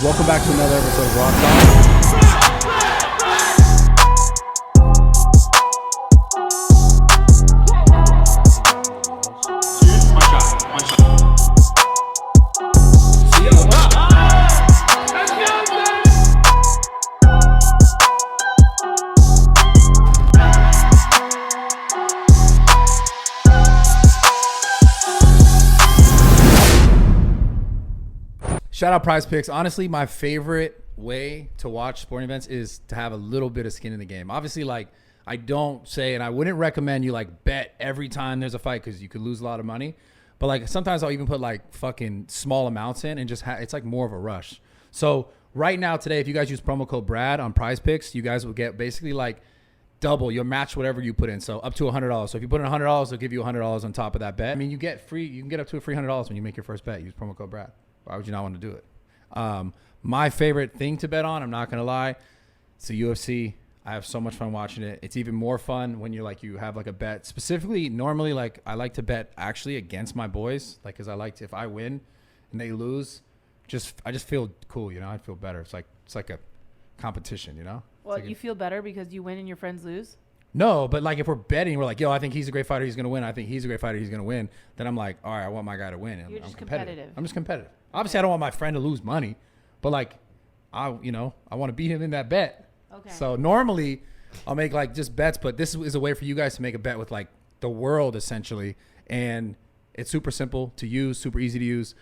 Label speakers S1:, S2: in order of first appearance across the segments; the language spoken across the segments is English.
S1: Welcome back to another episode of RAWTALK. Shout out Prize Picks. Honestly, my favorite way to watch sporting events is to have a little bit of skin in the game. Obviously, like, I don't say, and I wouldn't recommend you like bet every time there's a fight because you could lose a lot of money. But like sometimes I'll even put like fucking small amounts in and just it's like more of a rush. So right now today, if you guys use promo code Brad on Prize Picks, you guys will get basically like double. You'll match whatever you put in. So up to $100. So if you put in $100, they'll give you $100 on top of that bet. I mean, you can get up to a free $100 when you make your first bet. Use promo code Brad. Why would you not want to do it? My favorite thing to bet on, I'm not going to lie, it's the UFC. I have so much fun watching it. It's even more fun when you have like a bet. Specifically, normally, like, I like to bet actually against my boys. Like, because I like to, if I win and they lose, I just feel cool, you know? I feel better. It's like a competition, you know?
S2: Well,
S1: like
S2: you feel better because you win and your friends lose?
S1: No, but like if we're betting, we're like, yo, I think he's a great fighter, he's going to win. I think he's a great fighter, he's going to win. Then I'm like, all right, I want my guy to win.
S2: You're just competitive.
S1: I'm just competitive. Obviously, I don't want my friend to lose money, but like, I want to beat him in that bet.
S2: Okay.
S1: So normally I'll make like just bets, but this is a way for you guys to make a bet with like the world essentially. And it's super simple to use, super easy to use.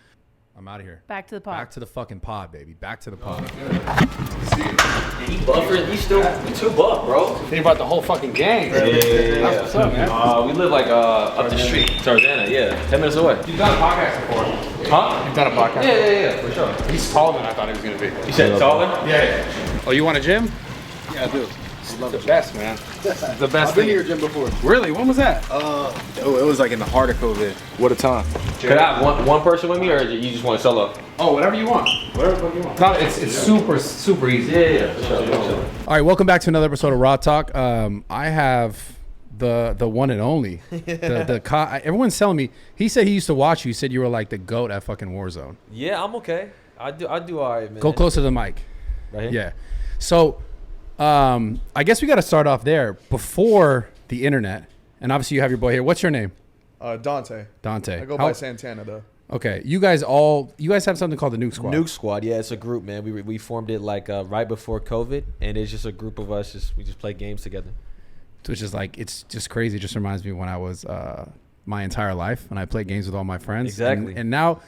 S1: I'm out of here.
S2: Back to the pod.
S1: Back to the fucking pod, baby. Back to the pod.
S3: He buffered. He's still too buff, bro.
S1: Think about the whole fucking gang.
S3: Yeah.
S1: That's what's up, man.
S3: We live like up the street, Tarzana. Yeah, 10 minutes away.
S1: You've done a podcast before.
S3: Huh?
S1: You've done a podcast.
S3: Yeah, for sure.
S1: He's taller than I thought he was gonna be.
S3: You said taller?
S1: Yeah. Oh, you want a gym?
S4: Yeah, I do.
S1: Love the best, man. The best
S4: I've been
S1: thing.
S4: to your gym before.
S1: Really? When was that?
S4: It was like in the heart of COVID. What a time.
S3: Could I have one person with me, or you just want solo?
S1: Oh, whatever you want. Whatever you want. No, it's super easy.
S3: Yeah, for sure.
S1: All right, welcome back to another episode of Raw Talk. I have the one and only. Everyone's telling me. He said he used to watch you. He said you were like the GOAT at fucking Warzone.
S3: Yeah, I'm okay. I do all right, man.
S1: Go closer to the mic.
S3: Right here?
S1: Yeah. So, I guess we got to start off there. Before the internet, and obviously you have your boy here. What's your name?
S4: Dante.
S1: Dante.
S4: I go by Santana though.
S1: Okay, you guys have something called the Nuke Squad.
S3: Nuke Squad, yeah, it's a group, man. We formed it like right before COVID, and it's just a group of us. We just play games together.
S1: Which is like, it's just crazy. It just reminds me when I was my entire life when I played games with all my friends.
S3: Exactly.
S1: And now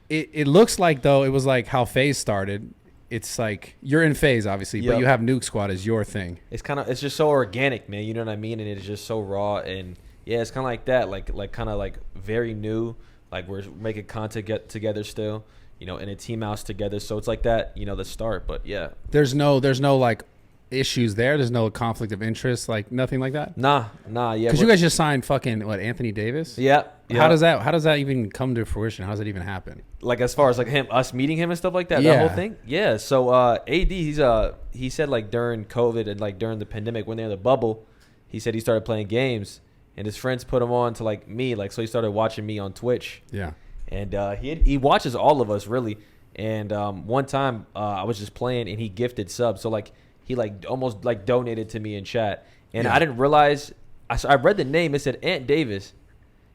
S1: it looks like though it was like how Faze started. It's like you're in Faze obviously, but you have Nuke Squad as your thing.
S3: It's just so organic, man. You know what I mean? And it's just so raw, and yeah, it's kind of like that, like kind of like very new. Like we're making content together still, you know, in a team house together. So it's like that, you know, the start. But yeah, there's
S1: no like issues there. There's no conflict of interest, like nothing like that.
S3: Nah, yeah.
S1: Because you guys just signed fucking Anthony Davis.
S3: Yeah.
S1: How does that even come to fruition? How does that even happen?
S3: Like as far as like us meeting him and stuff like that,
S1: yeah.
S3: That whole thing. Yeah. So AD, he said like during COVID and like during the pandemic when they're in the bubble, he said he started playing games. And his friends put him on to like me, like so he started watching me on Twitch.
S1: Yeah.
S3: And he watches all of us really. And one time I was just playing and he gifted subs, so like he like almost like donated to me in chat. And I didn't realize I read the name. It said Ant Davis,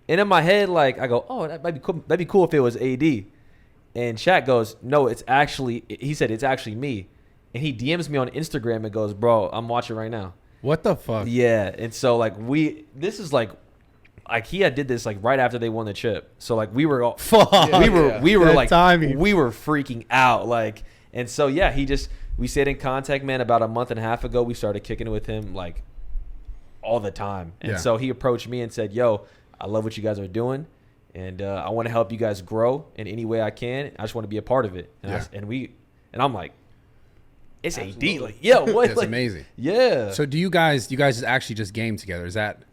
S3: and in my head like I go, oh, that might be cool. That'd be cool if it was AD. And chat goes, no, it's actually. He said it's actually me, and he DMs me on Instagram and goes, bro, I'm watching right now.
S1: What the fuck?
S3: Yeah, and so like this is like he had did this like right after they won the chip. So like we were all we were
S1: That
S3: like
S1: timing.
S3: We were freaking out like, and so yeah, we stayed in contact, man. About a month and a half ago, we started kicking it with him like all the time, and so he approached me and said, "Yo, I love what you guys are doing, and I want to help you guys grow in any way I can. I just want to be a part of it." And I'm like. It's
S4: Absolutely.
S3: AD, like, yo, what?
S1: It's
S3: like,
S1: amazing.
S3: Yeah.
S1: So do you guys actually just game together? Is that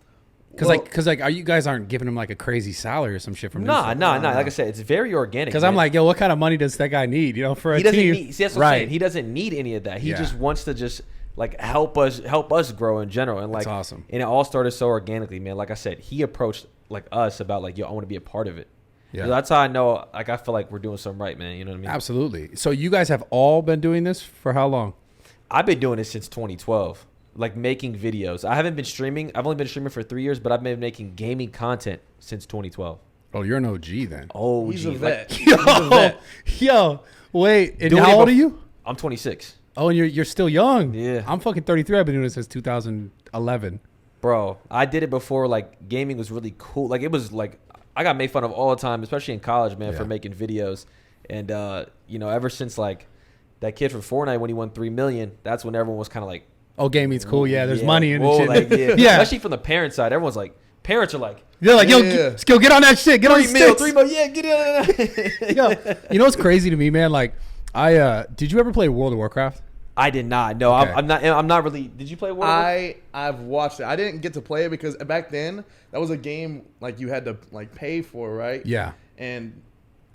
S1: because are you guys aren't giving him like a crazy salary or some shit from?
S3: Nah. Like I said, it's very organic.
S1: Because I'm like, yo, what kind of money does that guy need? You know, for a
S3: doesn't
S1: team.
S3: See, that's what I'm saying. He doesn't need any of that. He just wants to just like help us grow in general. And like,
S1: that's awesome.
S3: And it all started so organically, man. Like I said, he approached like us about like, yo, I want to be a part of it.
S1: Yeah.
S3: That's how I know. Like I feel like we're doing something right, man. You know what I mean?
S1: Absolutely. So you guys have all been doing this for how long?
S3: I've been doing this since 2012, like making videos. I haven't been streaming. I've only been streaming for 3 years, but I've been making gaming content since 2012.
S1: Oh, you're an OG then.
S3: Oh,
S4: He's a
S3: gee,
S4: vet.
S3: like,
S1: Yo,
S4: He's a vet.
S1: yo, wait. And
S3: Doing
S1: how
S3: it
S1: old are
S3: bef-
S1: you?
S3: I'm 26.
S1: Oh, and you're still young.
S3: Yeah.
S1: I'm fucking 33. I've been doing this since 2011.
S3: Bro, I did it before like gaming was really cool. Like it was like I got made fun of all the time, especially in college, man, for
S1: Yeah.
S3: making videos. And ever since like that kid from Fortnite when he won 3 million, that's when everyone was kind of like,
S1: Oh, gaming's cool. Yeah, there's
S3: yeah,
S1: money in it.
S3: whoa,
S1: Shit.
S3: like, yeah.
S1: Yeah.
S3: Especially from the parent side, everyone's like, parents are like,
S1: They're like, yo,
S4: Yeah.
S1: get on that shit. Get on the
S3: 3 mil,
S1: sticks.
S3: 3 mil, yeah, get it.
S1: Yo, you know what's crazy to me, man? Like, did you ever play World of Warcraft?
S3: I did not. No,
S1: Okay.
S3: I'm not really. Did you play World?
S4: I've watched it. I didn't get to play it because back then that was a game like you had to like pay for, right?
S1: Yeah.
S4: And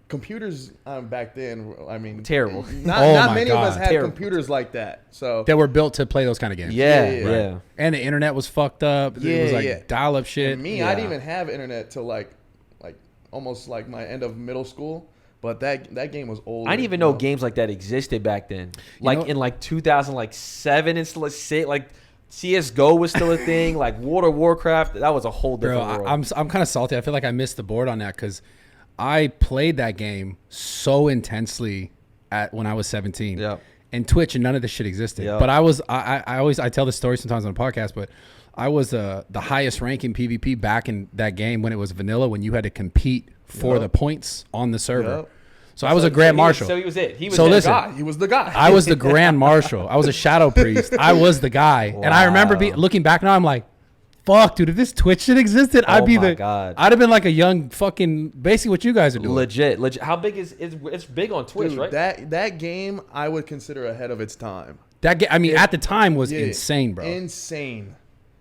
S4: computers back then, I mean,
S3: Terrible.
S4: Not,
S1: Oh
S4: not
S1: my
S4: many of us
S1: God.
S4: had
S3: Terrible.
S4: computers like that. So
S1: That were built to play those kind of games.
S3: Yeah,
S4: Yeah,
S3: yeah.
S4: right.
S1: And the internet was fucked up. It was
S4: Yeah,
S1: like
S4: yeah.
S1: dial-up shit.
S4: and me, I didn't even have internet till like almost like my end of middle school. But that game was old.
S3: I didn't even know games like that existed back then. Like
S1: know-
S3: in like 2007 and still like CS:GO was still a thing. Like World of Warcraft, that was a whole
S1: Bro,
S3: different world.
S1: I'm kind of salty. I feel like I missed the board on that because I played that game so intensely when I was 17.
S3: Yep.
S1: And Twitch and none of this shit existed.
S3: Yep.
S1: But I tell this story sometimes on the podcast, but I was the highest rank in PvP back in that game when it was vanilla, when you had to compete for
S4: Yep.
S1: the points on the server.
S4: Yep.
S1: So I was a grand marshal.
S3: So he was it. He was
S1: So
S3: it.
S1: listen,
S4: guy. He was the guy.
S1: I was the grand marshal. I was a shadow priest. I was the guy. And I remember
S3: Wow.
S1: looking back now, I'm like, fuck, dude, if this Twitch shit existed,
S3: Oh
S1: I'd be
S3: my
S1: the
S3: God.
S1: I'd have been like a young fucking basically what you guys are doing.
S3: Legit. How big is it's big on Twitch,
S4: Dude,
S3: right?
S4: that game I would consider ahead of its time.
S1: I mean, at the time was
S4: Yeah,
S1: insane, bro.
S4: Insane.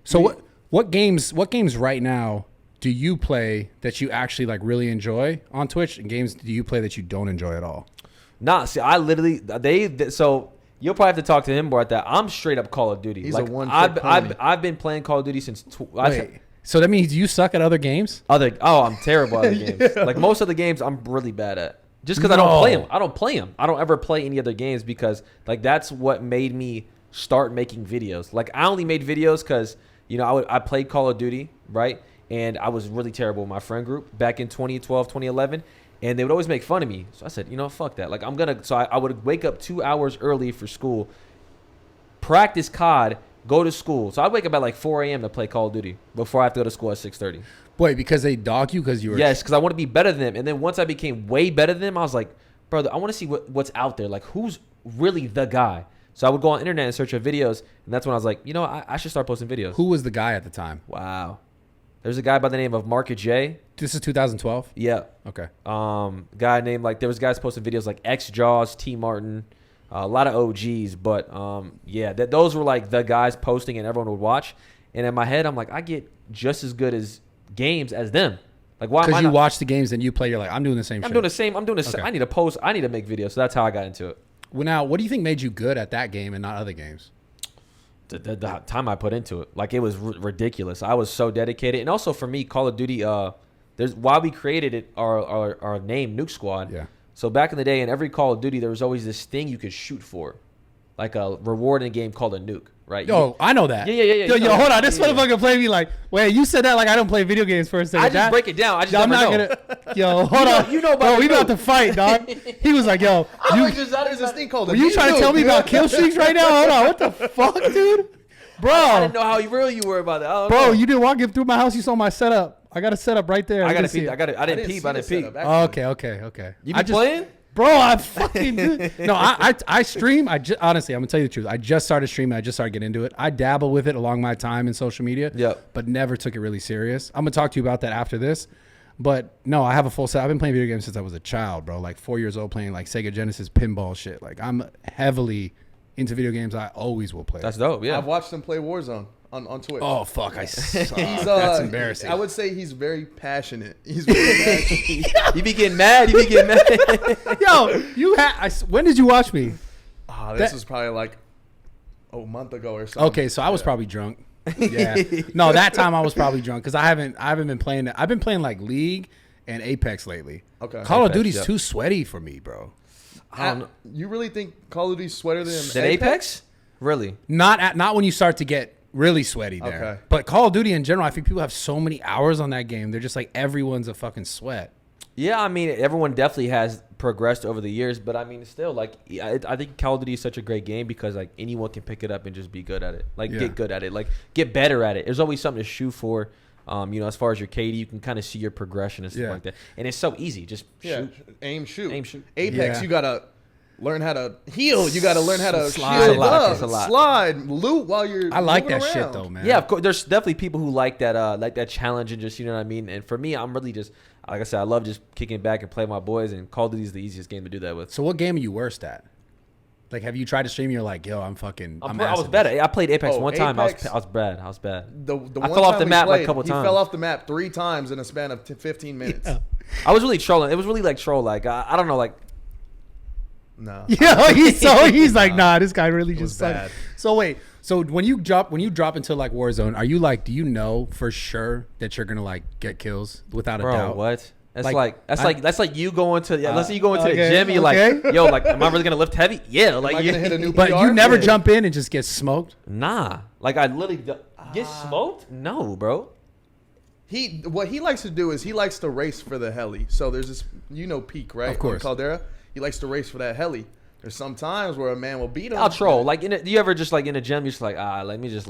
S1: So what games right now do you play that you actually like really enjoy on Twitch, and games do you play that you don't enjoy at all?
S3: Nah, see, I literally so you'll probably have to talk to him about that. I'm straight up Call of Duty.
S4: He's
S3: like
S4: a one-trick pony.
S3: I've been playing Call of Duty since
S1: Wait, so that means you suck at other games?
S3: I'm terrible at other games. Like most of the games I'm really bad at. Just because I don't play them. I don't play them. I don't ever play any other games because like that's what made me start making videos. Like I only made videos because I played Call of Duty, right? And I was really terrible with my friend group back in 2012, 2011. And they would always make fun of me. So I said, fuck that. Like I would wake up 2 hours early for school, practice COD, go to school. So I'd wake up at like 4 a.m. to play Call of Duty before I have to go to school at 6:30.
S1: Wait, because they dog you because you were
S3: Yes, because I want to be better than them. And then once I became way better than them, I was like, brother, I want to see what's out there. Like, who's really the guy? So I would go on the internet and search for videos. And that's when I was like, I should start posting videos.
S1: Who was the guy at the time?
S3: Wow. There's a guy by the name of Market J.
S1: This is 2012.
S3: Yeah.
S1: Okay.
S3: Guy named there was guys posting videos like X Jaws, T Martin, a lot of OGs. But those were like the guys posting and everyone would watch. And in my head, I'm like, I get just as good as games as them. Like why?
S1: Because you watch the games and you play, you're like, I'm doing the same shit.
S3: I'm doing the same.
S1: Okay.
S3: I need to post. I need to make videos. So that's how I got into it.
S1: Well, now, what do you think made you good at that game and not other games?
S3: The time I put into it, like it was ridiculous. I was so dedicated, and also for me, Call of Duty. There's why we created it. Our name, Nuke Squad.
S1: Yeah.
S3: So back in the day, in every Call of Duty, there was always this thing you could shoot for, like a reward in a game called a nuke, right?
S1: Yo, I know that.
S3: Yeah.
S1: Yo, hold on. This motherfucker played me like, wait, you said that like I don't play video games for a second.
S3: I just break it down. I just
S1: I'm
S3: never
S1: not
S3: know.
S1: gonna. Yo, hold on.
S3: You know about
S1: bro,
S3: the
S1: we about
S3: nuke.
S1: to fight, dog. He was like, yo,
S4: There's this thing called
S1: were you trying to tell me about kill streaks right now? Hold on. What the fuck, dude? Bro.
S3: I didn't know how real you were about that. I don't
S1: Bro,
S3: know.
S1: you didn't walk through my house. You saw my setup. I got a setup right there.
S3: I got to
S1: didn't see
S3: peep.
S1: it.
S3: I didn't peep. I didn't peep.
S1: Oh, okay.
S3: You be playing?
S1: Bro, I fucking no. I stream. Honestly, I'm gonna tell you the truth. I just started streaming. I just started getting into it. I dabble with it along my time in social media.
S3: Yep.
S1: But never took it really serious. I'm gonna talk to you about that after this. But no, I have a full set. I've been playing video games since I was a child, bro. Like 4 years old, playing like Sega Genesis pinball shit. Like I'm heavily into video games. I always will play.
S3: That's dope. Yeah.
S4: I've watched him play Warzone on Twitch.
S1: Oh fuck! I suck.
S4: He's,
S1: That's embarrassing.
S4: I would say he's very passionate. He's very passionate.
S3: You be getting mad.
S1: Yo, when did you watch me?
S4: This was probably like a month ago or something.
S1: Okay, so I was probably drunk. Yeah. No, that time I was probably drunk because I haven't been playing it. I've been playing like League and Apex lately.
S4: Okay.
S1: Call of
S3: Apex,
S1: Duty's
S3: yep.
S1: too sweaty for me, bro.
S3: I don't know.
S4: You really think Call of Duty's sweater than
S3: Did Apex? Really?
S1: Not when you start to get really sweaty there.
S4: Okay.
S1: But Call of Duty in general, I think people have so many hours on that game. They're just like everyone's a fucking sweat.
S3: Yeah, I mean, everyone definitely has progressed over the years, but I mean, still, like, I think Call of Duty is such a great game because, like, anyone can pick it up and just be good at it. Like, get good at it. Like, get better at it. There's always something to shoot for. As far as your KD, you can kind of see your progression and stuff like that. And it's so easy. Just shoot.
S4: Aim, shoot.
S1: Yeah.
S4: Apex, you got to learn how to heal. You got to learn how to
S1: Slide.
S4: shield
S3: It's a lot.
S4: up,
S3: It's a lot.
S4: slide, loot while you're
S1: I like
S4: moving
S1: that shit
S4: around.
S1: though, man.
S3: Yeah, of course. There's definitely people who like that challenge and just, you know what I mean? And for me, I'm really just, like I said, I love just kicking back and playing my boys, and Call of Duty is the easiest game to do that with.
S1: So what game are you worst at? Like, have you tried to stream? And you're like, yo, I'm
S3: I was bad. I played Apex one time.
S4: Apex-
S3: I was bad. I was bad.
S4: The
S3: I
S4: one
S3: fell off
S4: time
S3: the
S4: we
S3: map like a
S4: played,
S3: couple
S4: he
S3: times.
S4: fell off the map 3 times in a span of 15 minutes.
S1: Yeah.
S3: I was really trolling. It was really like troll. Like I don't know. Like
S4: No.
S1: Yeah, he's like, nah, this guy really
S4: was
S1: just sucked.
S4: bad.
S1: So wait, so when you drop into like Warzone, are you like, do you know for sure that you're gonna like get kills without a
S3: bro,
S1: doubt?
S3: what? That's
S1: Like,
S3: that's like you going to let's say you go into
S1: okay,
S3: the gym and you're
S1: okay.
S3: like, yo, like, am I really gonna lift heavy? Yeah, like
S4: Am I gonna hit a new
S1: But
S4: PR?
S1: you never
S4: Yeah.
S1: jump in and just get smoked.
S3: Nah, like I literally get smoked. No, bro.
S4: What he likes to do is he likes to race for the heli. So there's this, Peak, right?
S1: Of course.
S4: On Caldera. He likes to race for that heli. There's some times where a man will beat him.
S3: I'll troll. Like, do you ever just like in a gym, you're just like, let me just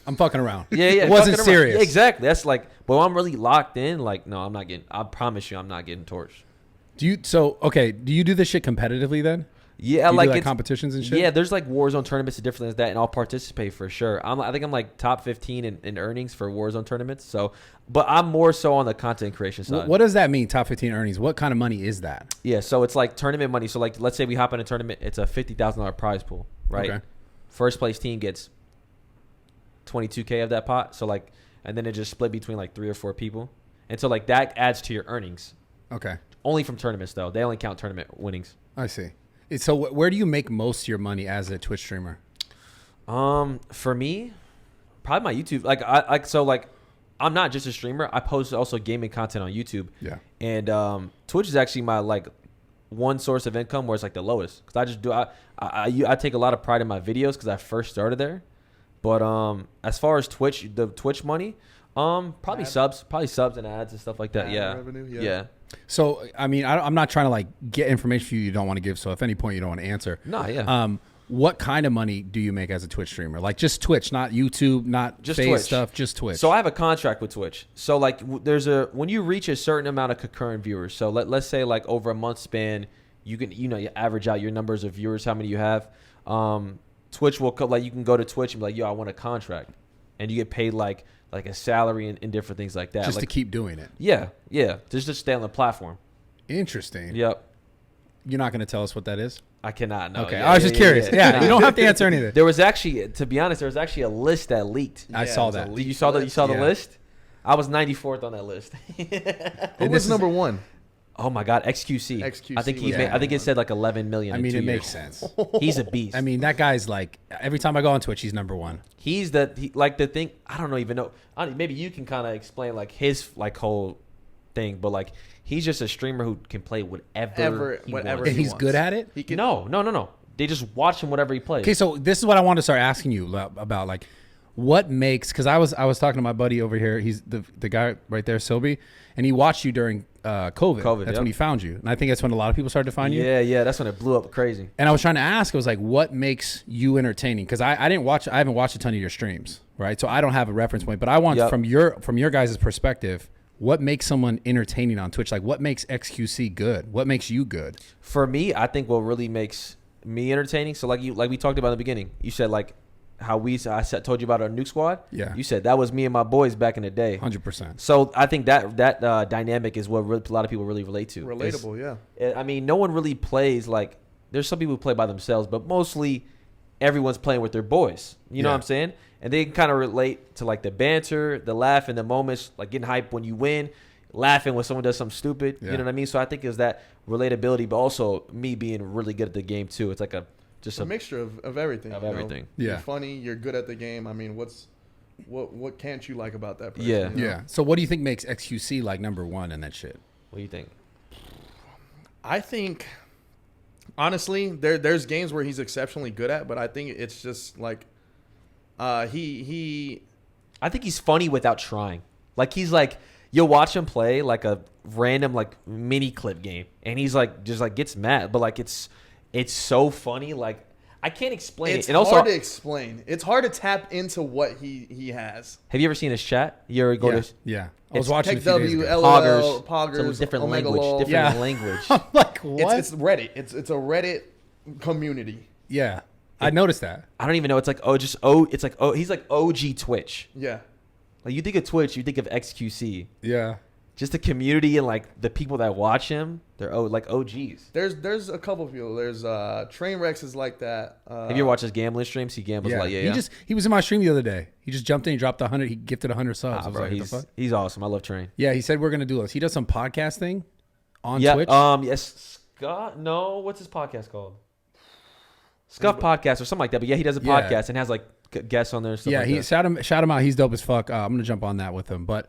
S1: I'm fucking around.
S3: Yeah,
S1: It wasn't
S3: fucking around.
S1: serious.
S3: Yeah, exactly. That's like, but I'm really locked in. Like, no, I'm not getting. I promise you, I'm not getting torched.
S1: Do you do this shit competitively then?
S3: Yeah,
S1: Do you
S3: like
S1: do, like
S3: it's
S1: competitions and shit?
S3: Yeah, there's like Warzone tournaments and different things like that, and I'll participate for sure. I think I'm like top 15 in earnings for Warzone tournaments. So, but I'm more so on the content creation side.
S1: What does that mean? Top 15 earnings. What kind of money is that?
S3: Yeah, so it's like tournament money. So like, let's say we hop in a tournament, it's a $50,000 prize pool, right?
S1: Okay.
S3: First place team gets 22K of that pot. So like, and then it just split between like 3 or 4 people, and so like that adds to your earnings.
S1: Okay.
S3: Only from tournaments though. They only count tournament winnings.
S1: I see. So where do you make most of your money as a Twitch streamer?
S3: For me, probably my YouTube. I'm not just a streamer. I post also gaming content on YouTube.
S1: Yeah.
S3: And Twitch is actually my like one source of income where it's like the lowest, because I just do I take a lot of pride in my videos because I first started there. But as far as the Twitch money, probably subs and ads and stuff like that.
S4: Ad
S3: Yeah.
S4: revenue, yeah.
S3: Yeah.
S1: So I mean, I'm not trying to like get information for you don't want to give. So if at any point you don't want to answer,
S3: No, yeah.
S1: What kind of money do you make as a Twitch streamer? Like just Twitch, not YouTube, not
S3: Just
S1: Faze
S3: Twitch.
S1: stuff, just Twitch.
S3: So I have a contract with Twitch. So like when you reach a certain amount of concurrent viewers, so let's say like over a month span, you can you average out your numbers of viewers, how many you have. Twitch will you can go to Twitch and be like, yo, I want a contract, and you get paid like a salary and different things like that.
S1: just
S3: like,
S1: to keep doing it.
S3: Yeah, just to stay on the platform.
S1: Interesting.
S3: Yep.
S1: You're not going to tell us what that is?
S3: I cannot know.
S1: Okay, I was just curious. Yeah, you don't have to answer anything.
S3: There was actually, to be honest, a list that leaked.
S1: I saw that.
S3: You saw the
S1: Yeah.
S3: list? I was 94th on that list.
S4: Who
S1: And
S4: was
S1: this
S4: number 1?
S3: Oh my God, XQC.
S4: XQC
S3: I think
S4: was
S3: I think it said like 11 million.
S1: I
S3: in
S1: mean,
S3: 2
S1: it
S3: years.
S1: makes sense.
S3: He's a beast.
S1: I mean, that guy's like, every time I go on Twitch, he's number one.
S3: he's the thing. I don't even know. Maybe you can kind of explain like his like whole thing, but like he's just a streamer who can play whatever he
S4: whatever
S3: wants.
S1: And he's good at it?
S4: He can,
S3: No. They just watch him whatever he plays.
S1: Okay, so this is what I want to start asking you about, like, what makes, because I was talking to my buddy over here. He's the guy right there, Silby, and he watched you during COVID. That's when he found you, and I think that's when a lot of people started to find you.
S3: Yeah, that's when it blew up crazy.
S1: And I was trying to ask, I was like, what makes you entertaining? Because I haven't watched a ton of your streams, right? So I don't have a reference point, but I want from your guys' perspective, what makes someone entertaining on Twitch? Like, what makes XQC good? What makes you good?
S3: For me, I think what really makes me entertaining. So like we talked about in the beginning, you said like how told you about our Nuke squad.
S1: Yeah.
S3: You said that was me and my boys back in the day.
S1: 100%.
S3: So I think that dynamic is what a lot of people really relate to.
S4: relatable, yeah.
S3: I mean, no one really plays like. There's some people who play by themselves, but mostly everyone's playing with their boys. You know what I'm saying? And they can kind of relate to like the banter, the laugh, and the moments, like getting hyped when you win, laughing when someone does something stupid.
S1: Yeah.
S3: You know what I mean? So I think it's that relatability, but also me being really good at the game too. It's like a
S4: mixture of everything.
S3: Of
S4: you know?
S3: everything.
S1: Yeah.
S4: You're funny. You're good at the game. I mean, what can't you like about that person?
S3: Yeah.
S4: you know?
S1: Yeah. So what do you think makes XQC like number one in that shit?
S3: What do you think?
S4: I think, honestly, there's games where he's exceptionally good at, but I think it's just like he
S3: I think he's funny without trying. Like he's like you'll watch him play like a random like mini clip game, and he's like just like gets mad, but like it's so funny. Like I can't explain
S4: it's
S3: it. And
S4: hard
S3: also,
S4: to explain. It's hard to tap into what he has.
S3: have you ever seen his chat? You ever go
S1: Yeah,
S3: to
S1: yeah. I was
S3: It's
S1: watching a
S4: Tech
S1: few days
S4: W,
S1: ago.
S4: LOL,
S3: Poggers,
S4: Poggers,
S3: some different
S4: Omega
S3: language,
S4: Lol.
S3: different
S1: Yeah.
S3: language.
S1: I'm like, what?
S4: It's Reddit. It's a Reddit community.
S1: Yeah, I noticed that.
S3: I don't even know. It's like it's like he's like OG Twitch.
S4: Yeah.
S3: Like you think of Twitch, you think of XQC.
S1: Yeah.
S3: Just the community and like the people that watch him, they're like OGs.
S4: There's a couple people. There's Trainwrecks is like that.
S3: Have you ever watched his gambling streams? He gambles
S1: Yeah.
S3: like
S1: He was in my stream the other day. He just jumped in, he dropped 100, he gifted 100 subs. I was
S3: bro,
S1: like, what the fuck?
S3: he's awesome. I love Train.
S1: Yeah, he said we're gonna do this. He does some podcasting on
S3: Yeah.
S1: Twitch.
S3: Yes. Scott. No. What's his podcast called? Scuff Podcast or something like that. But yeah, he does a
S1: Yeah.
S3: podcast and has like guests on there. And stuff
S1: Yeah,
S3: like
S1: he
S3: that.
S1: shout him out. He's dope as fuck. I'm gonna jump on that with him. But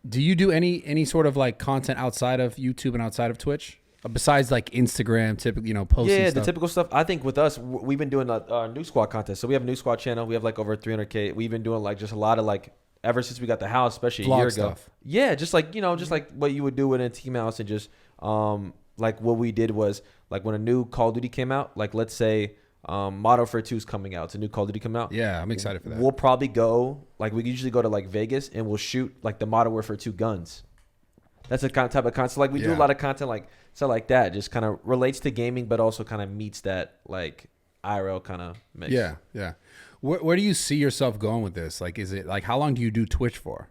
S1: do you do any sort of like content outside of YouTube and outside of Twitch besides like Instagram, typically posting?
S3: Yeah,
S1: stuff?
S3: the typical stuff. I think with us, we've been doing a New Squad contest. So we have a New Squad channel. We have like over 300K. We've been doing like just a lot of like ever since we got the house, especially a
S1: Vlog
S3: year
S1: stuff.
S3: ago. Yeah, just like just like what you would do in a team house, and just like what we did was like when a new Call of Duty came out, like let's say Modern Warfare 2 is coming out. It's a new Call of Duty coming out.
S1: Yeah, I'm excited for that.
S3: We'll probably go like we usually go to like Vegas and we'll shoot like the Modern Warfare 2 guns. That's the type of content. Like we do a
S1: Yeah.
S3: lot of content like stuff like that. Just kind of relates to gaming, but also kind of meets that like IRL kind of mix.
S1: Yeah, yeah. Where do you see yourself going with this? Like, is it like how long do you do Twitch for?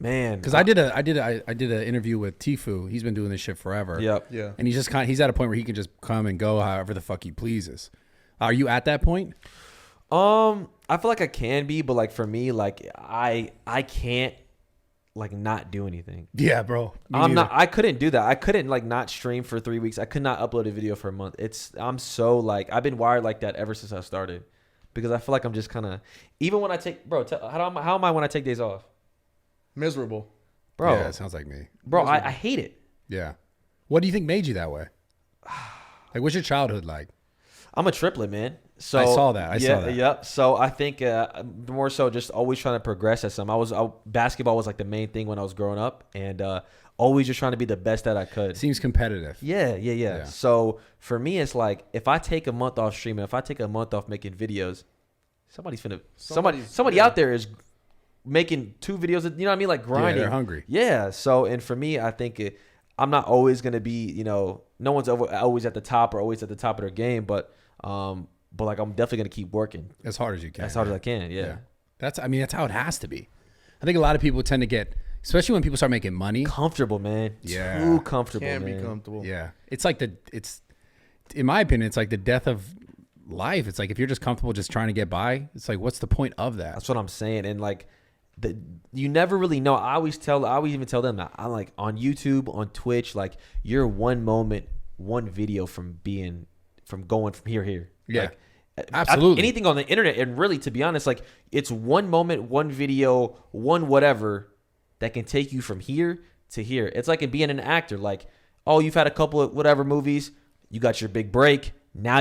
S3: Man,
S1: Because I did an interview with Tfue. He's been doing this shit forever.
S3: Yep.
S4: Yeah.
S1: And he's at a point where he can just come and go however the fuck he pleases. Are you at that point?
S3: I feel like I can be, but like for me, like I can't like not do anything.
S1: Yeah, bro.
S3: I couldn't do that. I couldn't like not stream for 3 weeks. I could not upload a video for a month. I'm so like I've been wired like that ever since I started, because I feel like I'm just kind of, even when I take, bro, how am I when I take days off?
S4: Miserable.
S3: Bro,
S1: Yeah, it sounds like me.
S3: bro, I hate it.
S1: Yeah. What do you think made you that way? Like, what's your childhood like?
S3: I'm a triplet, man. So
S1: I saw that. I saw that.
S3: Yep. So I think more so just always trying to progress at something. Basketball was like the main thing when I was growing up, and always just trying to be the best that I could.
S1: Seems competitive.
S3: Yeah. So for me, it's like if I take a month off streaming, if I take a month off making videos, somebody out there is making 2 videos. You know what I mean? Like grinding.
S1: Yeah, they're hungry.
S3: Yeah. So and for me, I think I'm not always gonna be. No one's always at the top or always at the top of their game, but like I'm definitely gonna keep working
S1: As hard as you can.
S3: as hard as I can. Yeah.
S1: That's how it has to be. I think a lot of people tend to get, especially when people start making money.
S3: Comfortable, man.
S1: Yeah.
S3: Too comfortable,
S4: Can
S3: man.
S4: be comfortable.
S1: Yeah. It's like in my opinion, it's like the death of life. It's like if you're just comfortable just trying to get by, it's like, what's the point of that?
S3: That's what I'm saying. And like, you never really know. I always even tell them that I'm like on YouTube, on Twitch, like you're one moment, one video from going from here.
S1: Yeah.
S3: Like,
S1: Absolutely.
S3: anything on the internet, and really, to be honest, like it's one moment, one video, one whatever that can take you from here to here. It's like being an actor. Like, oh, you've had a couple of whatever movies, you got your big break. Now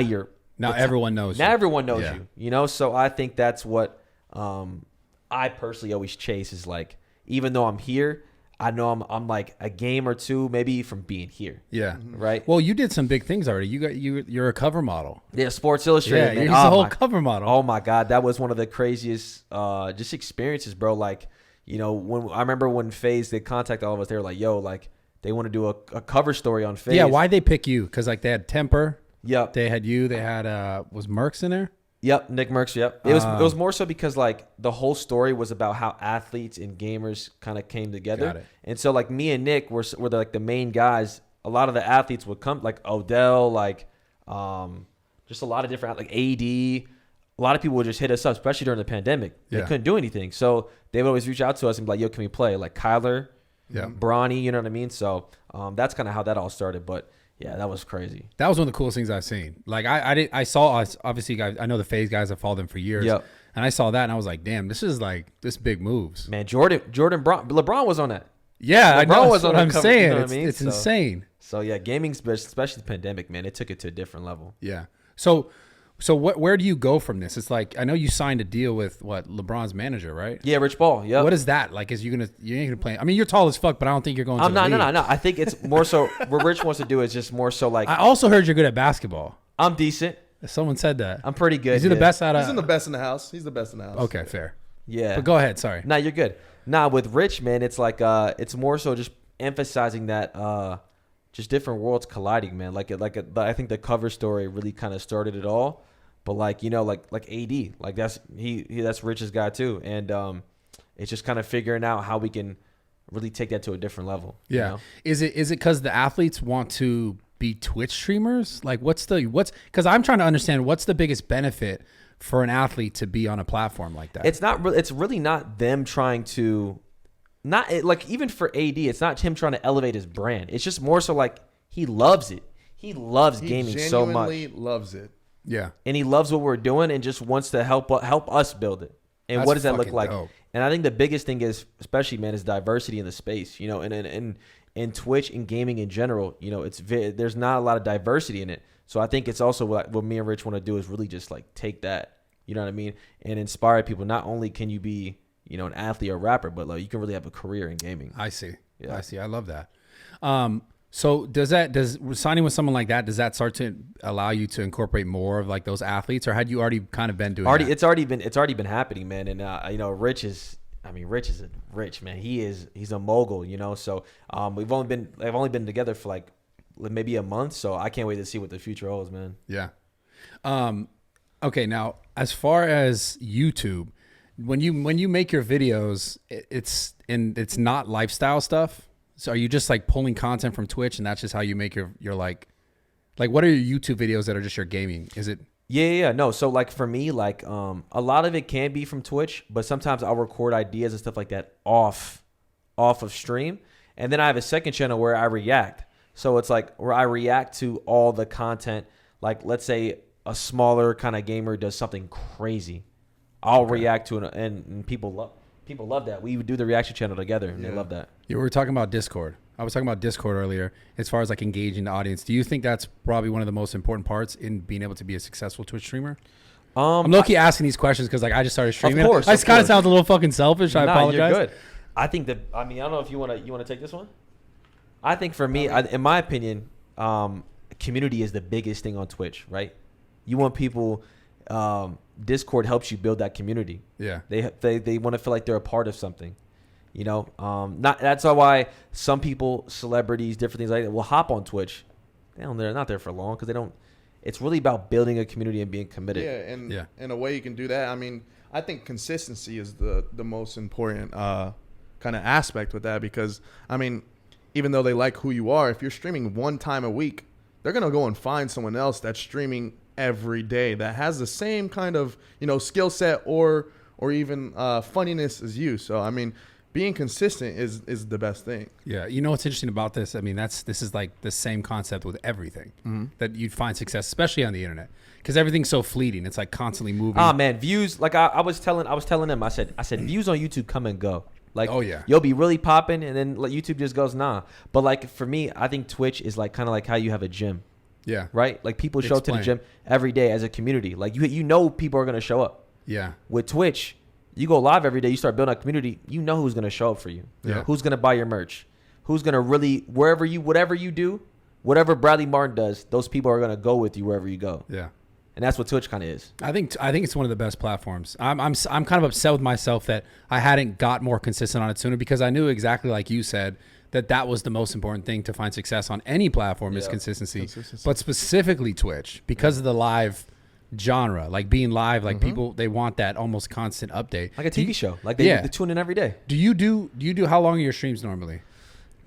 S1: everyone knows.
S3: Now
S1: you.
S3: everyone knows
S1: Yeah.
S3: you. So I think that's what I personally always chase is like, even though I'm here, I know I'm like a game or two maybe from being here.
S1: Yeah.
S3: Right.
S1: Well, you did some big things already. You're a cover model.
S3: Yeah, Sports Illustrated.
S1: Yeah,
S3: man.
S1: you're just a whole
S3: my-
S1: cover model.
S3: Oh my God, that was one of the craziest just experiences, bro. Like, when I remember when Faze, they contacted all of us, they were like, yo, like they want to do a cover story on Faze.
S1: Yeah, why'd they pick you? Because like they had Temper,
S3: Yep.
S1: they had you, they had was Merckx in there?
S3: Yep, Nick Merckx. Yep, it was more so because like the whole story was about how athletes and gamers kind of came together,
S1: Got it.
S3: and so like me and Nick were like the main guys. A lot of the athletes would come, like Odell, like just a lot of different, like AD. A lot of people would just hit us up, especially during the pandemic. They
S1: Yeah.
S3: couldn't do anything, so they would always reach out to us and be like, "Yo, can we play?" Like Kyler,
S1: Yeah.
S3: Bronny, you know what I mean? So that's kind of how that all started. But yeah, that was crazy.
S1: That was one of the coolest things I've seen. Like I saw us, obviously guys, I know the Faze guys, have followed them for years.
S3: Yep.
S1: And I saw that and I was like, damn, this is like big moves.
S3: Man, LeBron was on that.
S1: Yeah, I
S3: LeBron
S1: know.
S3: was
S1: That's
S3: on
S1: what
S3: the
S1: I'm
S3: cover,
S1: saying.
S3: you know what
S1: It's,
S3: I mean?
S1: it's
S3: So-
S1: insane.
S3: So yeah, gaming, especially the pandemic, man, it took it to a different level.
S1: Yeah. So where do you go from this? It's like I know you signed a deal with LeBron's manager, right?
S3: Yeah, Rich Paul. Yeah.
S1: What is that like? You ain't gonna play? I mean, you're tall as fuck, but I don't think you're going.
S3: I'm
S1: to
S3: not.
S1: the
S3: No.
S1: league.
S3: I think it's more so what Rich wants to do is just more so like
S1: I also heard you're good at basketball.
S3: I'm decent.
S1: Someone said that.
S3: I'm pretty good.
S1: Is he the
S3: yeah.
S1: best out of?
S4: He's in the best in the house. He's the best in the house.
S1: Okay, fair.
S3: Yeah.
S1: But go ahead. Sorry.
S3: Nah, you're good. Nah, with Rich, man, it's like it's more so just emphasizing that just different worlds colliding, man. I think the cover story really kind of started it all. But like AD, like that's that's Rich's guy too, and it's just kind of figuring out how we can really take that to a different level.
S1: Yeah.
S3: You know?
S1: Is it because the athletes want to be Twitch streamers? Like what's because I'm trying to understand what's the biggest benefit for an athlete to be on a platform like that?
S3: It's not really. It's really not them trying to, like even for AD, it's not him trying to elevate his brand. It's just more so like he loves it. He loves gaming so much.
S4: He genuinely loves it.
S1: Yeah.
S3: And he loves what we're doing and just wants to help us build it. And
S1: That's
S3: what does that look
S1: fucking
S3: like?
S1: dope.
S3: And I think the biggest thing is, especially man, is diversity in the space. You know, and in Twitch and gaming in general, you know, there's not a lot of diversity in it. So I think it's also what me and Rich want to do is really just like take that, you know what I mean, and inspire people. Not only can you be, you know, an athlete or a rapper, but like you can really have a career in gaming.
S1: I see.
S3: Yeah.
S1: I see. I love that. So does signing with someone like that, does that start to allow you to incorporate more of like those athletes, or had you already kind of been doing that?
S3: It's already been happening, man. And you know, Rich is Rich, man. He's a mogul, you know. So they've only been together for like maybe a month. So I can't wait to see what the future holds, man.
S1: Yeah. Okay. Now, as far as YouTube, when you make your videos, it's not lifestyle stuff. So are you just like pulling content from Twitch and that's just how you make your like what are your YouTube videos that are just your gaming? Is it?
S3: Yeah. No. So like for me, like a lot of it can be from Twitch, but sometimes I'll record ideas and stuff like that off of stream. And then I have a second channel where I react. So it's like where I react to all the content. Like let's say a smaller kind of gamer does something crazy. I'll react to it and people love that. We do the reaction channel together and they love that.
S1: Yeah, we were talking about Discord. I was talking about Discord earlier as far as like engaging the audience. Do you think that's probably one of the most important parts in being able to be a successful Twitch streamer? I'm low-key asking these questions because like I just started streaming.
S3: Of course.
S1: This kind of sounds a little fucking selfish. I apologize.
S3: You're good. I think that, I don't know if you want to take this one. I think for me, in my opinion, community is the biggest thing on Twitch, right? You want people, Discord helps you build that community.
S1: Yeah.
S3: They want to feel like they're a part of something, you know. That's why some people, celebrities, different things like that, will hop on Twitch. They're not there for long because they don't. It's really about building a community and being committed.
S4: Yeah, and in a way you can do that. I mean, I think consistency is the most important kind of aspect with that because I mean, even though they like who you are, if you're streaming one time a week, they're gonna go and find someone else that's streaming every day that has the same kind of, you know, skill set or even funniness as you. So I mean, being consistent is the best thing.
S1: Yeah, you know what's interesting about this? I mean, this is like the same concept with everything that you'd find success, especially on the internet, because everything's so fleeting. It's like constantly moving.
S3: Ah man, views. Like I was telling them, I said views on YouTube come and go. Like,
S1: oh yeah,
S3: you'll be really popping, and then like, YouTube just goes nah. But like for me, I think Twitch is like kind of like how you have a gym.
S1: Yeah.
S3: Right? Like people show up to the gym every day as a community. Like you know people are going to show up.
S1: Yeah.
S3: With Twitch, you go live every day, you start building a community, you know who's going to show up for you.
S1: Yeah.
S3: Who's going to buy your merch? Who's going to really, whatever you do, whatever Bradley Martyn does, those people are going to go with you wherever you go.
S1: Yeah. And
S3: that's what Twitch kind of is.
S1: I think it's one of the best platforms. I'm kind of upset with myself that I hadn't got more consistent on it sooner because I knew exactly like you said that was the most important thing to find success on any platform is consistency. But specifically Twitch because of the live genre, like being live, like people, they want that almost constant update.
S3: Like a TV show. Like they tune in every day.
S1: Do you do how long are your streams normally?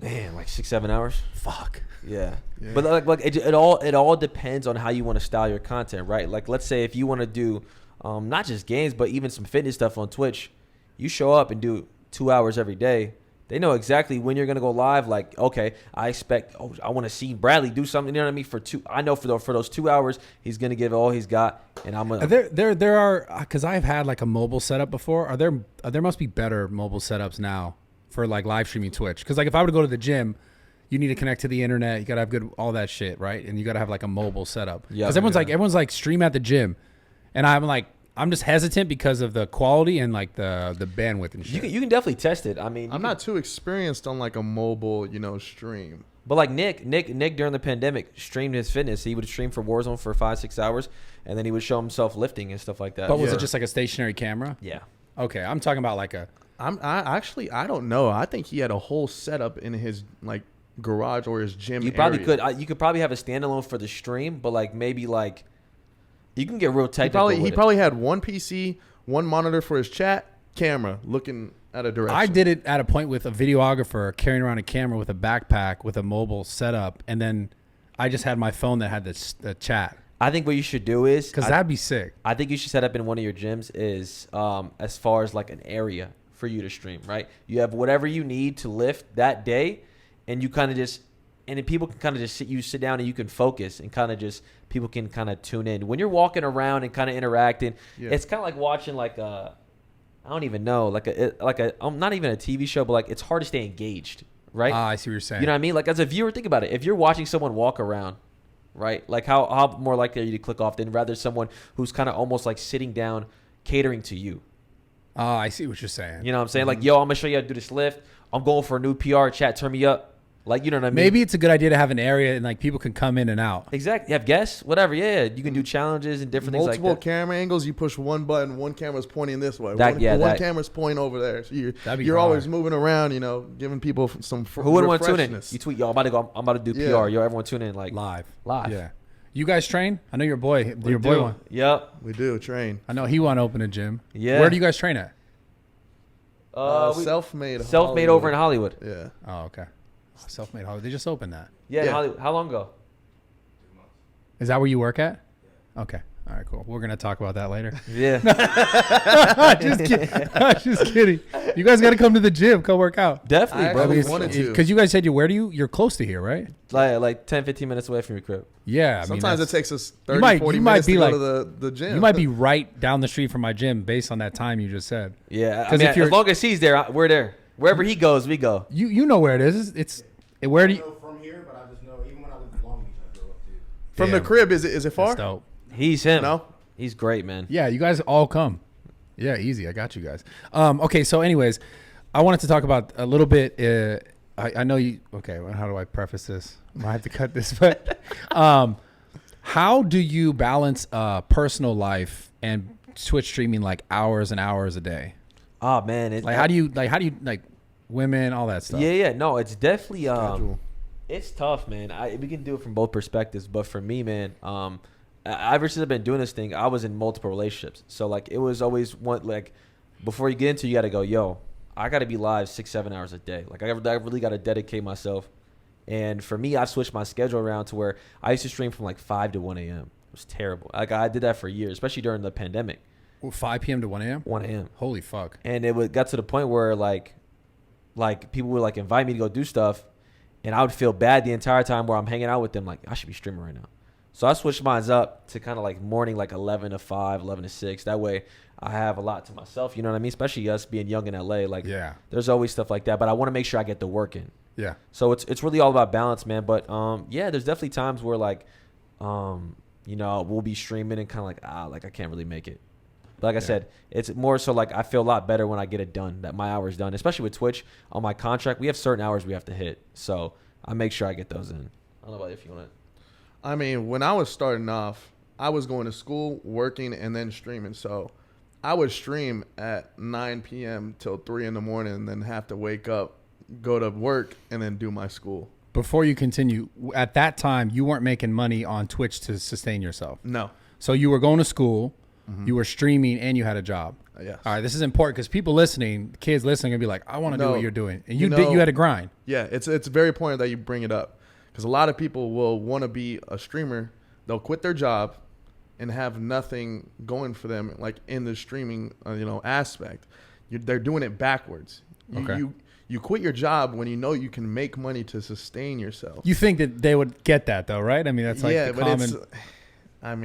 S3: Man, like 6-7 hours.
S1: Fuck.
S3: Yeah. But like it all depends on how you want to style your content, right? Like let's say if you want to do not just games but even some fitness stuff on Twitch, you show up and do 2 hours every day. They know exactly when you're gonna go live. Like, okay, I want to see Bradley do something. You know what I mean? I know for those 2 hours, he's gonna give all he's got, and I'm gonna. There
S1: are because I've had like a mobile setup before. There must be better mobile setups now for like live streaming Twitch. Because like if I were to go to the gym, you need to connect to the internet. You gotta have good all that shit, right? And you gotta have like a mobile setup.
S3: Yeah.
S1: Because everyone's like stream at the gym, and I'm just hesitant because of the quality and like the bandwidth and shit.
S3: You can definitely test it. I mean,
S4: I'm not too experienced on like a mobile, stream.
S3: But like Nick during the pandemic streamed his fitness. He would stream for Warzone for 5-6 hours, and then he would show himself lifting and stuff like that.
S1: But was it just like a stationary camera?
S3: Yeah.
S1: Okay, I'm talking about like a.
S4: I don't know. I think he had a whole setup in his like garage or his gym.
S3: You probably could. You could probably have a standalone for the stream, but like maybe like you can get real technical.
S4: He probably had one PC, one monitor for his chat, camera looking at a direction.
S1: I did it at a point with a videographer carrying around a camera with a backpack with a mobile setup, and then I just had my phone that had the chat.
S3: I think what you should do is
S1: Because that'd be sick.
S3: I think you should set up in one of your gyms is as far as like an area for you to stream, right? You have whatever you need to lift that day, and you kind of just and then people can kind of just sit down and you can focus and kind of just people can kind of tune in when you're walking around and kind of interacting.
S4: Yeah.
S3: It's kind of like watching like a I don't even know like a not even a TV show, but like it's hard to stay engaged, right?
S1: I see what you're saying.
S3: You know what I mean? Like as a viewer, think about it. If you're watching someone walk around, right? Like how more likely are you to click off than rather someone who's kind of almost like sitting down, catering to you.
S1: I see what you're saying.
S3: You know what I'm saying? Like, yo, I'm gonna show you how to do this lift. I'm going for a new PR chat. Turn me up. Like, you know what I mean?
S1: Maybe it's a good idea to have an area and like people can come in and out.
S3: Exactly. You have guests, whatever. Yeah, you can do challenges and different
S4: multiple
S3: things like that.
S4: camera angles. You push one button, one camera's pointing this way.
S3: That-
S4: one camera's pointing over there. So
S1: That'd be
S4: you're
S1: hard.
S4: always moving around. Giving people some
S3: Who wouldn't want to tune in?
S4: refreshness.
S3: You tweet, yo, I'm about to do
S4: Yeah.
S3: PR. Yo, everyone tune in like
S1: Live.
S3: Live.
S1: Yeah. You guys train? I know your boy.
S4: We
S1: Your boy
S4: do.
S1: one.
S3: Yep.
S4: We do train.
S1: I know he want to open a gym.
S3: Yeah.
S1: Where do you guys train at?
S4: Self-made.
S3: Self-made over in Hollywood.
S4: Yeah.
S1: Oh, okay. Self-made Hollywood. They just opened that.
S3: Yeah, in
S4: Yeah.
S3: Hollywood. How long ago?
S1: Is that where you work at? Okay. All right, cool. We're going to talk about that later.
S3: Yeah.
S1: Just kidding. You guys got to come to the gym. Come work out.
S3: Definitely,
S4: I
S3: bro.
S4: actually
S3: It's
S4: wanted to.
S1: Because you guys said you're close to here, right?
S3: like 10, 15 minutes away from your crib.
S1: Yeah. I mean,
S4: Sometimes it
S1: that's-
S4: takes us 30,
S1: might-
S4: 40
S1: you might
S4: minutes
S1: be
S4: to
S1: like-
S4: go to the gym.
S1: You might be right down the street from my gym based on that time you just said.
S3: Yeah. I
S1: 'Cause
S3: mean,
S1: if you're-
S3: as long as he's there, we're there. Wherever he goes, we go.
S1: You know where it is. Where do you?
S5: know from here, but I just know even when I lived in Long Beach, I drove up to.
S4: From the
S1: Damn.
S4: crib. Is it far?
S1: That's dope.
S3: He's him.
S4: No.
S3: He's great, man.
S1: Yeah, you guys all come. Yeah, easy. I got you guys. Okay, so anyways, I wanted to talk about a little bit. I know you. Okay, well, how do I preface this? I might have to cut this, but how do you balance personal life and Twitch streaming like hours and hours a day?
S3: Oh man,
S1: Like how do you like women, all that stuff?
S3: Yeah. No, it's definitely
S4: Schedule.
S3: it's tough, man. We can do it from both perspectives, but for me, man, ever since I've been doing this thing, I was in multiple relationships. So like it was always one like before you get into it, you got to go, yo, I got to be live 6-7 hours a day. Like I really got to dedicate myself. And for me, I've switched my schedule around to where I used to stream from like 5 to 1 a.m. It was terrible. Like I did that for years, especially during the pandemic.
S1: Well, 5 p.m. to 1 a.m.
S3: 1 a.m.
S1: Holy fuck.
S3: And it got to the point where like people would like invite me to go do stuff, and I would feel bad the entire time where I'm hanging out with them. Like I should be streaming right now. So I switched mine up to kind of like morning, like 11 to 5, 11 to 6. That way I have a lot to myself. You know what I mean? Especially us being young in LA. Like
S1: Yeah.
S3: there's always stuff like that, but I want to make sure I get the work in.
S1: Yeah.
S3: So it's really all about balance, man. But yeah, there's definitely times where like we'll be streaming and kind of like I can't really make it. But like I said, it's more so like I feel a lot better when I get it done, that my hour's done. Especially with Twitch on my contract, we have certain hours we have to hit. So I make sure I get those in. I don't know about if you want to.
S4: I mean, when I was starting off, I was going to school, working, and then streaming. So I would stream at 9 p.m. till 3 in the morning and then have to wake up, go to work, and then do my school.
S1: Before you continue, at that time, you weren't making money on Twitch to sustain yourself.
S4: No.
S1: So you were going to school, you were streaming, and you had a job.
S4: Yes.
S1: All right, this is important because people listening, kids listening, are gonna be like, I want to do
S4: No.
S1: what you're doing, and
S4: You
S1: you had to grind.
S4: Yeah, it's very important that you bring it up because a lot of people will want to be a streamer. They'll quit their job and have nothing going for them, like in the streaming, aspect. They're doing it backwards.
S1: Okay.
S4: You quit your job when you know you can make money to sustain yourself.
S1: You think that they would get that though, right? I mean, that's like the common.
S3: I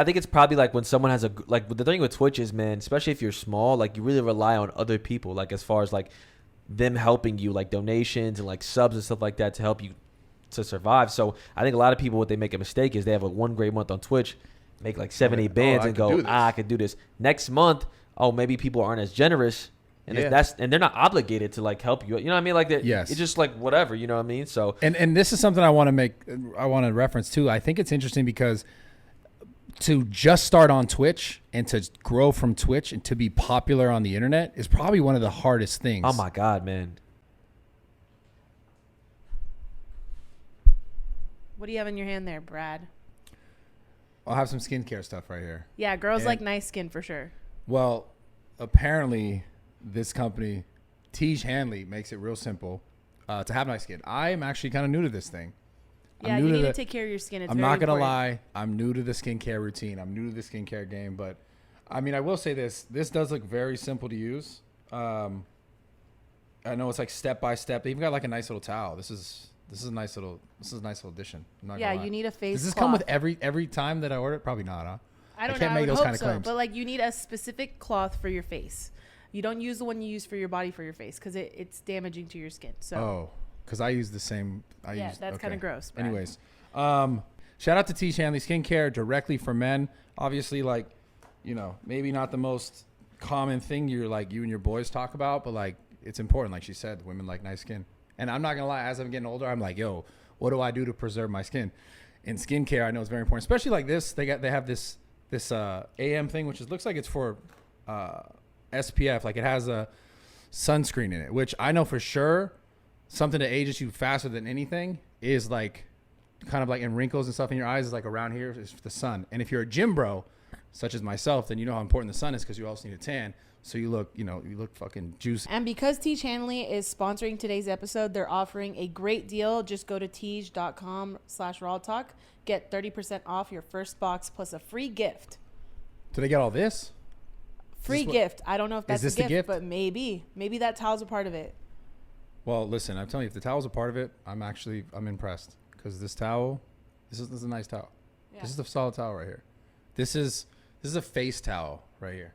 S3: think it's probably like when someone has the thing with Twitch is, man, especially if you're small, like you really rely on other people, like as far as like them helping you, like donations and like subs and stuff like that to help you to survive. So I think a lot of people, what they make a mistake is they have a one great month on Twitch, make like 7-8 bands and go, I could do this. Next month, maybe people aren't as generous. And and they're not obligated to like help you. You know what I mean? Like that.
S1: Yes.
S3: It's just like whatever. You know what I mean? So
S1: and this is something I want to reference too. I think it's interesting because to just start on Twitch and to grow from Twitch and to be popular on the internet is probably one of the hardest things.
S3: Oh my God, man.
S2: What do you have in your hand there, Brad?
S1: I'll have some skincare stuff right here.
S2: Yeah, girls like nice skin for sure.
S1: Well, apparently this company, Tej Hanley, makes it real simple to have nice skin. I am actually kind of new to this thing.
S2: Yeah, you need to take care of your skin. It's
S1: I'm
S2: very
S1: not going to
S2: important.
S1: lie. I'm new to the skincare routine. I'm new to the skincare game. But, I mean, I will say this. This does look very simple to use. I know it's like step by step. They even got like a nice little towel. This is a nice little addition. I'm not gonna lie.
S2: You need a face
S1: Does this
S2: cloth.
S1: come with every time that I order it? Probably not, huh?
S2: I don't know.
S1: can't
S2: I
S1: make
S2: would
S1: those
S2: hope
S1: kind of
S2: so.
S1: claims.
S2: But like you need a specific cloth for your face. You don't use the one you use for your body for your face because it's damaging to your skin. So
S1: because I use the same.
S2: That's kind of gross. Brad.
S1: Anyways, shout out to Tej Hanley Skincare directly for men. Obviously, like, you know, maybe not the most common thing you and your boys talk about, but like it's important. Like she said, women like nice skin. And I'm not gonna lie, as I'm getting older, I'm like, yo, what do I do to preserve my skin? In skincare, I know it's very important, especially like this. They have this AM thing, which looks like it's for SPF. Like it has a sunscreen in it, which I know for sure something that ages you faster than anything is like kind of like in wrinkles and stuff in your eyes is like around here is the sun. And if you're a gym bro, such as myself, then you know how important the sun is because you also need a tan. So you look fucking juicy.
S2: And because Tej Hanley is sponsoring today's episode, they're offering a great deal. Just go to tej.com/RAWTALK. Get 30% off your first box plus a free gift.
S1: Do they get all this?
S2: Free gift. I don't know if that's
S1: this
S2: a
S1: the
S2: gift,
S1: gift?
S2: but maybe that towel's a part of it.
S1: Well, listen, I'm telling you, if the towel's a part of it, I'm impressed because this towel, this is a nice towel. Yeah. This is a solid towel right here. This is a face towel right here.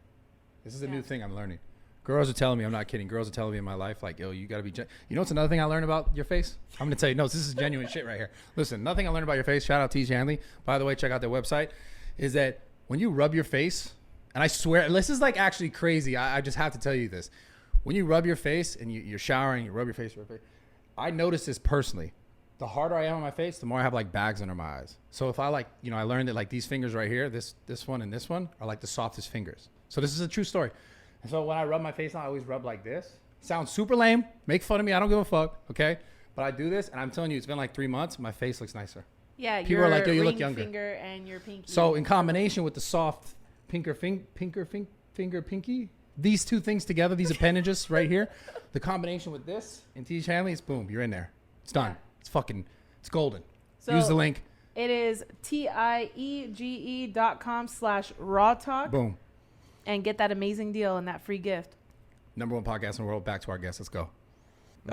S1: This is a new thing I'm learning. Girls are telling me, I'm not kidding. Girls are telling me in my life, like, yo, you got to be, you know what's another thing I learned about your face? I'm going to tell you, no, this is genuine shit right here. Listen, nothing I learned about your face, shout out Tej Hanley. By the way, check out their website, is that when you rub your face, and I swear, this is like actually crazy. I just have to tell you this. When you rub your face and you're showering, you rub your face, I notice this personally. The harder I am on my face, the more I have like bags under my eyes. So if I like, you know, I learned that like these fingers right here, this one and this one are like the softest fingers. So this is a true story. And so when I rub my face on, I always rub like this. Sounds super lame. Make fun of me. I don't give a fuck. Okay. But I do this and I'm telling you, it's been like 3 months. My face looks nicer.
S2: Yeah.
S1: People are like, yo, you look
S2: ring
S1: younger.
S2: Finger and your pinky.
S1: So in combination with the soft finger, pinky, these two things together, these appendages right here, the combination with this and Tej Hanley, it's boom, you're in there. It's done. Yeah. It's golden. So use the link.
S2: It is TIEGE.com/RAWTALK.
S1: Boom.
S2: And get that amazing deal and that free gift.
S1: #1 podcast in the world. Back to our guest. Let's go.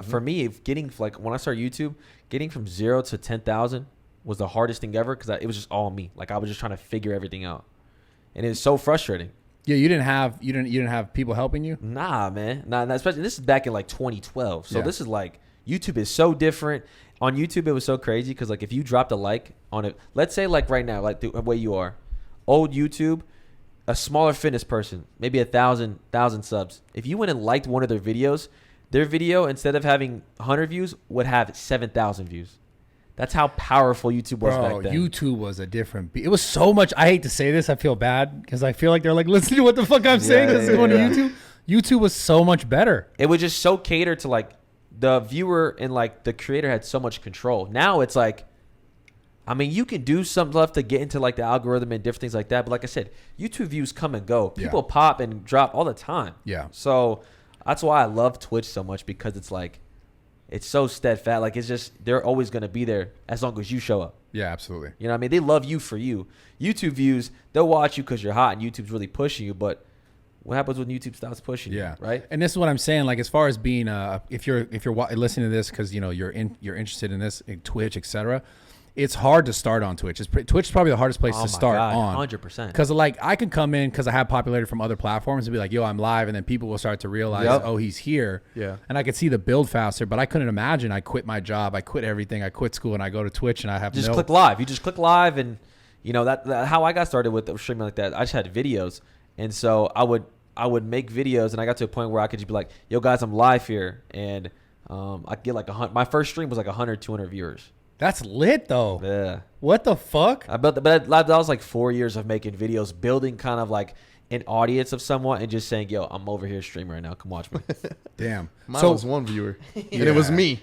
S3: For me, getting like when I started YouTube, getting from 0 to 10,000 was the hardest thing ever because it was just all me. Like I was just trying to figure everything out, and it was so frustrating.
S1: Yeah, you didn't have people helping you.
S3: Nah, man. Nah, especially this is back in like 2012. So this is like YouTube is so different. On YouTube, it was so crazy because like if you dropped a like on it, let's say like right now, like the way you are, old YouTube. A smaller fitness person, maybe 1,000 subs. If you went and liked one of their videos, their video, instead of having 100 views, would have 7,000 views. That's how powerful YouTube was back then.
S1: YouTube was a different it was so much. I hate to say this. I feel bad because I feel like they're like, listen to what the fuck I'm saying. This is going to YouTube. YouTube was so much better.
S3: It was just so catered to like the viewer and like the creator had so much control. Now it's like, I mean, you can do some stuff to get into like the algorithm and different things like that. But like I said, YouTube views come and go. People pop and drop all the time. Yeah. So that's why I love Twitch so much because it's like, it's so steadfast. Like it's just, they're always going to be there as long as you show up.
S1: Yeah, absolutely.
S3: You know what I mean? They love you for you. YouTube views, they'll watch you because you're hot and YouTube's really pushing you. But what happens when YouTube stops pushing you? Right.
S1: And this is what I'm saying. Like as far as being, if you're listening to this because, you know, you're interested in this, in Twitch, etc. it's hard to start on Twitch. Twitch is probably the hardest place
S3: Oh
S1: to
S3: my
S1: start
S3: God,
S1: on.
S3: 100%.
S1: Because like I can come in because I have popularity from other platforms and be like, yo, I'm live, and then people will start to realize,
S3: Yep.
S1: oh, he's here.
S4: Yeah.
S1: And I could see the build faster, but I couldn't imagine. I quit my job, I quit everything, I quit school, and I go to Twitch and I have
S3: Just
S1: no.
S3: click live. You just click live, and you know that how I got started with streaming like that. I just had videos, and so I would make videos, and I got to a point where I could just be like, yo guys, I'm live here, and I get like my first stream was like 100, 200 viewers.
S1: That's lit though.
S3: Yeah.
S1: What the fuck?
S3: But that was like 4 years of making videos, building kind of like an audience of someone, and just saying, yo, I'm over here streaming right now. Come watch me.
S1: Damn.
S4: Mine
S1: So
S4: was one viewer, and it was me.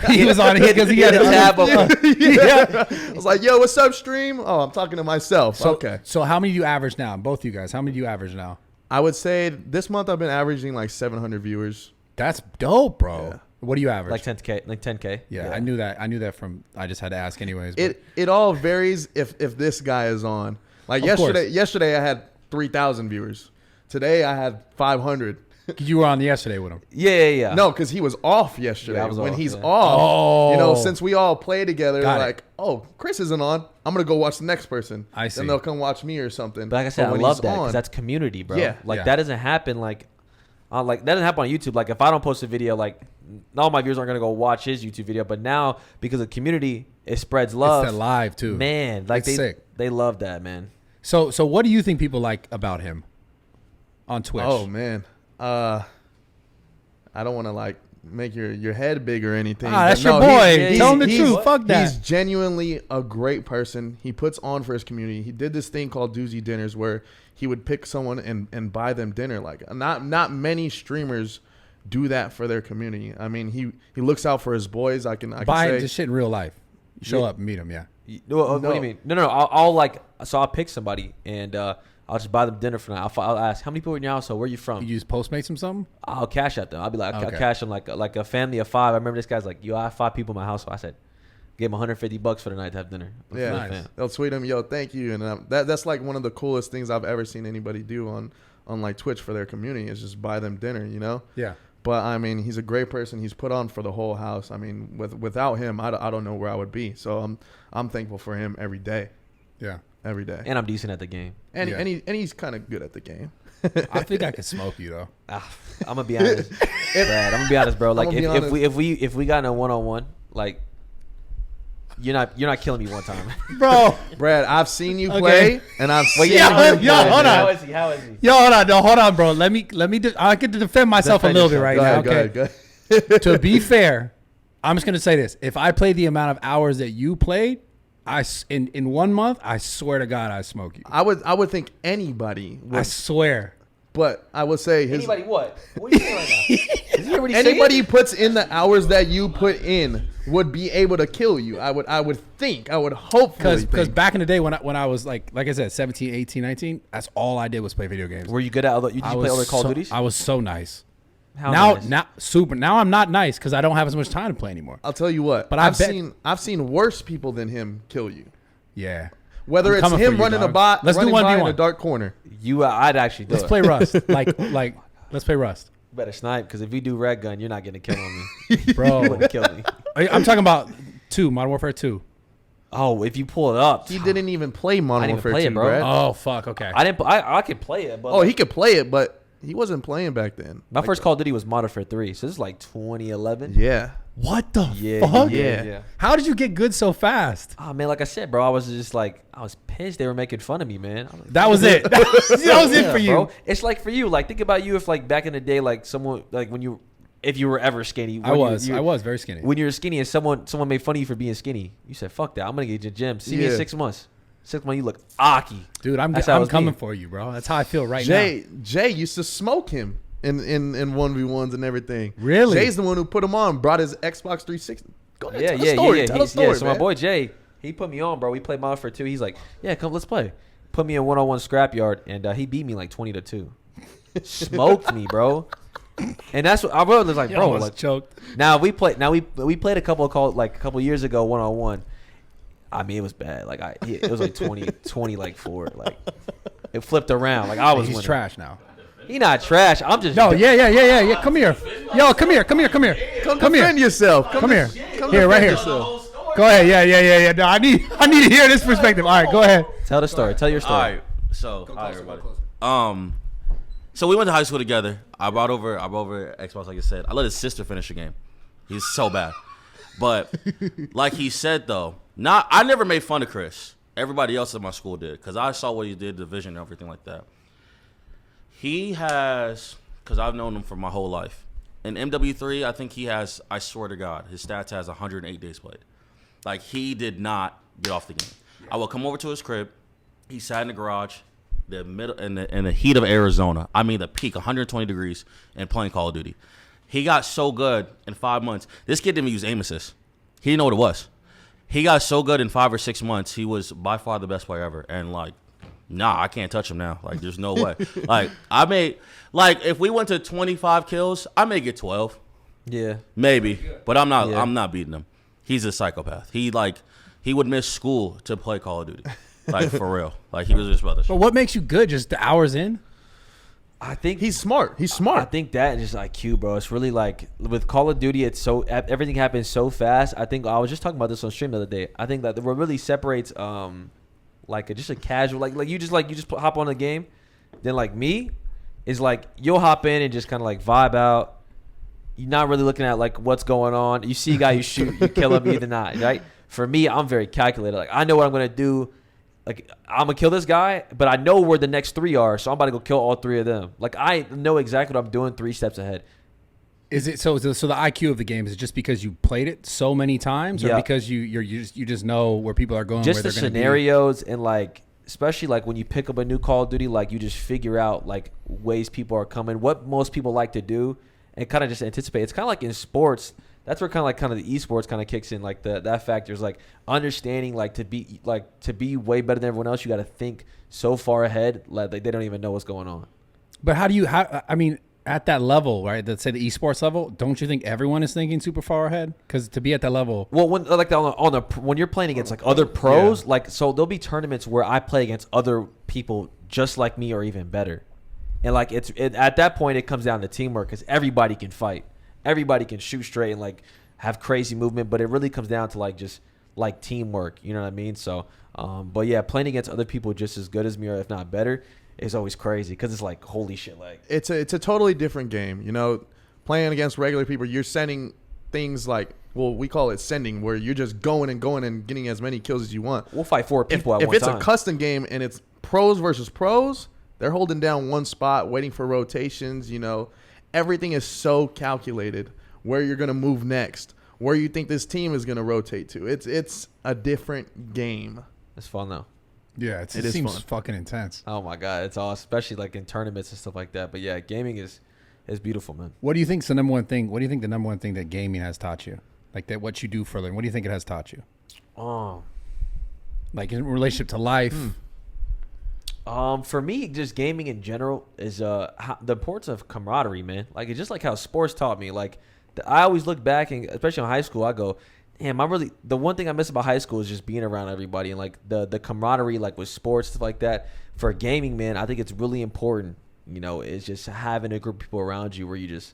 S1: he was on it because he had
S3: a tab open.
S1: Yeah.
S4: I was like, "Yo, what's up, stream?" Oh, I'm talking to myself.
S1: So,
S4: Okay.
S1: So how many do you average now? Both of you guys. How many do you average now?
S4: I would say this month I've been averaging like 700 viewers.
S1: That's dope, bro.
S4: Yeah.
S1: What do you average?
S3: Like 10K. Like 10K.
S1: Yeah, I knew that. I knew that from. I just had to ask anyways. But
S4: It all varies if this guy is on. Like
S1: Of course.
S4: yesterday I had 3,000 viewers. Today I had 500.
S1: you were on yesterday with him.
S3: Yeah.
S4: No, because he was off yesterday.
S3: Yeah, I was
S4: when
S3: off,
S4: he's
S3: yeah.
S4: off, you know,
S1: Oh.
S4: since we all play together,
S1: Got it.
S4: like, oh, Chris isn't on. I'm gonna go watch the next person.
S1: I see.
S4: Then they'll come watch me or something.
S3: But like I said, I
S4: when
S3: love
S4: he's
S3: that because
S4: on-
S3: that's community, bro.
S4: Yeah.
S3: Like
S1: Yeah.
S3: that doesn't happen like that doesn't happen on YouTube. Like if I don't post a video, like all my viewers aren't gonna go watch his YouTube video. But now because of community, it spreads love.
S1: It's that live too.
S3: Man, like
S1: It's sick.
S3: they love that, man.
S1: So what do you think people like about him on Twitch?
S4: Oh man, I don't want to like make your head big or anything.
S1: Ah, that's
S4: but
S1: your
S4: no,
S1: boy.
S4: he's-
S1: Tell him the
S4: he's-
S1: truth. Fuck that.
S4: He's genuinely a great person. He puts on for his community. He did this thing called Doozy Dinners where he would pick someone and buy them dinner. Like not many streamers do that for their community. I mean, he looks out for his boys. I can
S1: Buy
S4: say
S1: this shit in real life. You show
S3: Yeah.
S1: up and meet him. Yeah.
S3: What do
S4: No.
S3: you mean? No. I'll pick somebody and I'll just buy them dinner for night. I'll ask how many people in your household. Where are you from?
S1: You use Postmates or something?
S3: I'll cash at them. I'll be like, I'll
S1: Okay.
S3: cash them like a family of 5. I remember this guy's like, yo, I have 5 people in my household. I said, give him $150 for the night to have dinner.
S4: Yeah,
S1: Nice.
S4: they'll tweet him, "Yo, thank you," and that's like one of the coolest things I've ever seen anybody do on like Twitch for their community is just buy them dinner, you know.
S1: Yeah.
S4: But I mean, he's a great person. He's put on for the whole house. I mean, without him, I don't know where I would be. So I'm thankful for him every day,
S1: Yeah.
S4: every day.
S3: And I'm decent at the game.
S4: And
S1: Yeah.
S4: he's kind of good at the game.
S1: I think I could smoke you though.
S3: I'm gonna be honest, Brad. I'm gonna be honest, bro. Like
S4: I'ma be
S3: if we got in a 1-on-1, like you're not killing me one time.
S1: Bro.
S4: Brad, I've seen you
S1: Okay.
S4: play, and I've seen
S1: yeah,
S4: him
S1: yo,
S4: play.
S1: hold on.
S3: is he? How is he?
S1: Yo, hold on, bro. Let me. I get to defend myself
S3: Defend
S1: a little
S3: yourself.
S1: bit right
S4: Go
S1: now.
S4: ahead,
S1: Okay.
S4: go ahead.
S1: To be fair, I'm just gonna say this: if I play the amount of hours that you played, in 1 month, I swear to God, I smoke you.
S4: I would think anybody
S1: I
S4: would,
S1: swear.
S4: but I would say his
S3: Anybody what? What are you saying right now? Is he already
S4: anybody
S3: saying?
S4: who puts in the hours that you put in would be able to kill you. I would hopefully
S1: Because
S4: think.
S1: back in the day when I was like I said, 17, 18, 19, that's all I did was play video games.
S3: Were you good at other? You
S1: I
S3: just play
S1: was
S3: other Call of
S1: so-
S3: Duties?
S1: I was so nice.
S3: How
S1: now,
S3: nice?
S1: now I'm not nice because I don't have as much time to play anymore.
S4: I'll tell you what.
S1: But
S4: I've
S1: bet-
S4: seen worse people than him kill you.
S1: Yeah.
S4: Whether
S1: I'm
S4: it's
S1: coming for
S4: him
S1: you,
S4: running a
S1: dog.
S4: bot,
S1: Let's do
S4: running by in
S1: 1v1.
S4: a dark corner.
S3: I'd actually do
S1: Let's
S3: it.
S1: play Rust. like let's play Rust,
S3: You better snipe because if you do red gun, you're not getting a kill on me.
S1: bro.
S3: You wouldn't kill me.
S1: I'm talking about Modern Warfare 2.
S3: Oh, if you pull it up,
S4: He didn't even play
S3: I
S4: Modern
S3: didn't even
S4: Warfare
S3: play
S4: 2,
S3: it, bro.
S4: Brad.
S1: Oh fuck. Okay.
S3: I didn't. I could play it, but
S4: Oh, he could play it, but he wasn't playing back then.
S3: my first Call of Duty was Modern Warfare 3, so this is like 2011.
S4: Yeah.
S1: What the
S3: Yeah,
S1: fuck?
S4: yeah.
S1: How did you get good so fast?
S3: Oh man, like I said, bro, I was just like, I was pissed they were making fun of me, man. I was like,
S1: That was it. That was it for you.
S3: bro. It's like for you, like think about you if like back in the day, like someone like if you were ever skinny.
S1: I was very skinny.
S3: When you were skinny and someone made fun of you for being skinny, you said, "Fuck that! I'm gonna get to the gym. See me in
S4: Yeah.
S3: 6 months. 6 months, you look aki."
S1: Dude, I'm
S3: That's how it was
S1: coming
S3: me.
S1: for you, bro. That's how I feel right now.
S4: Jay used to smoke him in 1v1s and everything.
S1: Really?
S4: Jay's the one who put him on, brought his Xbox 360. Go ahead,
S3: Yeah,
S4: tell
S3: yeah,
S4: the story.
S3: yeah,
S4: Tell the
S3: He's-
S4: story,
S3: So my
S4: man.
S3: boy Jay, he put me on, bro. We played Modern Warfare 2. He's like, "Yeah, come, let's play." Put me in 1-on-1 scrapyard, and he beat me like 20-2. Smoked me, bro. And that's what I was like,
S1: You
S3: bro.
S1: almost
S3: Like,
S1: choked.
S3: now we played a couple years ago 1-on-1. I mean, it was bad. Like it was like 20 like 4. Like it flipped around. Like I was
S1: He's
S3: winning.
S1: trash now.
S3: He not trash. I'm just
S1: No, yeah. Come here. Yo, come here.
S4: Come defend yourself.
S1: Come here.
S4: Come
S1: Here, right
S4: defend
S1: here.
S4: yourself.
S1: Go ahead. Yeah. No, I need to hear this perspective. All right, go ahead.
S3: Tell the story. Tell your story.
S6: All right. So, hi everybody. So we went to high school together. I brought over Xbox, like I said. I let his sister finish the game. He's so bad. But like he said though, I never made fun of Chris. Everybody else at my school did, because I saw what he did, division and everything like that. He has, because I've known him for my whole life. In MW3, I think he has, I swear to God, his stats has 108 days played. Like, he did not get off the game. I would come over to his crib. He sat in the garage, in the heat of Arizona. I mean, the peak, 120 degrees, and playing Call of Duty. He got so good in 5 months. This kid didn't even use aim assist. He didn't know what it was. He got so good in 5 or 6 months. He was by far the best player ever. And, like, I can't touch him now. Like, there's no way. If we went to 25 kills, I may get 12.
S3: Yeah.
S6: Maybe. But I'm not beating him. He's a psychopath. He would miss school to play Call of Duty. Like, for real. Like, he was just about to
S1: But what makes you good? Just the hours in?
S3: I think
S4: He's smart. I
S3: think that is IQ, bro. It's really like with Call of Duty, it's so everything happens so fast. I think I was just talking about this on stream the other day. I think that what really separates just a casual like you just hop on the game, then like me is like you'll hop in and just kind of like vibe out. You're not really looking at like what's going on. You see a guy, you shoot, you kill him, either not, right? For me, I'm very calculated. Like I know what I'm gonna do. Like, I'm going to kill this guy, but I know where the next 3 are, so I'm about to go kill all 3 of them. Like, I know exactly what I'm doing 3 steps ahead.
S1: Is it so the IQ of the game, is it just because you played it so many times, or because you just know where people are going,
S3: just
S1: where
S3: the
S1: they're
S3: scenarios, and, like, especially, like, when you pick up a new Call of Duty, like, you just figure out, like, ways people are coming, what most people like to do, and kind of just anticipate. It's kind of like in sports. That's where kind of the esports kind of kicks in, like that factor is like understanding, like to be way better than everyone else. You got to think so far ahead, like they don't even know what's going on.
S1: But I mean, at that level, right? Let's say the esports level, don't you think everyone is thinking super far ahead? Because to be at that level,
S3: well, when when you're playing against like other pros, like so there'll be tournaments where I play against other people just like me or even better, and like at that point it comes down to teamwork because everybody can fight. Everybody can shoot straight and like have crazy movement, but it really comes down to like just like teamwork. You know what I mean? So, but yeah, playing against other people just as good as me or if not better is always crazy because it's like holy shit. Like
S4: it's a totally different game. You know, playing against regular people, you're sending things like we call it sending, where you're just going and getting as many kills as you want.
S3: We'll fight 4 people at one time.
S4: If it's a custom game and it's pros versus pros, they're holding down one spot, waiting for rotations. You know. Everything is so calculated where you're going to move next, where you think this team is going to rotate to. It's a different game.
S3: It's fun, though.
S1: Yeah, it seems fucking intense.
S3: Oh, my God. It's all, especially like in tournaments and stuff like that. But, yeah, gaming is beautiful, man.
S1: What do you think the number one thing that gaming has taught you? Like that what you do for a living, what do you think it has taught you?
S3: Oh.
S1: Like in relationship to life?
S3: For me, just gaming in general is the importance of camaraderie, man. Like it's just like how sports taught me. Like I always look back, and especially in high school, I go, damn, the one thing I miss about high school is just being around everybody and like the camaraderie, like with sports stuff like that. For gaming, man, I think it's really important. You know, it's just having a group of people around you where you just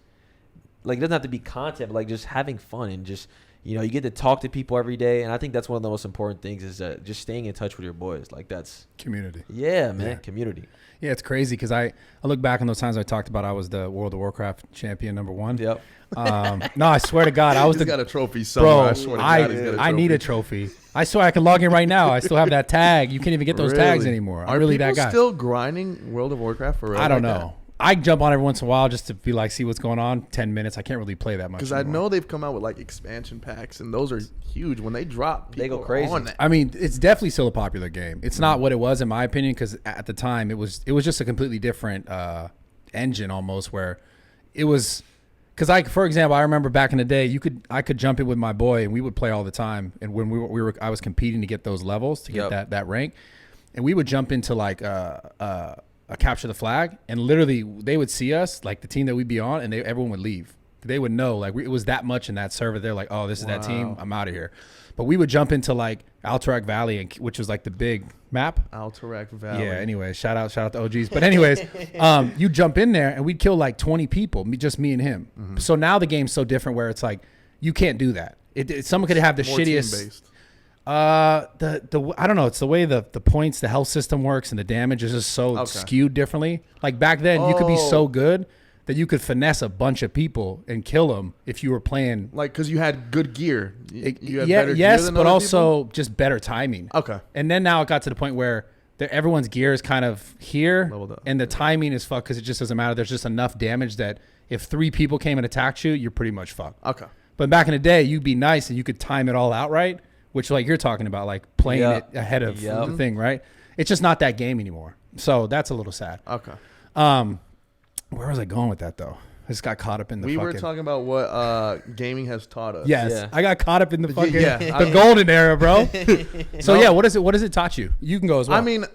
S3: like it doesn't have to be content, but like just having fun and just. You know, you get to talk to people every day, and I think that's one of the most important things is just staying in touch with your boys. Like that's
S1: community.
S3: Yeah, man, community.
S1: Yeah, it's crazy because I look back on those times I talked about I was the World of Warcraft champion #1.
S3: Yep.
S1: No, I swear to God, I was
S4: he's got a trophy somewhere.
S1: Bro,
S4: I swear to God, he's got a trophy.
S1: I need a trophy. I swear I can log in right now. I still have that tag. You can't even get those tags anymore. I'm really that guy.
S4: Are people still grinding World of Warcraft for real?
S1: I don't know. I jump on every once in a while just to be like, see what's going on. 10 minutes. I can't really play that much.
S4: Because I know they've come out with like expansion packs, and those are huge. When they drop,
S3: they go crazy.
S1: I mean, it's definitely still a popular game. It's not what it was in my opinion, because at the time it was just a completely different engine almost, where it was. Because for example, I remember back in the day, I could jump in with my boy and we would play all the time. And when I was competing to get those levels to get that rank, and we would jump into like a capture the flag, and literally they would see us, like the team that we'd be on, and everyone would leave. They would know, like it was that much in that server. They're like, oh, this is that team. I'm out of here. But we would jump into like Alterac Valley, which was like the big map.
S4: Alterac Valley.
S1: Yeah. Anyway, shout out to OGs. But anyways, you jump in there and we'd kill like 20 people, just me and him. Mm-hmm. So now the game's so different where it's like you can't do that. Someone could have the
S4: More
S1: shittiest.
S4: team-based.
S1: I don't know. It's the way the points, the health system works, and the damage is just so skewed differently. Like back then, you could be so good that you could finesse a bunch of people and kill them if you were playing.
S4: Like, because you had good gear. You had
S1: Yeah,
S4: better
S1: yes,
S4: gear than
S1: but
S4: other
S1: also just better timing.
S4: Okay.
S1: And then now it got to the point where everyone's gear is kind of here,
S4: Leveled up.
S1: and the timing is fucked because it just doesn't matter. There's just enough damage that if 3 people came and attacked you, you're pretty much fucked.
S4: Okay.
S1: But back in the day, you'd be nice and you could time it all out right, which like you're talking about, like playing it ahead of the thing, right? It's just not that game anymore. So that's a little sad.
S4: Okay.
S1: Where was I going with that though? I just got caught up in the
S4: We were talking about what gaming has taught us.
S1: Yes,
S3: Yeah.
S1: I got caught up in the fucking
S4: I mean-
S1: golden era, bro. So yeah, what has it taught you? You can go as well.
S4: I mean,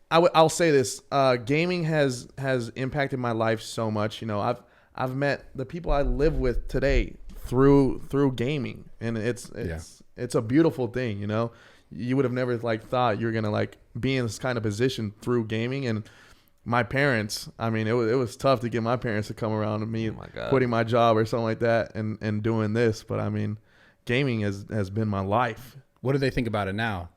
S4: I'll say this: gaming has impacted my life so much. You know, I've met the people I live with today through gaming, and it's a beautiful thing. You know, you would have never thought you're gonna be in this kind of position through gaming. And my parents, I mean, it was tough to get my parents to come around to me quitting my job or something like that and doing this. But I mean, gaming has been my life.
S1: what do they think about it now?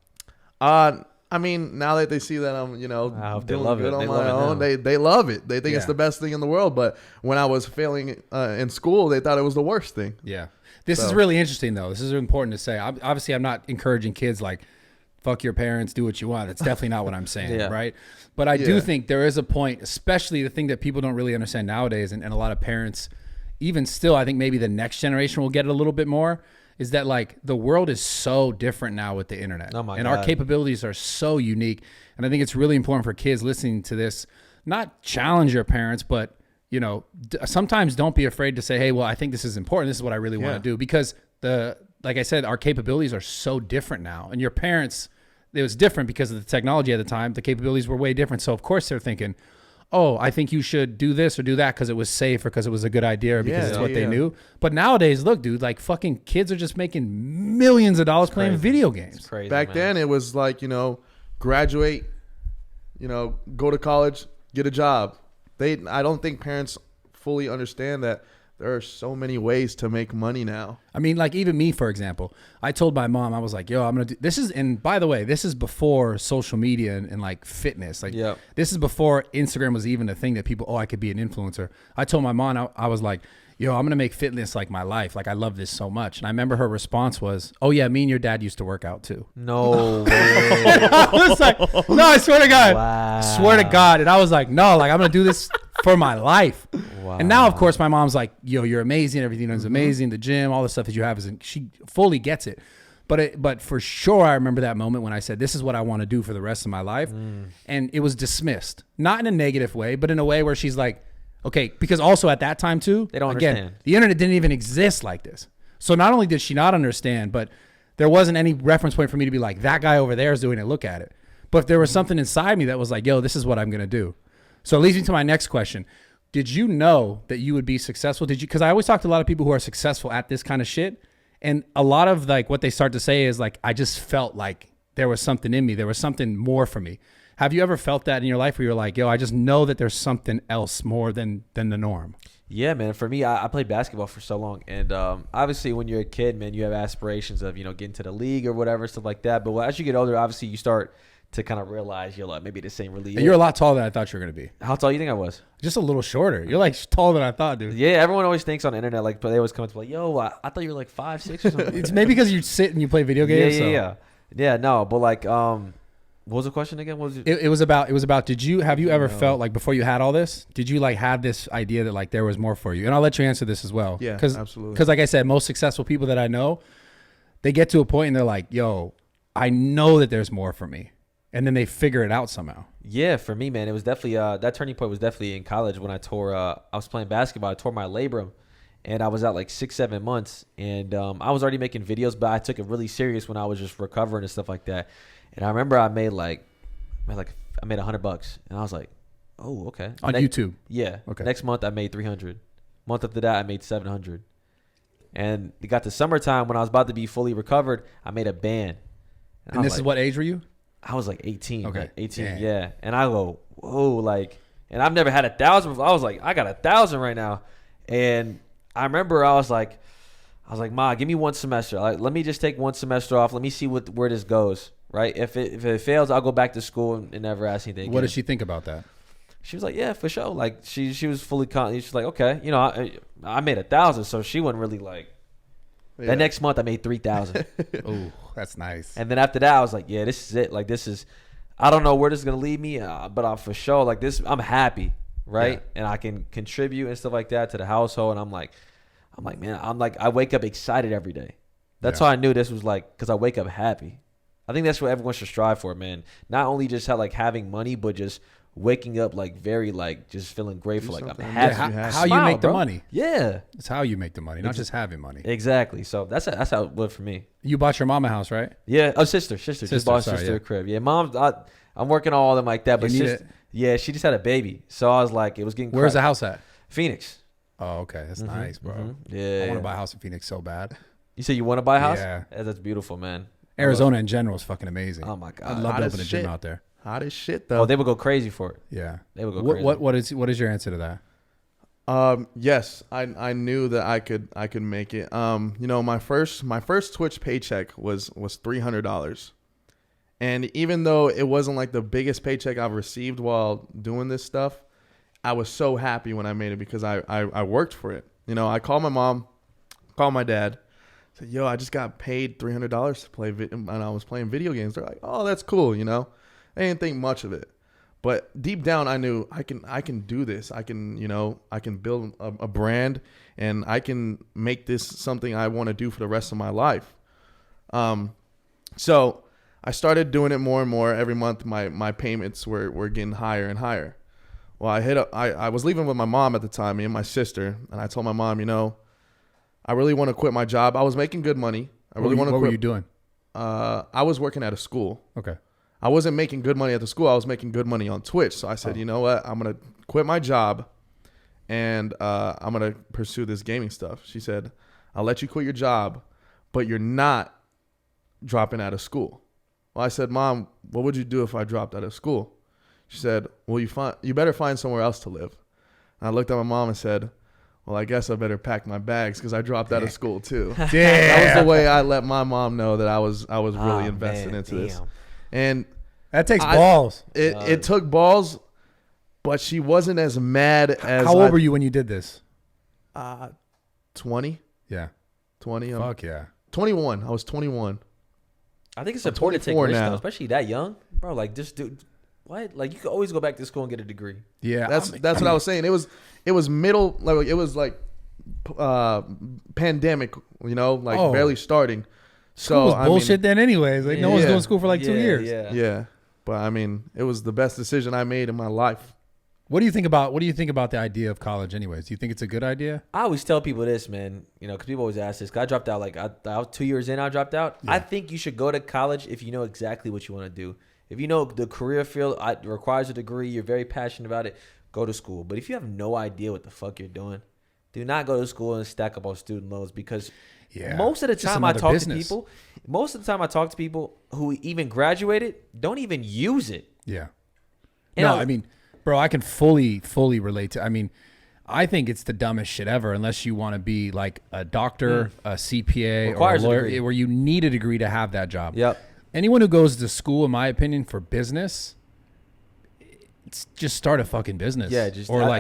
S4: I mean, now that they see that I'm,
S3: I hope they
S4: doing
S3: love
S4: good
S3: it.
S4: on
S3: They
S4: my
S3: love it
S4: own,
S3: now.
S4: they love it. They think it's the best thing in the world. But when I was failing in school, they thought it was the worst thing.
S1: Yeah. This is really interesting, though. This is important to say. Obviously, I'm not encouraging kids fuck your parents, do what you want. That's definitely not what I'm saying, right? But I do think there is a point, especially the thing that people don't really understand nowadays, and a lot of parents, even still, I think maybe the next generation will get it a little bit more, is that the world is so different now with the internet.
S3: Oh my
S1: and
S3: God.
S1: our capabilities are so unique. And I think it's really important for kids listening to this, not challenge your parents, but sometimes don't be afraid to say, hey, well, I think this is important. This is what I really want to do. Because like I said, our capabilities are so different now. And your parents, it was different because of the technology at the time. The capabilities were way different. So of course they're thinking, oh, I think you should do this or do that because it was safe or because it was a good idea or because it's what they knew. But nowadays, look, dude, fucking kids are just making millions of dollars playing video games.
S3: It's crazy.
S4: Back then, it was graduate, go to college, get a job. I don't think parents fully understand that there are so many ways to make money now.
S1: I mean, even me, for example, I told my mom, I was like, yo, I'm going to do this. And by the way, this is before social media and fitness. This is before Instagram was even a thing that people, I could be an influencer. I told my mom, I was like, yo, I'm going to make fitness my life. I love this so much. And I remember her response was, oh yeah, me and your dad used to work out too.
S3: No way.
S1: I was like, no, I swear to God.
S3: Wow.
S1: Swear to God. And I was like, no, I'm going to do this for my life.
S3: Wow.
S1: And now, of course, my mom's like, yo, you're amazing. Everything is amazing. The gym, all the stuff that you have she fully gets it. But for sure, I remember that moment when I said, this is what I want to do for the rest of my life. And it was dismissed, not in a negative way, but in a way where she's like, okay, because also at that time too,
S3: They don't
S1: again,
S3: understand.
S1: the internet didn't even exist like this. So not only did she not understand, but there wasn't any reference point for me to be like, that guy over there is doing it, look at it. But there was something inside me that was like, yo, this is what I'm going to do. So it leads me to my next question. Did you know that you would be successful? Because I always talk to a lot of people who are successful at this kind of shit. And a lot of what they start to say is I just felt like there was something in me. There was something more for me. Have you ever felt that in your life where you're like, yo, I just know that there's something else more than the norm?
S3: Yeah, man. For me, I played basketball for so long. And obviously when you're a kid, man, you have aspirations of, getting to the league or whatever, stuff like that. But as you get older, obviously you start to kind of realize you're like, maybe this ain't really it.
S1: You're a lot taller than I thought you were going to be.
S3: How tall do you think I was?
S1: Just a little shorter. You're taller than I thought, dude.
S3: Yeah, everyone always thinks on the internet, but they always come to yo, I thought you were 5'6" or something.
S1: It's maybe because you sit and you play video games.
S3: Yeah, no, but what was the question again? What was it?
S1: It was about have you ever felt before you had all this, did you have this idea that there was more for you? And I'll let you answer this as well.
S4: Yeah, absolutely.
S1: Because like I said, most successful people that I know, they get to a point and they're like, yo, I know that there's more for me. And then they figure it out somehow.
S3: Yeah, for me, man, it was definitely that turning point was definitely in college when I tore. I was playing basketball. I tore my labrum, and I was out 6-7 months. And I was already making videos, but I took it really serious when I was just recovering and stuff like that. And I remember I made $100, and I was like, oh, okay.
S1: On YouTube.
S3: Yeah.
S1: Okay.
S3: Next month I made 300. Month after that I made 700. And it got to summertime when I was about to be fully recovered. I made a band.
S1: And this is what age were you?
S3: I was 18.
S1: Okay.
S3: 18, yeah. And I go, whoa, and I've never had 1,000 before. I was like, I got 1,000 right now. And I remember I was like, I was like, Ma, give me one semester. Like, let me just take one semester off. Let me see where this goes. Right? If it fails, I'll go back to school and never ask anything again.
S1: What did she think about that?
S3: She was like, yeah, for sure. Like she was fully confident. She's like, okay, you know, I made 1,000, so she wasn't really like.
S4: Yeah.
S3: That next month I made 3,000.
S1: Oh, that's nice.
S3: And then after that I was like, yeah, this is it. Like this is, I don't know where this is gonna lead me, but I'm for sure like this. I'm happy, right? And I can contribute and stuff like that to the household. And I'm like, man, I wake up excited every day. That's how I knew this was like, because I wake up happy. I think that's what everyone should strive for, man. Not only just having money, but just waking up like very like just feeling grateful. Like I'm happy.
S1: How you make the money?
S3: Yeah,
S1: it's how you make the money, not just having money.
S3: Exactly. So that's how it went for me.
S1: You bought your mama a house, right?
S3: Yeah. Oh, sister. Just bought sister a crib. Yeah, mom. I'm working on all of them like that, but yeah, she just had a baby, so I was like, it was getting.
S1: Where's the house at?
S3: Phoenix.
S1: Oh, okay, that's nice, bro.
S3: Yeah,
S1: I want to buy a house in Phoenix so bad.
S3: You said you want to buy a house?
S1: Yeah,
S3: that's beautiful, man.
S1: Arizona in general is fucking amazing.
S3: Oh my god,
S1: I'd love to open a gym out there.
S4: Hot as shit though.
S3: Oh, they would go crazy for it.
S1: Yeah,
S3: they would go crazy.
S1: What is your answer to that?
S4: Yes, I knew that I could make it. You know, my first Twitch paycheck was $300, and even though it wasn't like the biggest paycheck I've received while doing this stuff, I was so happy when I made it because I worked for it. You know, I called my mom, called my dad, said, "Yo, I just got paid $300 to play, and I was playing video games." They're like, "Oh, that's cool," you know. I didn't think much of it, but deep down, I knew I can do this. I can build a brand, and I can make this something I want to do for the rest of my life. So I started doing it more and more. Every month, my payments were getting higher and higher. Well, I was leaving with my mom at the time, me and my sister, and I told my mom, you know, I really want to quit my job. I was making good money. I really want to quit.
S1: What were you doing?
S4: I was working at a school.
S1: Okay.
S4: I wasn't making good money at the school. I was making good money on Twitch. So I said, you know what? I'm going to quit my job, and I'm going to pursue this gaming stuff. She said, I'll let you quit your job, but you're not dropping out of school. Well, I said, Mom, what would you do if I dropped out of school? She said, well, you better find somewhere else to live. And I looked at my mom and said, well, I guess I better pack my bags because I dropped out of school too. That was the way I let my mom know that I was really invested into this. And
S1: that takes balls.
S4: It took balls, but she wasn't as mad as.
S1: How old were you when you did this?
S4: 20.
S1: Yeah.
S4: 20.
S1: Fuck yeah.
S4: 21. I was 21.
S3: I think it's important to take risks, though, especially that young, bro. Like, just do what? Like, you could always go back to school and get a degree.
S4: Yeah, that's what I was saying. It was middle, like it was like pandemic, you know, like barely starting.
S1: School was bullshit then, anyways. Like no one's doing school for like 2 years.
S4: Yeah, but I mean, it was the best decision I made in my life.
S1: What do you think about the idea of college, anyways? Do you think it's a good idea?
S3: I always tell people this, man. You know, because people always ask this. 'Cause I dropped out I was 2 years in. I dropped out. Yeah. I think you should go to college if you know exactly what you want to do. If you know the career field requires a degree, you're very passionate about it, go to school. But if you have no idea what the fuck you're doing, do not go to school and stack up on student loans because most of the time I talk to people who even graduated don't even use it.
S1: Yeah. I mean, bro, I can fully relate to. I mean, I think it's the dumbest shit ever unless you want to be like a doctor, a CPA,
S3: requires
S1: or a lawyer, where you need a degree to have that job.
S3: Yep.
S1: Anyone who goes to school, in my opinion, for business, just start a fucking business. Yeah,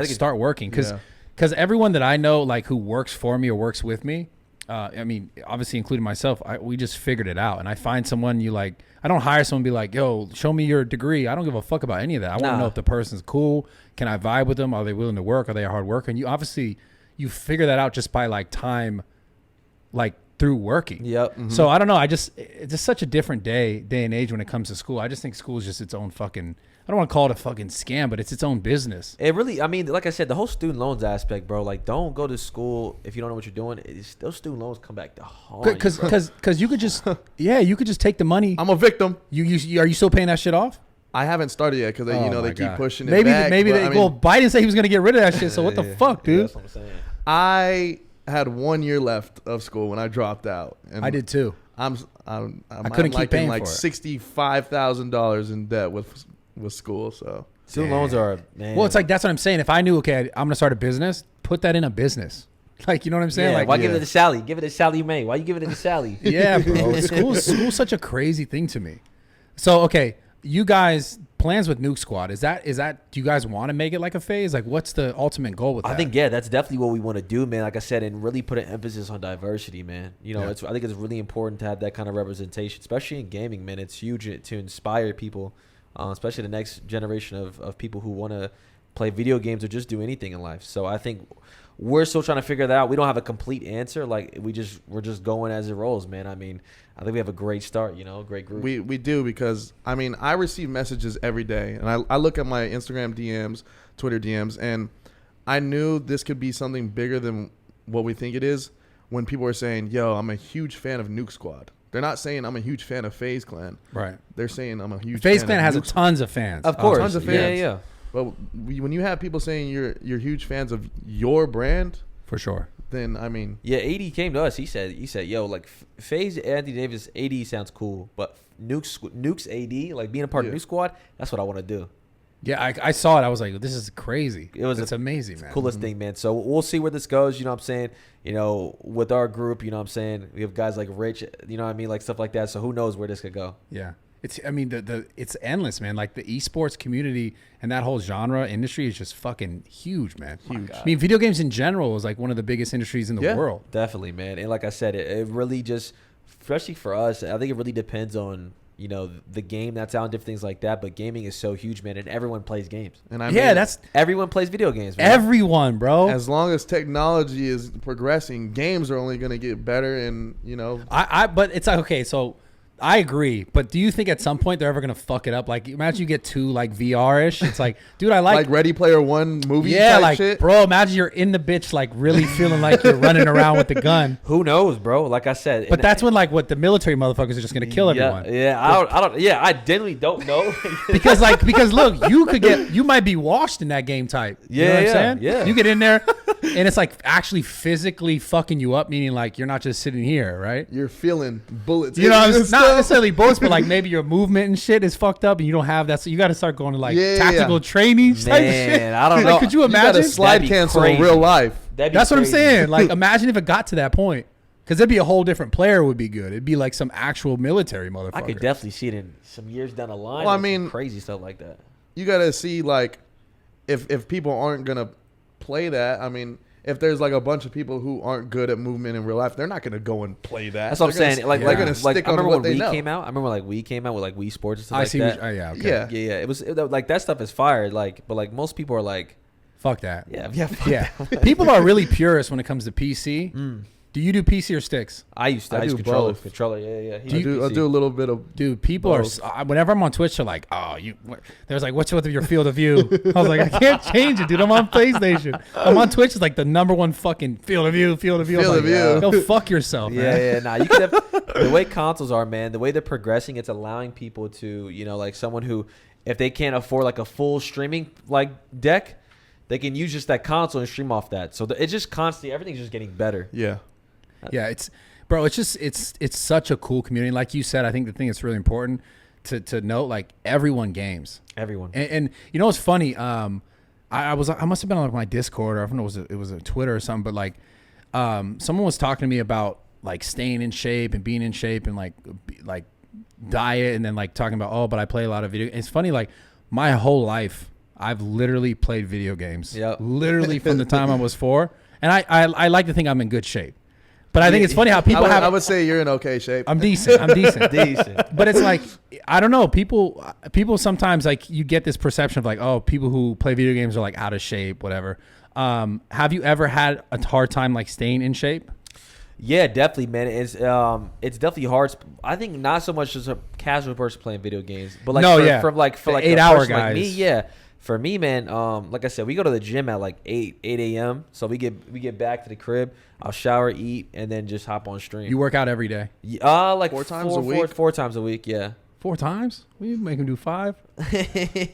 S1: start working. Because everyone that I know, like who works for me or works with me, I mean, obviously including myself, we just figured it out. And I find someone I don't hire someone and be like, yo, show me your degree. I don't give a fuck about any of that. I want to know if the person's cool. Can I vibe with them? Are they willing to work? Are they a hard worker? And you figure that out just by like time, like through working.
S3: Yep. Mm-hmm.
S1: So I don't know. It's just such a different day and age when it comes to school. I just think school is just its own fucking, I don't want to call it a fucking scam, but it's its own business.
S3: It really, I mean, like I said, the whole student loans aspect, bro, like don't go to school if you don't know what you're doing. Those student loans come back to haunt you.
S1: Because you could just, you could just take the money.
S4: I'm a victim.
S1: Are you still paying that shit off?
S4: I haven't started yet because they keep pushing it
S1: back.
S4: Maybe
S1: Biden said he was going to get rid of that shit. So what the fuck, dude?
S3: That's what I'm saying.
S4: I had 1 year left of school when I dropped out. And
S1: I did too.
S4: I
S1: couldn't keep paying
S4: like
S1: for it.
S4: $65,000 in debt with school. So
S3: student loans are, man.
S1: Well, it's like that's what I'm saying. If I knew, okay, I'm gonna start a business, put that in a business. Like, you know what I'm saying?
S3: Yeah,
S1: like,
S3: why give it to Sally? Give it to Sally Mae. Why you giving it to Sally?
S1: yeah, bro. School's such a crazy thing to me. So, okay, you guys plans with Nuke Squad. Is that do you guys want to make it like a phase? Like, what's the ultimate goal with that?
S3: I think that's definitely what we want to do, man. Like I said, and really put an emphasis on diversity, man. You know, I think it's really important to have that kind of representation, especially in gaming, man. It's huge to inspire people, especially the next generation of people who want to play video games or just do anything in life. So I think we're still trying to figure that out. We don't have a complete answer. Like we're just going as it rolls, man. I mean, I think we have a great start, great group.
S4: We do, because I mean, I receive messages every day, and I look at my Instagram DMs, Twitter DMs, and I knew this could be something bigger than what we think it is when people are saying, "Yo, I'm a huge fan of Nuke Squad." They're not saying I'm a huge fan of Faze Clan.
S1: Right.
S4: They're saying I'm a huge
S1: Faze
S4: fan
S1: Clan
S4: of
S1: has
S4: Nuke Squad.
S1: tons of fans.
S3: Of course.
S4: Tons of fans.
S3: Yeah.
S4: But when you have people saying you're huge fans of your brand,
S1: For sure.
S4: then I mean,
S3: Yeah, AD came to us. He said, yo, like Faze Anthony Davis AD sounds cool, but Nuke's AD, like being a part of Nuke Squad, that's what I want to do.
S1: Yeah, I saw it. I was like, this is crazy. It's amazing, man.
S3: Coolest thing, man. So we'll see where this goes. You know what I'm saying? With our group, you know what I'm saying? We have guys like Rich, you know what I mean? Like stuff like that. So who knows where this could go?
S1: Yeah. It's endless, man. Like the esports community and that whole genre industry is just fucking huge, man. Huge. I mean, video games in general is like one of the biggest industries in the world.
S3: Definitely, man. And like I said, it really just, especially for us, I think it really depends on, the game that's out and different things like that. But gaming is so huge, man. And everyone plays games.
S4: and I mean,
S3: Everyone plays video games, man.
S1: Everyone, bro.
S4: as long as technology is progressing, games are only going to get better, and
S1: But it's like, okay, so I agree, but do you think at some point they're ever gonna fuck it up? Like, imagine you get too like VR-ish. It's like, dude, I like
S4: Ready Player One movie
S1: yeah,
S4: type
S1: like
S4: shit.
S1: bro. Imagine you're in the bitch, like really feeling like you're running around with the gun.
S3: Who knows, bro? Like I said,
S1: But that's when like what the military motherfuckers are just gonna kill everyone.
S3: Yeah, I don't. Yeah, I genuinely don't know.
S1: because look, you might be washed in that game type. You know what I'm saying?
S3: Yeah.
S1: You get in there and it's like actually physically fucking you up, meaning like you're not just sitting here, right?
S4: You're feeling bullets.
S1: You know,
S4: hitting
S1: it's
S4: you
S1: not
S4: and stuff.
S1: necessarily bullets, but like maybe your movement and shit is fucked up and you don't have that. So you got to start going to like tactical training type of shit.
S3: Man, I don't
S1: Like,
S3: know.
S1: could you
S4: You
S1: imagine?
S4: gotta slide
S3: That'd be
S4: cancel
S3: crazy.
S4: in real life.
S1: That's what I'm saying. Like, imagine if it got to that point. Because there'd be a whole different player would be good. It'd be like some actual military motherfucker.
S3: I could definitely see it in some years down the line.
S4: Well, I
S3: like, some
S4: mean-
S3: crazy stuff like that.
S4: You gotta see, like, if people aren't gonna play that. I mean, if there's like a bunch of people who aren't good at movement in real life, they're not gonna go and play that.
S3: That's what I'm
S4: They're
S3: saying.
S4: gonna-
S3: Like,
S4: they're gonna
S3: like
S4: stick
S3: I
S4: on
S3: remember
S4: what
S3: when
S4: they
S3: Wii
S4: know.
S3: came out. I remember like Wii came out with like Wii Sports and stuff
S1: I
S3: like
S1: see.
S3: that.
S1: Yeah, okay.
S4: Yeah.
S3: Yeah. It was like that stuff is fire. Like, but like most people are like,
S1: Fuck that.
S3: yeah. Fuck
S1: Yeah.
S3: that.
S1: People are really purists when it comes to PC. Do you do PC or sticks?
S3: I used
S4: I
S3: use
S4: do
S3: controller.
S4: both.
S3: Controller. Yeah.
S4: I do a little bit of.
S1: Dude, people
S4: Both.
S1: are. Whenever I'm on Twitch, they're like, "Oh, there's like, what's with your field of view?" I was like, "I can't change it, dude. I'm on PlayStation. I'm on Twitch. It's like the number one fucking field of view. I'm
S4: Field
S1: like,
S4: of view.
S1: Go fuck yourself, man.
S3: Yeah. Nah, you could have the way consoles are, man. The way they're progressing, it's allowing people to, like someone who, if they can't afford like a full streaming like deck, they can use just that console and stream off that. So it's just constantly, everything's just getting better.
S4: Yeah.
S1: Yeah, it's just it's such a cool community. Like you said, I think the thing that's really important to note, like everyone games.
S3: Everyone.
S1: And you know what's funny? I must have been on like my Discord, or I don't know, it was a Twitter or something, but like someone was talking to me about like staying in shape and being in shape and like diet, and then like talking about, oh, but I play a lot of video. It's funny, like my whole life I've literally played video games.
S3: Yep.
S1: Literally from the time I was 4. And I like to think I'm in good shape. But I think it's funny how people
S4: I would say you're in okay shape.
S1: I'm decent.
S3: Decent.
S1: But it's like, I don't know. People sometimes like you get this perception of like, oh, people who play video games are like out of shape, whatever. Have you ever had a hard time like staying in shape?
S3: Yeah, definitely, man. It's definitely hard. I think not so much as a casual person playing video games, but like for
S1: The
S3: a
S1: 8-hour
S3: person like
S1: guys.
S3: me, yeah. For me, man, like I said, we go to the gym at like 8 a.m. So we get back to the crib. I'll shower, eat, and then just hop on stream.
S1: You work out every day?
S3: Like
S4: 4 times a week?
S3: 4 times a week, yeah.
S1: 4 times? We make them do 5.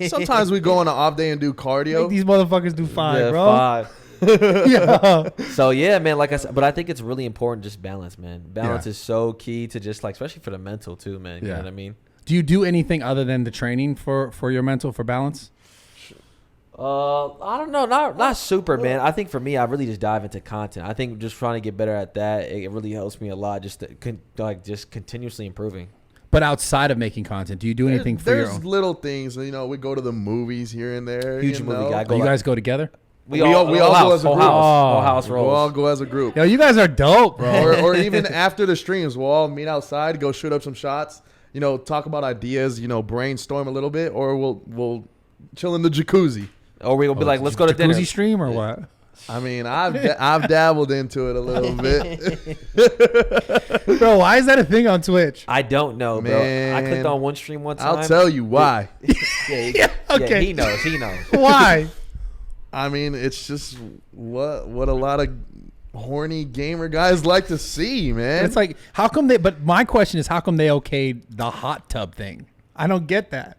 S4: Sometimes we go on an off day and do
S1: Make
S4: cardio.
S1: these motherfuckers do 5,
S3: Yeah,
S1: bro.
S3: 5.
S1: Yeah.
S3: So yeah, man, like I said, but I think it's really important just balance, man. Balance
S1: Yeah.
S3: is so key to just like, especially for the mental too, man. You know what I mean?
S1: Do you do anything other than the training for your mental, for balance?
S3: I don't know, not super, man. I think for me, I really just dive into content. I think just trying to get better at that, it really helps me a lot. Just just continuously improving.
S1: But outside of making content, do you do anything for your
S4: There's
S1: own?
S4: little things. We go to the movies here and there.
S3: Huge movie guy.
S1: You guys go together?
S4: We all go as a group.
S3: Whole house
S4: We'll
S3: rolls.
S4: all go as a group.
S1: Yo, you guys are dope, bro.
S4: or even after the streams, we'll all meet outside, go shoot up some shots. Talk about ideas. Brainstorm a little bit, or we'll chill in the jacuzzi.
S3: Or we'll be like, let's go to dinner.
S1: Jacuzzi stream or what?
S4: I mean, I've dabbled into it a little bit.
S1: Bro, why is that a thing on Twitch?
S3: I don't know, bro.
S4: Man,
S3: I clicked on one stream one time.
S4: I'll tell you why.
S3: Yeah,
S1: Okay.
S3: he knows.
S1: Why?
S4: I mean, it's just what a lot of horny gamer guys like to see, man.
S1: It's like, how come they? But my question is, how come they okayed the hot tub thing? I don't get that.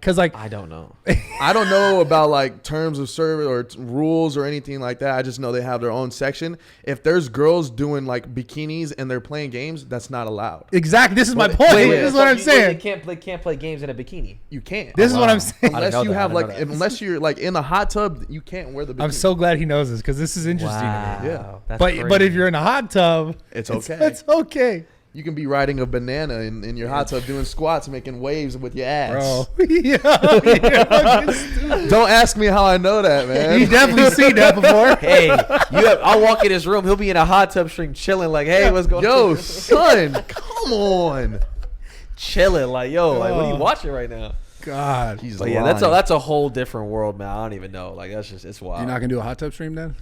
S1: Cause
S3: I don't know.
S4: I don't know about terms of service or rules or anything like that. I just know they have their own section. If there's girls doing bikinis and they're playing games, that's not allowed.
S1: Exactly. This is my point. This is what I'm saying.
S3: They can't play games in a bikini.
S4: You can't.
S1: This is what I'm saying.
S4: Unless you have unless you're in the hot tub, you can't wear the bikini.
S1: I'm so glad he knows this because this is interesting to me.
S4: Yeah.
S3: That's
S1: But
S3: crazy.
S1: if you're in a hot tub,
S4: It's okay.
S1: It's okay,
S4: You can be riding a banana in your hot tub doing squats, making waves with your ass.
S1: bro. You're fucking stupid.
S4: Don't ask me how I know that, man.
S1: You definitely seen that before.
S3: Hey, I'll walk in his room. He'll be in a hot tub stream chilling like, hey, what's going
S4: Yo,
S3: on?
S4: son, come on.
S3: Chilling like, yo, what are you watching right now?
S1: God,
S4: He's
S3: But yeah,
S4: lying.
S3: that's a whole different world, man. I don't even know. It's wild.
S1: you're not gonna do a hot tub stream then?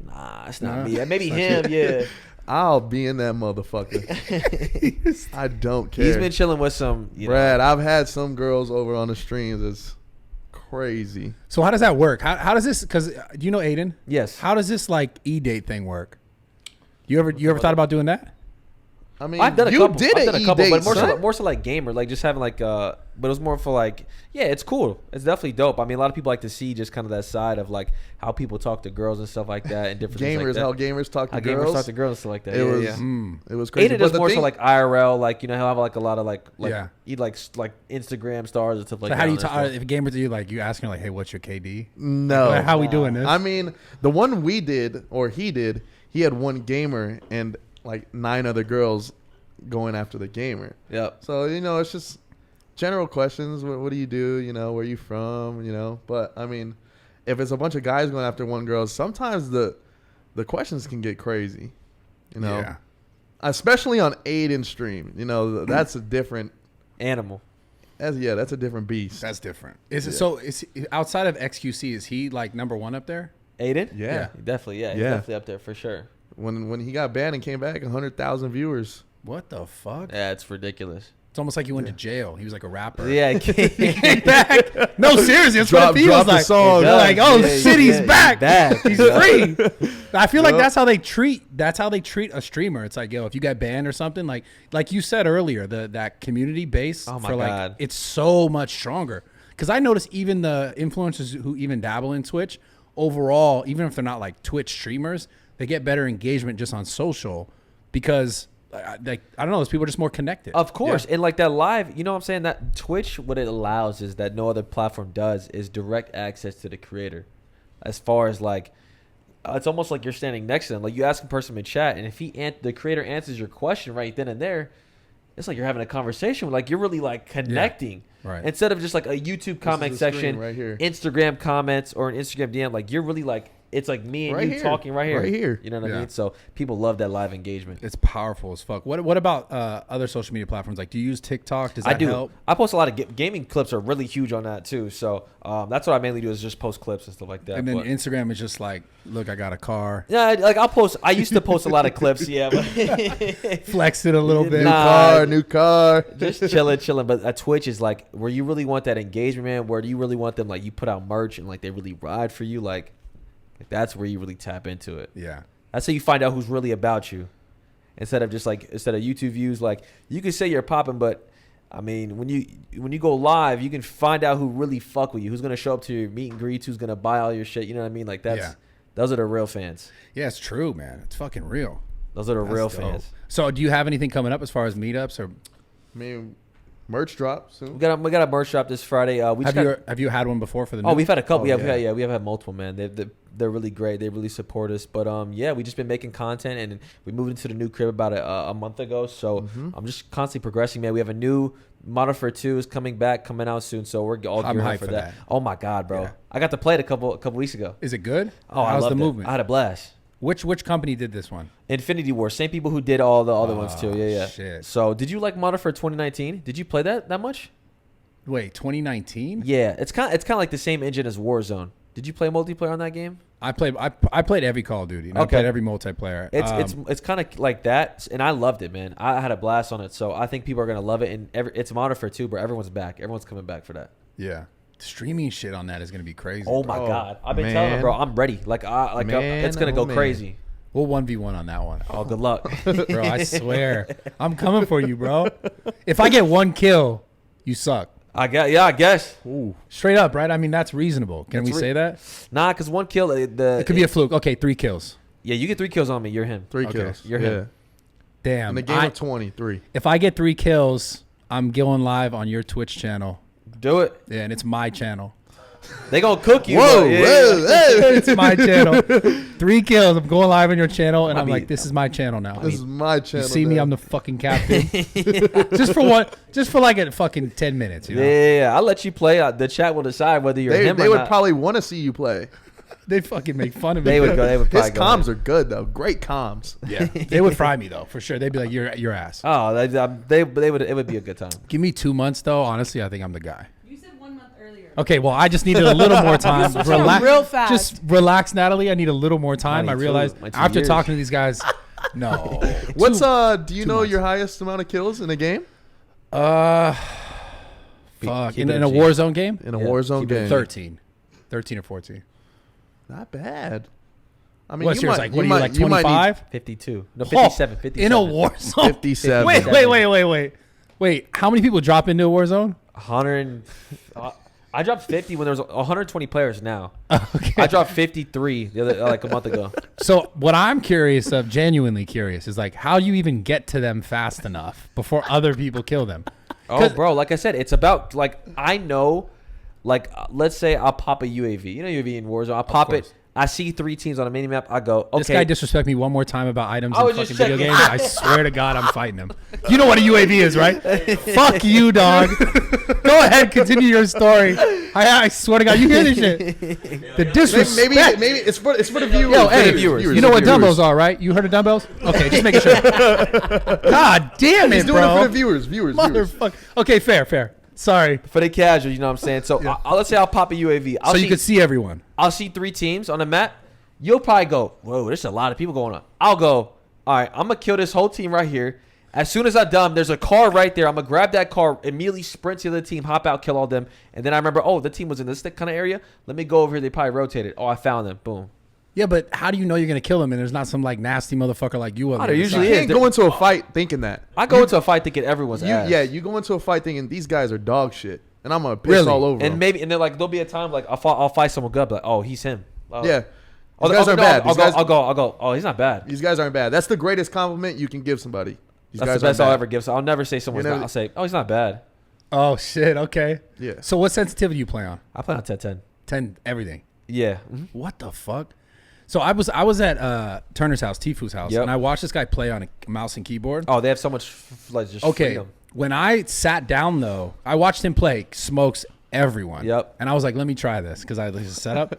S3: Nah, it's not
S1: No?
S3: me. Maybe him, yeah.
S4: I'll be in that motherfucker. I don't care.
S3: He's been chilling with some,
S4: Brad, I've had some girls over on the streams. It's crazy.
S1: So how does that work? How does this? Because do you know Aiden?
S3: Yes.
S1: How does this e-date thing work? You ever thought about doing that?
S4: I mean,
S3: I've done a
S4: you
S3: couple.
S4: did
S3: I've done
S4: an
S3: a couple,
S4: e-date,
S3: but more so like gamer, like just having but it was more for yeah, it's cool. It's definitely dope. I mean, a lot of people like to see just kind of that side of how people talk to girls and stuff like that, and different things like
S4: Gamers,
S3: that.
S4: how gamers talk to
S3: How
S4: girls.
S3: gamers talk to girls and stuff like that.
S4: It
S3: Yeah,
S4: was,
S3: yeah.
S4: it was crazy.
S3: Aiden does
S4: But the
S3: more
S4: thing-
S3: so IRL, he'll have a lot of
S1: Yeah.
S3: he likes Instagram stars and stuff like
S1: So
S3: that.
S1: how do you
S3: on his
S1: talk?
S3: stuff.
S1: If gamers do you asking hey, what's your KD?
S4: No.
S1: Like, how we doing this?
S4: I mean, the one we did, or he did, he had one gamer and 9 other girls going after the gamer.
S3: Yep.
S4: So, it's just general questions. What do you do? Where you from? But, I mean, if it's a bunch of guys going after one girl, sometimes the questions can get crazy.
S1: Yeah.
S4: Especially on Aiden stream. That's a different
S3: Animal.
S4: that's a different beast.
S1: That's different. Is it so? Is outside of XQC? Is he number one up there?
S3: Aiden?
S4: Yeah.
S3: Definitely. Yeah. He's
S4: Yeah.
S3: definitely up there for sure.
S4: When he got banned and came back, 100,000 viewers.
S1: What the fuck?
S3: Yeah, it's ridiculous.
S1: It's almost like he went to jail. He was like a rapper.
S3: Yeah.
S1: He came back. No, seriously, that's what it feels
S4: Drop the
S1: like.
S4: song.
S1: They're like, oh
S3: Yeah,
S1: shit, he's
S3: yeah,
S1: back.
S3: he's
S1: He's
S3: back.
S1: free. I feel like
S4: Yep.
S1: that's how they treat a streamer. It's like, yo, if you get banned or something, like you said earlier, that community base
S3: Oh my
S1: for
S3: God.
S1: it's so much stronger. Because I notice even the influencers who even dabble in Twitch, overall, even if they're not Twitch streamers, they get better engagement just on social because I don't know, those people are just more connected.
S3: Of course. And that live, you know what I'm saying? That Twitch, what it allows is that no other platform does is direct access to the creator. As far as it's almost like you're standing next to them. You ask a person in chat, and if the creator answers your question right then and there, it's like you're having a conversation. You're really connecting.
S1: Right.
S3: Instead of just a YouTube comment
S4: the screen
S3: section,
S4: right here.
S3: Instagram comments, or an Instagram DM. You're really it's me and
S4: Right
S3: you
S4: here.
S3: talking right here.
S4: Right here.
S3: You know what I
S1: Yeah.
S3: mean? So people love that live engagement.
S1: It's powerful as fuck. What about other social media platforms? Do you use TikTok? Does that
S3: I do.
S1: help?
S3: I post a lot of gaming clips. Are really huge on that too. So that's what I mainly do is just post clips and stuff like that.
S1: And then
S3: But-
S1: Instagram is just look, I got a car.
S3: yeah, I'll post. I used to post a lot of clips. Yeah, but
S1: Flex it a little bit.
S3: Nah.
S4: New car.
S3: just chilling. But Twitch is where you really want that engagement, man. Where do you really want them? You put out merch and they really ride for you. That's where you really tap into it.
S1: Yeah.
S3: That's how you find out who's really about you. Instead of YouTube views, you can say you're popping, but I mean, when you go live, you can find out who really fuck with you, who's gonna show up to your meet and greets, who's gonna buy all your shit. You know what I mean?
S1: Yeah.
S3: Those are the real fans.
S1: Yeah, it's true, man. It's fucking real.
S3: Those are the
S1: That's
S3: real
S1: dope.
S3: fans.
S1: So do you have anything coming up as far as meetups or?
S4: I mean, merch drop soon.
S3: We got a merch drop this Friday.
S1: Have you had one before for the?
S3: We've had a couple.
S1: Oh,
S3: We have had multiple, man. They're really great. They really support us. But we just been making content, and we moved into the new crib about a month ago. So I'm just constantly progressing, man. We have a new Modern Warfare 2 is coming out soon. So we're all geared up for that. Oh my god, bro! Yeah. I got to play it a couple weeks ago.
S1: Is it good?
S3: Oh,
S1: how's
S3: I loved
S1: the movement?
S3: I had a blast.
S1: Which company did this one?
S3: Infinity War. Same people who did all the other ones too. Yeah.
S1: Shit.
S3: So did you like Modern Warfare 2019? Did you play that much?
S1: Wait, 2019?
S3: Yeah, it's kind of like the same engine as Warzone. Did you play multiplayer on that game?
S1: I played every Call of Duty. And I played every multiplayer.
S3: It's kind of like that, and I loved it, man. I had a blast on it, so I think people are gonna love it. And it's Modern Warfare 2, but everyone's back. Everyone's coming back for that.
S1: Yeah, streaming shit on that is gonna be crazy.
S3: Oh my god, I've been telling them, bro. I'm ready. It's gonna go crazy.
S1: We'll 1v1 on that one.
S3: Oh, good luck,
S1: bro. I swear, I'm coming for you, bro. If I get one kill, you suck.
S3: I guess.
S1: Ooh. Straight up, right? I mean, that's reasonable. Can we say that?
S3: Nah, because one kill, it
S1: could be a fluke. Okay, 3 kills.
S3: Yeah, you get 3 kills on me. You're him.
S4: 3 kills.
S3: You're him.
S1: Damn.
S4: In the game of 23.
S1: If I get 3 kills, I'm going live on your Twitch channel.
S3: Do it.
S1: Yeah, and it's my channel.
S3: They gonna cook you.
S4: Whoa,
S1: it's my channel. 3 kills. I'm going live on your channel, and I'm like, this is my channel now.
S4: This is my channel.
S1: You see me? I'm the fucking captain. Just for like a fucking 10 minutes. You know?
S3: Yeah. I'll let you play. The chat will decide whether you're him or not.
S4: They would probably want to see you play.
S1: They fucking make fun of me.
S3: They would
S4: His comms are good though. Great comms.
S1: Yeah, they would fry me though for sure. They'd be like, your ass.
S3: Oh, they would. It would be a good time.
S1: Give me 2 months though. Honestly, I think I'm the guy.
S2: You said 1 month earlier.
S1: Okay, well, I just needed a little more time.
S2: Relax, real fast.
S1: Just relax, Natalie. I need a little more time. I realized after talking to these guys, no.
S4: What's do you know your highest amount of kills in a game?
S1: Fuck. In a Warzone game?
S4: In a Warzone game.
S1: 13 or 14.
S4: Not bad. I mean,
S1: what's yours like? What are you like? 25?
S3: 52. No, 57. 57.
S1: In a Warzone.
S4: 57.
S1: Wait. How many people drop into a Warzone?
S3: 100. I dropped 50 when there was 120 players now.
S1: Okay.
S3: I dropped 53 a month ago.
S1: So what I'm curious of, genuinely curious, is like how you even get to them fast enough before other people kill them.
S3: Oh, bro, like I said, it's about I know. Let's say I'll pop a UAV. You know UAV in Warzone. I'll pop it. I see 3 teams on a mini map. I go, okay.
S1: This guy disrespect me one more time about items in fucking video games. I swear to God, I'm fighting him. You know what a UAV is, right? Fuck you, dog. Go ahead, continue your story. I swear to God, you hear this shit? The disrespect.
S4: Maybe it's for the viewers.
S1: Yo, hey, you know what dumbbells are, right? You heard of dumbbells? Okay, just making sure. God damn it,
S4: He's doing it for the viewers.
S1: Motherfucker. Okay, fair. Sorry.
S3: For the casual, you know what I'm saying? So let's say I'll pop a UAV.
S1: So you could see everyone.
S3: I'll see 3 teams on the map. You'll probably go, whoa, there's a lot of people going on. I'll go, all right, I'm going to kill this whole team right here. As soon as I'm done, there's a car right there. I'm going to grab that car, immediately sprint to the other team, hop out, kill all them. And then I remember, the team was in this kind of area. Let me go over here. They probably rotated. Oh, I found them. Boom.
S1: Yeah, but how do you know you're going to kill them and there's not some nasty motherfucker like you?
S4: There usually is. You can't go into a fight thinking that.
S3: I go into a fight thinking everyone's ass.
S4: Yeah, you go into a fight thinking these guys are dog shit. And I'm gonna piss all over
S3: and
S4: them.
S3: And then there'll be a time I'll fight someone good, but he's him.
S4: Yeah, these guys aren't bad.
S3: I'll go. Oh, he's not bad.
S4: These guys aren't bad. That's the greatest compliment you can give somebody.
S3: That's the best I'll ever give. So I'll never say someone's bad. I'll say, he's not bad.
S1: Oh shit. Okay.
S4: Yeah.
S1: So what sensitivity you play on?
S3: I play on 10.
S1: 10 everything.
S3: Yeah.
S1: Mm-hmm. What the fuck? So I was at Turner's house, Tifu's house, and I watched this guy play on a mouse and keyboard.
S3: Oh, they have so much freedom.
S1: When I sat down though, I watched him play. Smokes everyone.
S3: Yep.
S1: And I was like, let me try this because I just set up.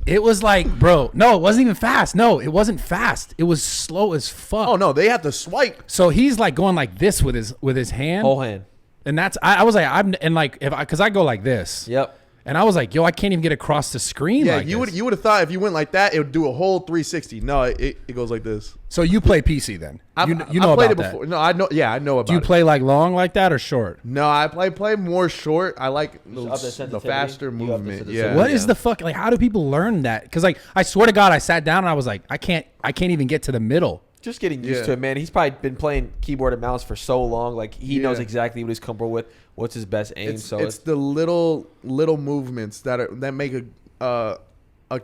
S1: It was like, bro, no, it wasn't even fast. No, it wasn't fast. It was slow as fuck.
S4: Oh no, they have to swipe.
S1: So he's like going like this with his hand,
S3: whole hand.
S1: And that's I was like because I go like this.
S3: Yep.
S1: And I was like, yo, I can't even get across the screen.
S4: Yeah,
S1: like
S4: you would have thought if you went like that, it would do a whole 360. No, it goes like this.
S1: So you play PC then? You know
S4: I played
S1: about
S4: it before.
S1: that.
S4: No, I know. Yeah, I know about it.
S1: Do you play like long like that or short?
S4: No, I play more short. I like the faster movement. Yeah.
S1: What is the fuck? Like, how do people learn that? Because I swear to God, I sat down and I was like, I can't even get to the middle.
S3: Just getting used to it, man. He's probably been playing keyboard and mouse for so long. Like he knows exactly what he's comfortable with. What's his best aim?
S4: It's the little movements that make a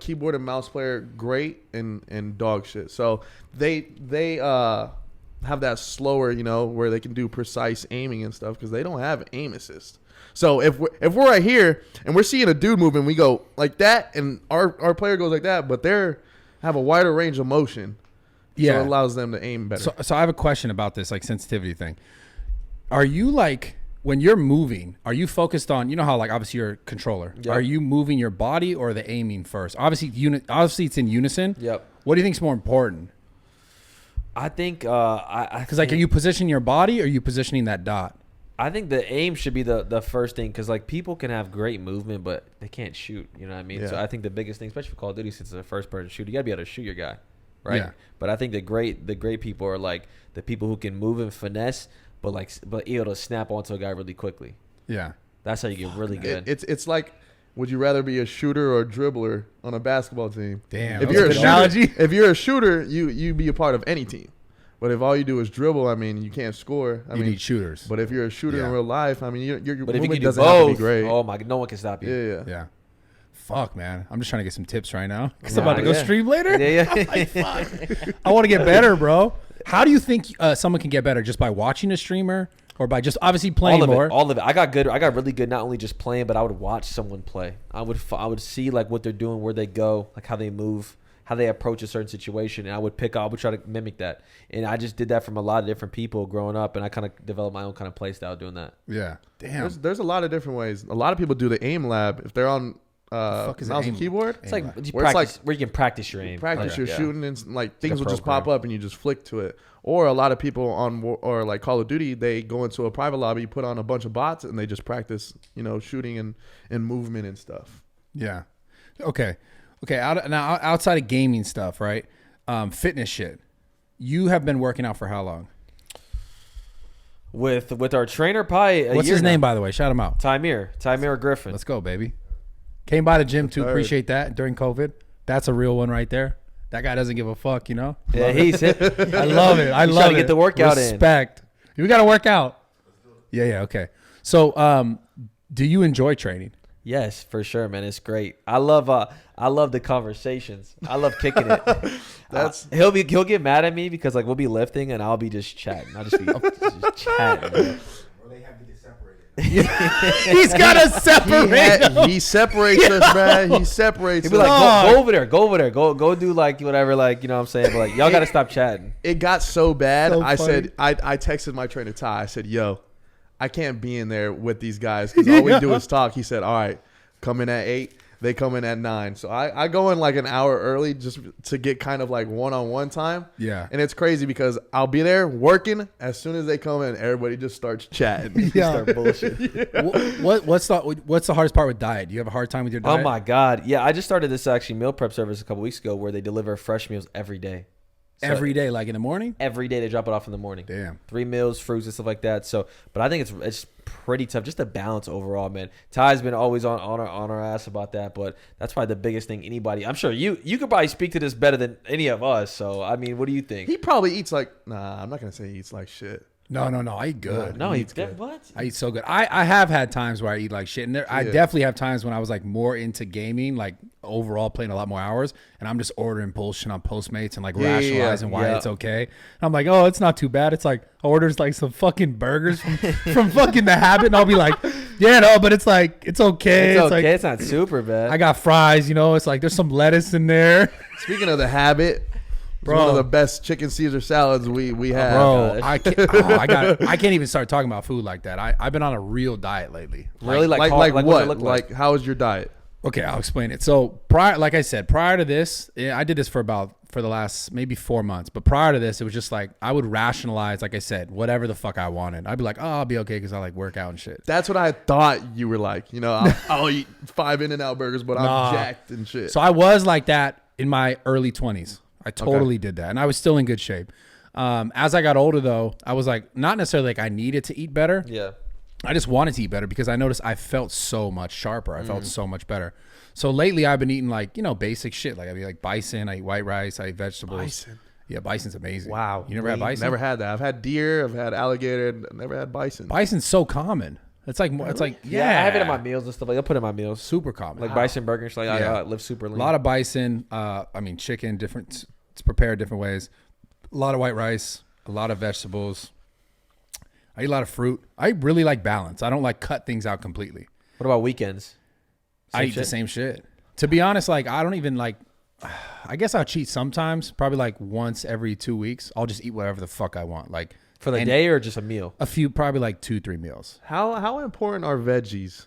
S4: keyboard and mouse player great and dog shit. So they have that slower, where they can do precise aiming and stuff because they don't have aim assist. So if we're right here and we're seeing a dude moving, we go like that, and our player goes like that, but they're have a wider range of motion.
S1: Yeah,
S4: so it allows them to aim better.
S1: So I have a question about this like sensitivity thing. Are you like when you're moving? Are you focused on how like obviously you're a controller?
S3: Yep.
S1: Are you moving your body or the aiming first? Obviously it's in unison.
S3: Yep.
S1: What do you think is more important?
S3: I think
S1: Because like, are you positioning your body or are you positioning that dot?
S3: I think the aim should be the first thing because like people can have great movement but they can't shoot. You know what I mean?
S4: Yeah.
S3: So I think the biggest thing, especially for Call of Duty, since it's a first person shooter, you gotta be able to shoot your guy, right?
S1: Yeah.
S3: But I think the great people are like the people who can move and finesse, but able to snap onto a guy really quickly.
S1: Yeah.
S3: That's how you get really good.
S4: It's like, would you rather be a shooter or a dribbler on a basketball team?
S1: Damn.
S4: If
S1: that's
S4: you're
S1: a
S4: a
S1: good
S4: shooter,
S1: analogy.
S4: if you're a shooter, you be a part of any team. But if all you do is dribble, I mean, you can't score. I
S1: You
S4: mean,
S1: need shooters.
S4: But if you're a shooter
S1: Yeah.
S4: in real life, I mean, your
S3: But if you
S4: movement
S3: can do
S4: doesn't have to be
S3: both,
S4: great.
S3: oh my, no one can stop you.
S4: Yeah.
S1: Yeah. Fuck, man. I'm just trying to get some tips right now because
S3: Nah,
S1: I'm about to go
S3: yeah.
S1: stream later.
S3: Yeah.
S1: I'm like, fuck. I want to get better, bro. How do you think someone can get better? Just by watching a streamer or by just obviously playing more?
S3: All of it. I got really good not only just playing, but I would watch someone play. I would see like what they're doing, where they go, like how they move, how they approach a certain situation, and I would try to mimic that. And I just did that from a lot of different people growing up, and I kind of developed my own kind of play style doing that.
S1: Yeah. Damn.
S4: There's a lot of different ways. A lot of people do the aim lab if they're on
S1: fuck is
S4: mouse
S1: aim-
S4: and keyboard.
S3: It's like
S1: Aim
S3: you
S4: Where it's
S3: practice, where you can practice your aim.
S4: Practice
S3: Like,
S4: your
S3: yeah.
S4: shooting, and like things will just
S3: program.
S4: pop up and you just flick to it. Or a lot of people or like Call of Duty, they go into a private lobby, put on a bunch of bots, and they just practice, shooting and movement and stuff.
S1: Yeah. Okay. Now outside of gaming stuff, right? Fitness shit. You have been working out for how long?
S3: With our trainer, probably
S1: What's his name, by the way? Shout him out.
S3: Timir Griffin.
S1: Let's go, baby. Came by the gym too.
S4: Third.
S1: Appreciate that during COVID. That's a real one right there. That guy doesn't give a fuck,
S3: Yeah, he's hit.
S1: I love it. I
S3: He's
S1: love
S3: trying
S1: it.
S3: to get the workout in.
S1: Respect. We got to work out. Yeah. Okay. So, do you enjoy training?
S3: Yes, for sure, man. It's great. I love the conversations. I love kicking it. He'll get mad at me because like we'll be lifting and I'll be just chatting. I'll just be just chatting. Bro.
S5: Or they have to get separated.
S1: He's got to separate.
S4: He separates us, man. He separates
S3: He'll be
S4: us.
S3: like, go over there. Go do like whatever, like, you know what I'm saying? But like, y'all got to stop chatting.
S4: It got so bad.
S1: So
S4: I
S1: funny.
S4: said, I texted my trainer, Ty. I said, yo, I can't be in there with these guys because all we do is talk. He said, all right, come in at 8. They come in at 9. So I go in like an hour early just to get kind of like one-on-one time.
S1: Yeah.
S4: And it's crazy because I'll be there working. As soon as they come in, everybody just starts chatting.
S1: Yeah.
S3: Start bullshit.
S1: What's the hardest part with diet? Do you have a hard time with your diet?
S3: Oh my God. Yeah, I just started this actually meal prep service a couple weeks ago where they deliver fresh meals every day. So
S1: Every day, like in the morning?
S3: every day they drop it off in the morning.
S1: Damn.
S3: 3 meals, fruits and stuff like that. So, but I think it's pretty tough, just the balance overall, man. Ty's been always on our ass about that, but that's probably the biggest thing anybody. I'm sure you could probably speak to this better than any of us. So, I mean, what do you think?
S4: He probably eats like, nah, I'm not going to say he eats like shit.
S1: No. I eat good.
S3: no,
S4: he
S3: he's
S4: eats good.
S3: what?
S1: I eat so good. I have had times where I eat like shit, and I definitely have times when I was like more into gaming, like overall playing a lot more hours, and I'm just ordering bullshit on Postmates and like rationalizing why it's okay. And I'm like, oh, it's not too bad. It's like I orders like some fucking burgers from fucking The Habit, and I'll be like, yeah, no, but it's like it's okay.
S3: It's okay.
S1: Like,
S3: It's not super bad.
S1: I got fries, it's like there's some lettuce in there.
S4: Speaking of The Habit, it's
S1: Bro.
S4: one of the best chicken Caesar salads we have.
S1: Bro,
S3: gosh.
S1: I can't even start talking about food like that. I've been on a real diet lately.
S3: really
S4: Like
S3: what's
S4: what?
S3: it look like?
S4: Like how is your diet?
S1: Okay, I'll explain it. So like I said, prior to this, I did this for the last maybe 4 months. But prior to this, it was just like I would rationalize, like I said, whatever the fuck I wanted. I'd be like, oh, I'll be okay because I like work out and shit.
S4: That's what I thought you were like. I'll eat 5 In-N-Out burgers, but
S1: Nah.
S4: I'm jacked and shit.
S1: So I was like that in my early 20s. I totally did that, and I was still in good shape. As I got older, though, I was like not necessarily like I needed to eat better.
S3: Yeah.
S1: I just wanted to eat better because I noticed I felt so much sharper. I felt so much better. So lately I've been eating like, basic shit. Like I eat like bison, I eat white rice, I eat vegetables.
S4: Bison.
S1: Yeah, bison's amazing.
S4: Wow.
S1: You never had bison?
S4: Never had that. I've had deer. I've had alligator. Never had bison.
S1: Bison's so common. It's like more, it's like
S3: Yeah, I have it in my meals and stuff. Like I'll put it in my meals.
S1: super common.
S3: Like bison burgers. Like
S1: Yeah.
S3: I live super lean.
S1: A lot of bison. Chicken. It's prepared different ways. A lot of white rice. a lot of vegetables. I eat a lot of fruit. I really like balance. I don't like cut things out completely.
S3: What about weekends?
S1: I eat the same shit. To be honest, like I don't even like. I guess I'll cheat sometimes. Probably like once every 2 weeks. I'll just eat whatever the fuck I want. Like
S3: For the day or just a meal?
S1: a few, probably like 2-3 meals.
S4: How important are veggies?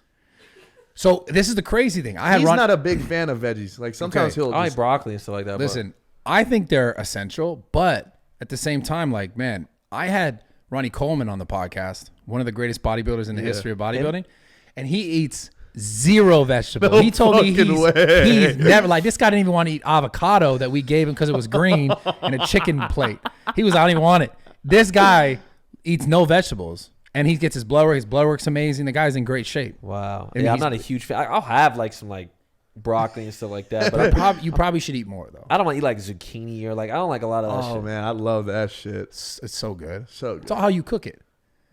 S1: So this is the crazy thing. I have
S4: He's not a big fan of veggies. Like sometimes
S1: Okay.
S4: he'll
S3: I like
S4: just,
S3: broccoli and stuff like that.
S1: Listen, I think they're essential, but at the same time, like, man, I had Ronnie Coleman on the podcast, one of the greatest bodybuilders in the history of bodybuilding, and he eats zero vegetables.
S4: No
S1: He told me
S4: fucking way.
S1: he's never, like, this guy didn't even want to eat avocado that we gave him because it was green and a chicken plate. He was, I don't even want it. This guy eats no vegetables. And he gets his blood work. His blood work's amazing. The guy's in great shape.
S3: Wow.
S1: And
S3: Yeah, I'm
S1: he's-
S3: not a huge fan. I'll have like some like broccoli and stuff like that, but
S1: You probably should eat more, though.
S3: I don't want to eat like zucchini or like I don't like a lot of that
S4: oh
S3: shit.
S4: man, I love that shit.
S1: It's so good.
S4: So
S1: It's
S4: good.
S1: all how you cook it.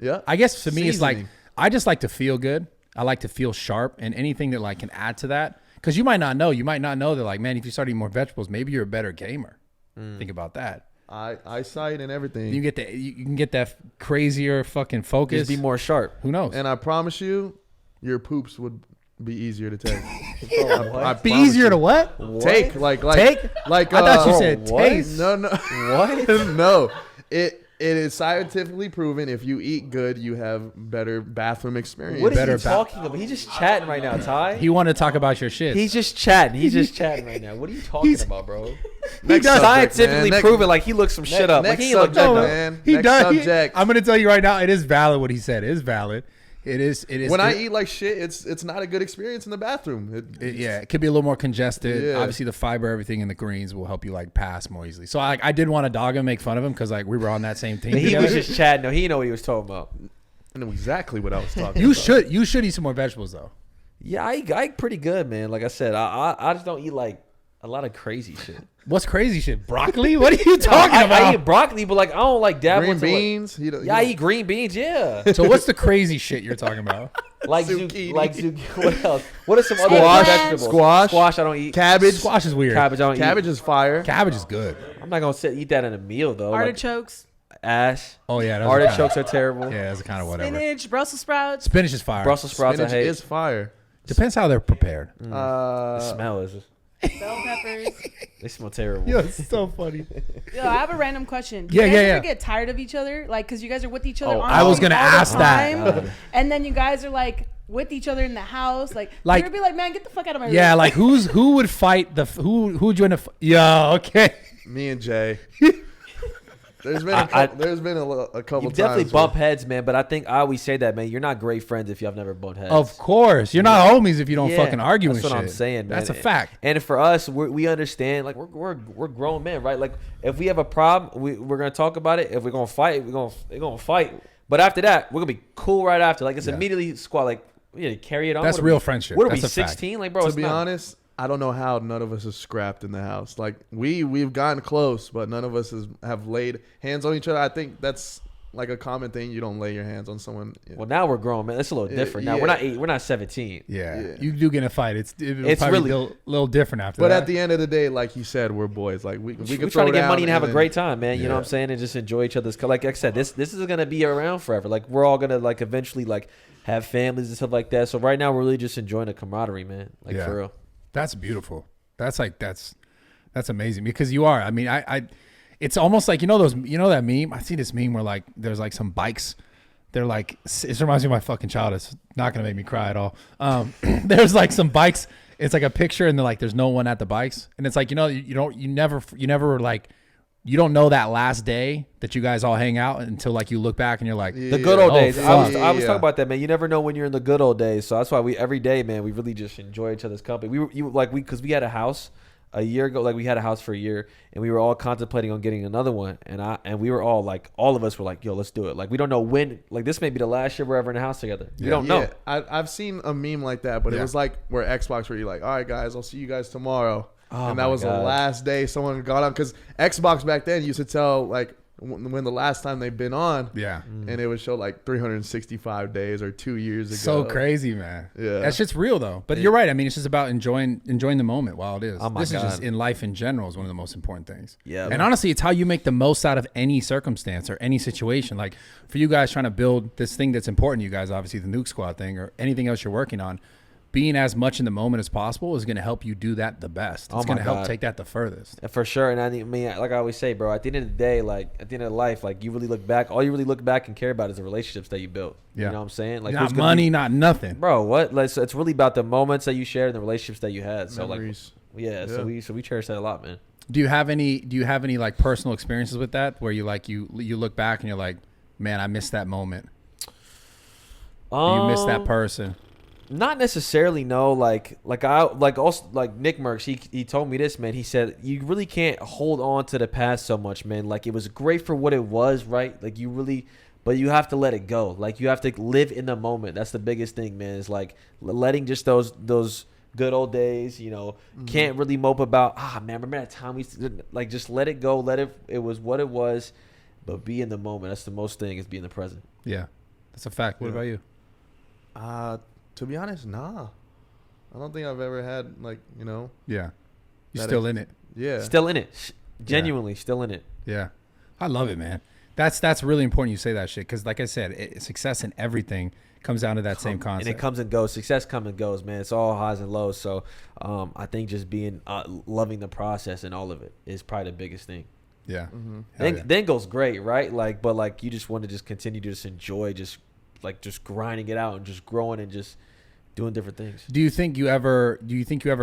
S4: Yeah.
S1: I guess for me, it's like,
S4: Seasoning.
S1: I just like to feel good. I like to feel sharp, and anything that like can add to that. Because you might not know. You might not know that, like, man, if you start eating more vegetables, maybe you're a better gamer. Think about that.
S4: eyesight and everything.
S1: You get you can get that crazier fucking focus.
S3: Just be more sharp.
S1: Who knows?
S4: And I promise you, your poops would be easier to take. I
S1: be
S4: promise
S1: easier
S4: you.
S1: to what?
S4: Take like
S1: Take?
S4: like
S1: I thought you said
S3: what?
S1: taste.
S4: no.
S3: What?
S4: No. It is scientifically proven if you eat good, you have better bathroom experience.
S3: What is
S1: Better
S3: he talking about? He's just chatting right now, Ty.
S1: He wanted to talk about your shit.
S3: He's just chatting. He's just chatting right now. What are you talking about, bro?
S4: Next
S3: does
S4: subject,
S3: scientifically
S4: man.
S3: proven. Like he looked some shit up. Like
S4: next
S3: he ain't looked that
S4: subject,
S3: up.
S4: man.
S1: He
S4: Next
S1: does.
S4: subject.
S1: I'm going to tell you right now, it is valid what he said. It is valid. It is.
S4: When I eat like shit, it's not a good experience in the bathroom.
S1: Yeah, it could be a little more congested.
S4: Yeah.
S1: Obviously, the fiber, everything in the greens will help you like pass more easily. So I did want to dog him, make fun of him because like we were on that same team.
S3: But he
S1: together.
S3: was just chatting. No, he didn't know what he was talking about.
S4: I know exactly what I was talking
S1: You
S4: about.
S1: should eat some more vegetables though.
S3: Yeah, I eat pretty good, man. Like I said, I just don't eat like a lot of crazy shit.
S1: What's crazy shit? Broccoli? What are you talking about?
S3: I eat broccoli, but like I don't like dabble
S4: Green
S3: into, like-
S4: beans.
S3: yeah, I eat green beans. Yeah,
S1: So what's the crazy shit you're talking about?
S3: like
S4: Zucchini.
S3: What else? What are some other
S4: Squash.
S3: vegetables?
S4: Squash.
S3: Squash. I don't eat.
S4: Cabbage.
S1: Squash is weird.
S3: Cabbage. I don't
S4: Cabbage
S3: eat.
S4: is fire.
S1: Cabbage is good.
S3: I'm not gonna eat that in a meal though.
S2: Artichokes,
S3: Like, ash.
S1: Oh yeah, those
S3: Artichokes
S1: Are
S3: are terrible.
S1: kinda, yeah, that's kind of whatever.
S2: spinach, Brussels sprouts.
S1: Spinach is fire.
S3: Brussels sprouts.
S4: Spinach
S3: I hate.
S4: is fire.
S1: Depends how they're prepared.
S3: The smell is.
S2: Bell peppers.
S3: They smell terrible.
S1: Yo, it's so funny.
S2: Yo, I have a random question. Do
S1: Yeah,
S2: you guys
S1: yeah,
S2: ever
S1: yeah.
S2: get tired of each other? Like, because you guys are with each other
S4: Oh,
S2: on
S1: I was
S2: screen
S1: gonna
S2: all the
S1: ask that.
S2: time, and then you guys are like with each other in the house. Like,
S1: Like-
S2: you ever be like, man, get the fuck out of my
S1: Yeah,
S2: room.
S1: like who would fight the who would you in a yo okay.
S4: Me and Jay. There's been a couple
S3: You
S4: times.
S3: definitely
S4: where-
S3: bump heads, man. But I think I always say that, man. You're not great friends if you have never bumped heads.
S1: Of course, you're not homies if you don't
S3: Yeah,
S1: fucking argue
S3: That's
S1: and
S3: what
S1: shit.
S3: I'm saying, man.
S1: That's a fact.
S3: And for us, we understand. Like we're grown men, right? Like if we have a problem, we're gonna talk about it. If we're gonna fight, we're gonna fight. But after that, we're gonna be cool right after. Like it's
S1: Yeah.
S3: immediately squad. Like we need to carry it on.
S1: That's
S3: What are
S1: real
S3: we-
S1: friendship.
S3: What are
S1: That's
S3: we?
S1: a fact.
S3: 16? Like bro,
S4: To
S3: it's
S4: be
S3: not-
S4: honest, I don't know how none of us is scrapped in the house. Like we've gotten close, but none of us have laid hands on each other. I think that's like a common thing. You don't lay your hands on someone.
S3: Well, now we're grown, man. It's a little different. Now
S4: yeah.
S3: we're not 8. We're not 17.
S1: Yeah.
S4: Yeah.
S1: You do get in a fight. It's
S3: It's
S1: probably
S3: really-
S1: a little different after
S4: But
S1: that.
S4: at the end of the day, like you said, we're boys. Like we
S3: We're
S4: can
S3: trying
S4: throw
S3: to get
S4: down
S3: money and have a
S4: then-
S3: great time, man. You know
S4: Yeah.
S3: what I'm saying? And just enjoy each other's. Like I said, this is gonna be around forever. Like we're all gonna like eventually like have families and stuff like that. So right now we're really just enjoying the camaraderie, man. Like
S1: Yeah.
S3: for real.
S1: That's beautiful. That's amazing because you are. I mean, I it's almost like that meme. I see this meme where like there's like some bikes. They're like it reminds me of my fucking childhood. It's not gonna make me cry at all. There's like some bikes. It's like a picture and they're like there's no one at the bikes and it's like you never like you don't know that last day that you guys all hang out until like you look back and you're like
S3: The good old
S1: Oh,
S3: days.
S1: fuck.
S3: I was
S4: Yeah.
S3: talking about that, man. You never know when you're in the good old days. So that's why every day, man, we really just enjoy each other's company. Because we had a house a year ago. Like we had a house for a year, and we were all contemplating on getting another one. And we were all like, all of us were like, yo, let's do it. Like we don't know when. Like this may be the last year we're ever in a house together. We don't know.
S4: I've seen a meme like that, but it
S1: Yeah.
S4: was like where Xbox, where you're like, all right, guys, I'll see you guys tomorrow.
S3: Oh
S4: and that
S3: my
S4: was
S3: God.
S4: the last day someone got on because Xbox back then used to tell like when the last time they've been on.
S1: Yeah.
S4: And it would show like 365 days or 2 years ago.
S1: So crazy, man.
S4: Yeah.
S1: That shit's real though. But you're right. I mean, it's just about enjoying the moment while it is.
S3: Oh my
S1: This is
S3: God.
S1: just in life in general is one of the most important things.
S3: Yeah.
S1: And honestly, it's how you make the most out of any circumstance or any situation. Like for you guys trying to build this thing that's important to you guys, obviously the Nuke Squad thing or anything else you're working on, being as much in the moment as possible is going to help you do that the best. It's
S3: Oh my
S1: going to help
S3: God.
S1: take that the furthest.
S3: For sure. And I mean, like I always say, bro, at the end of the day, like at the end of life, like you really look back, all you really look back and care about is the relationships that you built.
S1: Yeah.
S3: You know what I'm saying? Like
S1: Not
S3: who's gonna
S1: money,
S3: be-
S1: not nothing.
S3: bro, what? Like, it's really about the moments that you shared and the relationships that you had. So
S4: Memories.
S3: like, yeah. So we cherish that a lot, man.
S1: Do you have any like personal experiences with that where you like you look back and you're like, man, I missed that moment. You missed that person.
S3: Not necessarily, no. Like also like Nick Merckx, he told me this, man. He said you really can't hold on to the past so much, man. Like it was great for what it was, right? Like you really, but you have to let it go. Like you have to live in the moment. That's the biggest thing, man. Is like letting just those good old days. You know, can't really mope about. Man, remember that time we used to, like just let it go. Let it. It was what it was, but be in the moment. That's the most thing is be in the present.
S1: Yeah, that's a fact. What
S4: Yeah.
S1: about you?
S4: To be honest, nah. I don't think I've ever had like, you know.
S1: Yeah, you're
S4: That
S1: still
S4: is-
S1: in it.
S4: Yeah.
S3: Still in it, genuinely still in it.
S1: Yeah, I love it, man. That's really important. You say that shit because, like I said, success in everything comes down to that same concept.
S3: And it comes and goes. Success comes and goes, man. It's all highs and lows. So I think just being loving the process and all of it is probably the biggest thing.
S1: Yeah.
S4: Mm-hmm.
S1: Hell
S3: Then,
S1: yeah.
S3: then goes great, right? Like, but like you just want to just continue to just enjoy just grinding it out and just growing and just doing different things.
S1: Do you think you ever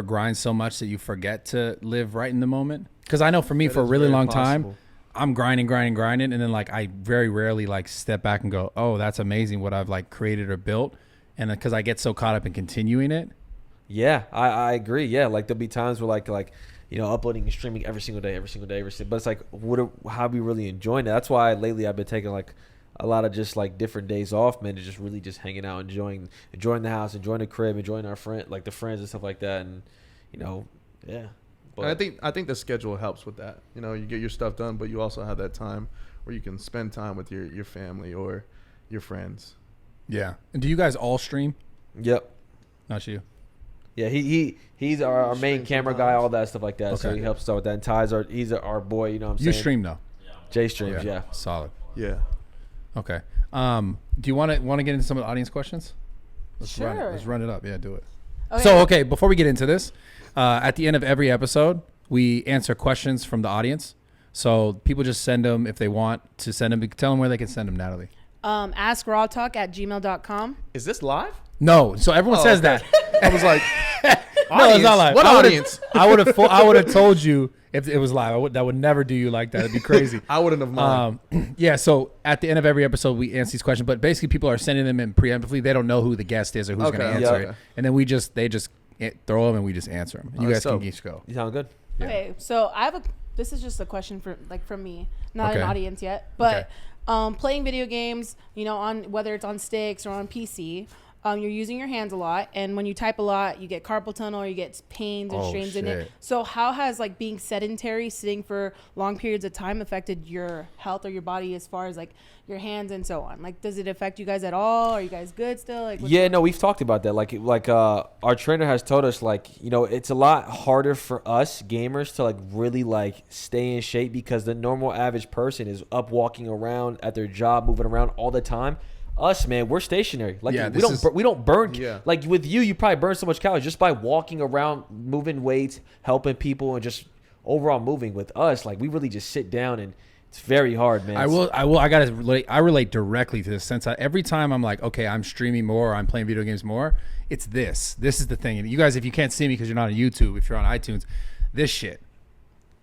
S1: grind so much that you forget to live right in the moment? Because I know for me,
S4: That
S1: for a
S4: is
S1: really
S4: very
S1: long
S4: possible.
S1: time, I'm grinding, and then like I very rarely like step back and go, oh, that's amazing what I've like created or built, and because I get so caught up in continuing it.
S3: Yeah, I agree. Yeah, like there'll be times where like you know, uploading and streaming every single day. But it's like, how are we really enjoying it? That's why lately I've been taking like a lot of just like different days off, man, to just really just hanging out, enjoying the house, enjoying the crib, enjoying our the friends and stuff like that. And, you know, yeah. But
S4: And I think the schedule helps with that. You know, you get your stuff done, but you also have that time where you can spend time with your family or your friends.
S1: Yeah. And do you guys all stream?
S3: Yep.
S1: Not you.
S3: Yeah, he's our main
S4: Stream
S3: camera guy,
S4: sometimes.
S3: all that stuff like that. So
S1: Okay.
S3: he helps us out with that. And Ty's he's our boy, you know what I'm
S1: You
S3: saying?
S1: stream though.
S3: Jay streams, yeah.
S1: Solid.
S4: Yeah.
S1: Okay. Do you want to get into some of the audience questions? Run it.
S2: Sure.
S1: Let's run it up. Yeah, do it.
S2: Okay.
S1: So, okay, before we get into this, at the end of every episode, we answer questions from the audience. So people just send them if they want to send them. Tell them where they can send them, Natalie.
S2: Ask RAWTALK@gmail.com.
S4: Is this live?
S1: No. So everyone
S4: Oh,
S1: says
S4: okay.
S1: that.
S4: I was like,
S1: No, it's not live.
S4: What
S1: I would've-
S4: audience?
S1: I would have told you if it was live. That would never do you like that. It'd be crazy.
S4: I wouldn't have mind.
S1: Yeah, so at the end of every episode, we answer these questions, but basically people are sending them in preemptively. They don't know who the guest is or who's going to
S4: Okay,
S1: answer
S4: yeah.
S1: it. And then they just throw them and we just answer them. You
S4: Oh,
S1: guys
S4: so-
S1: can each go.
S3: You sound good?
S1: Yeah.
S2: Okay, so this is just a question from me, not
S1: Okay.
S2: an audience yet, but playing video games, you know, on whether it's on sticks or on PC, you're using your hands a lot, and when you type a lot, you get carpal tunnel or you get pains and
S1: Oh,
S2: strains in it.
S1: shit.
S2: So how has like being sedentary, sitting for long periods of time, affected your health or your body as far as like your hands and so on? Like, does it affect you guys at all? Are you guys good still? Like, what's
S3: Yeah, no, we've talked about that. Like our trainer has told us, like, you know, it's a lot harder for us gamers to like really like stay in shape because the normal average person is up walking around at their job, moving around all the time. Us, man, we're stationary. Like
S1: Yeah,
S3: we
S1: this
S3: don't burn.
S4: Yeah.
S3: Like with you probably burn so much calories just by walking around, moving weights, helping people, and just overall moving. With us, like we really just sit down and it's very hard, man.
S1: I relate directly to this since every time I'm like, okay, I'm streaming more or I'm playing video games more, it's this is the thing. And you guys, if you can't see me because you're not on YouTube, if you're on iTunes, this shit,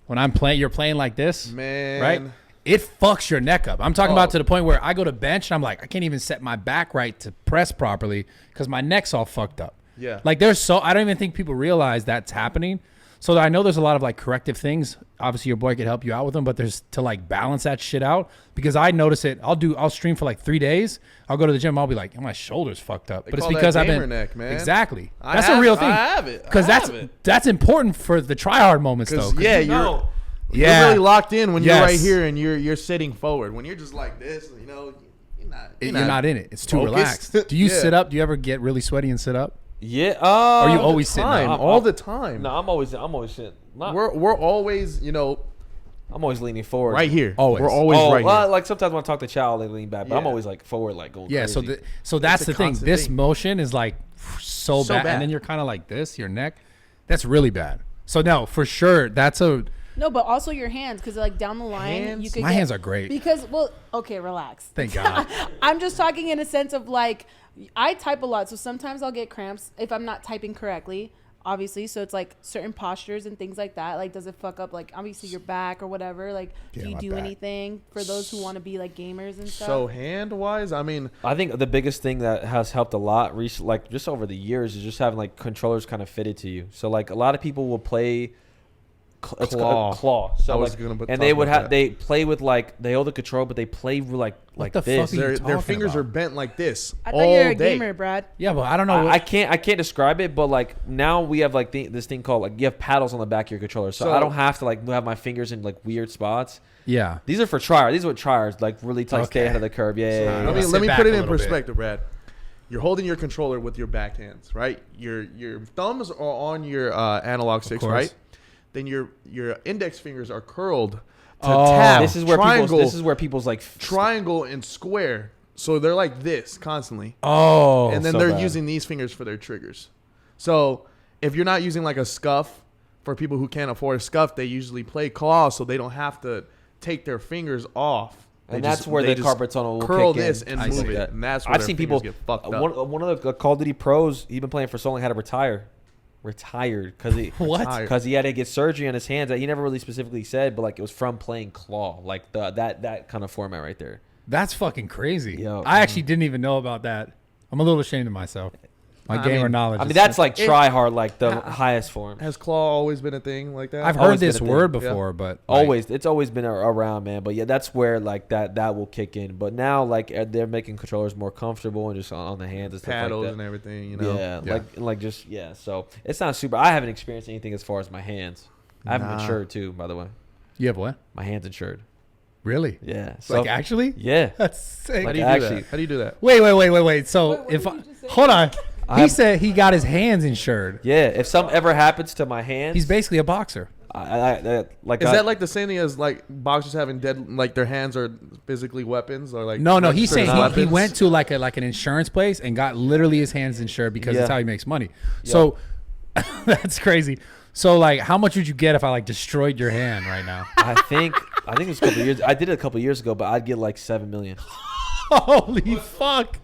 S1: when you're playing like this,
S4: Man.
S1: right? It fucks your neck up. I'm talking about
S4: Oh.
S1: to the point where I go to bench and I'm like, I can't even set my back right to press properly because my neck's all fucked up.
S4: Yeah.
S1: Like I don't even think people realize that's happening. So I know there's a lot of like corrective things. Obviously your boy could help you out with them, but there's to like balance that shit out because I notice it. I'll stream for like 3 days. I'll go to the gym. I'll be like, my shoulder's fucked up.
S4: They
S1: But it's
S4: call that
S1: because I've
S4: gamer
S1: been
S4: neck, man.
S1: Exactly.
S4: I
S1: That's
S4: have-
S1: a real thing.
S4: I have it.
S1: Because
S4: I have it.
S1: that's important for the try hard moments though. 'Cause
S4: Yeah,
S1: you know, Yeah.
S4: You're really locked in when you're right
S1: Yes.
S4: here and you're sitting forward. When you're just like this, you know,
S1: You're not in it. It's too
S4: focused.
S1: relaxed. Do you
S4: Yeah.
S1: sit up? Do you ever get really sweaty and sit up?
S3: Yeah.
S1: Or you always sitting
S4: Time,
S1: up?
S4: all the time.
S3: No, I'm always sitting.
S4: We're always, you know,
S3: I'm always leaning forward.
S4: right here.
S1: Always.
S4: We're always right
S3: well,
S4: here.
S3: like sometimes when I talk to Chow, they lean back, but I'm
S4: Yeah.
S3: always like forward, like going
S1: Yeah.
S3: crazy.
S1: So that's
S4: It's a
S1: the thing.
S4: constant
S1: This
S4: thing.
S1: motion is like so
S4: So
S1: bad,
S4: bad.
S1: and then you're kind of like this, your neck. That's really bad. So no, for sure, that's a.
S2: No, but also your hands, because like down the line,
S4: Hands?
S2: you could.
S1: My hands are great.
S2: Because okay, relax.
S1: Thank God.
S2: I'm just talking in a sense of like, I type a lot, so sometimes I'll get cramps if I'm not typing correctly. Obviously, so it's like certain postures and things like that. Like, does it fuck up like obviously your back or whatever? Like,
S1: Yeah,
S2: do you
S1: my
S2: do
S1: back.
S2: anything for those who want to be like gamers and stuff?
S4: So hand wise, I mean,
S3: I think the biggest thing that has helped a lot, like just over the years, is just having like controllers kind of fitted to you. So like a lot of people will play it's
S4: Claw.
S3: claw.
S4: I
S3: So
S4: was
S3: like,
S4: gonna talk
S3: and they would
S4: about
S3: have
S4: that.
S3: they play with like they hold the control, but they play with like
S1: the
S3: this.
S1: fuck are you
S4: their
S1: talking
S4: fingers
S1: about?
S4: are bent like this
S2: I
S4: all
S2: thought you were a
S4: day.
S2: gamer, Brad.
S1: Yeah, but I don't know.
S3: I can't describe it, but like now we have like this thing called like you have paddles on the back of your controller, so
S4: So-
S3: I don't have to like have my fingers in like weird spots.
S1: Yeah.
S3: These are for tryhards. These are what tryhards like really stay
S1: Okay.
S3: ahead of the curve. Yeah,
S4: So,
S3: yeah, yeah,
S4: let
S3: yeah.
S4: me
S1: Sit
S4: let me
S1: back
S4: put
S1: a
S4: it in
S1: little bit.
S4: perspective, Brad. You're holding your controller with your back hands, right? Your thumbs are on your analog sticks,
S1: course.
S4: right? Then your index fingers are curled to
S1: Oh.
S4: tap.
S3: This is where
S4: triangle,
S3: people's like
S4: triangle and square. So they're like this constantly.
S1: Oh.
S4: And then
S3: so
S4: they're
S3: bad.
S4: using these fingers for their triggers. So if you're not using like a scuff, for people who can't afford a scuff, they usually play claw so they don't have to take their fingers off.
S3: And
S4: They
S3: that's
S4: just-
S3: where
S4: they
S3: the
S4: just
S3: carpal tunnel will
S4: curl
S3: kick in.
S4: this and
S1: I
S4: move
S1: see
S4: it.
S3: that.
S4: And that's where
S3: I've
S4: their
S3: seen
S4: fingers
S3: people.
S4: get fucked up.
S3: One of the Call of Duty pros, he's been playing for so long, had to retired because he
S1: What?
S4: Tired.
S3: because he had to get surgery on his hands that he never really specifically said, but like it was from playing claw, like that kind of format right there.
S1: That's fucking crazy.
S3: Yo.
S1: I actually didn't even know about that. I'm a little ashamed of myself. My
S4: I
S1: gamer
S4: mean-
S1: knowledge.
S3: I mean
S1: is-
S3: that's like
S4: It-
S3: try hard, like the highest form.
S4: Has claw always been a thing like that?
S1: I've heard
S3: always been
S1: this
S3: a thing.
S1: word
S4: Yeah.
S1: before, but like,
S3: Always, it's always been around, man. But yeah, that's where like that will kick in. But now like they're making controllers more comfortable and just on the hands and stuff
S4: paddles
S3: like
S4: and
S3: that.
S4: everything, you know.
S3: Yeah,
S1: Yeah.
S3: like just yeah. So it's not super. I haven't experienced anything as far as my hands. I haven't
S4: Nah.
S3: insured too, by the way.
S1: you have what?
S3: My hands insured.
S1: Really?
S3: Yeah. So
S1: Like actually?
S3: yeah.
S1: That's sick.
S4: How do you
S3: Like,
S4: do
S3: actually-
S4: that? How do you do that?
S1: Wait. So
S2: Wait, what
S1: if
S2: did
S1: I,
S2: you just say?
S1: hold on,
S3: I
S1: he
S3: have-
S1: said he got his hands insured.
S3: Yeah. If something ever happens to my hands,
S1: He's basically a boxer.
S3: like
S4: Is that like the same thing as like boxers having dead, like their hands are physically weapons or like?
S1: No,
S4: like
S1: he's
S4: certain
S1: saying he
S4: weapons?
S1: went to like an insurance place and got literally his hands insured because
S3: Yeah.
S1: that's how he makes money. So that's crazy. So like, how much would you get if I like destroyed your hand right now?
S3: I think it was a couple years. I did it a couple years ago, but I'd get like 7 million.
S1: Holy fuck!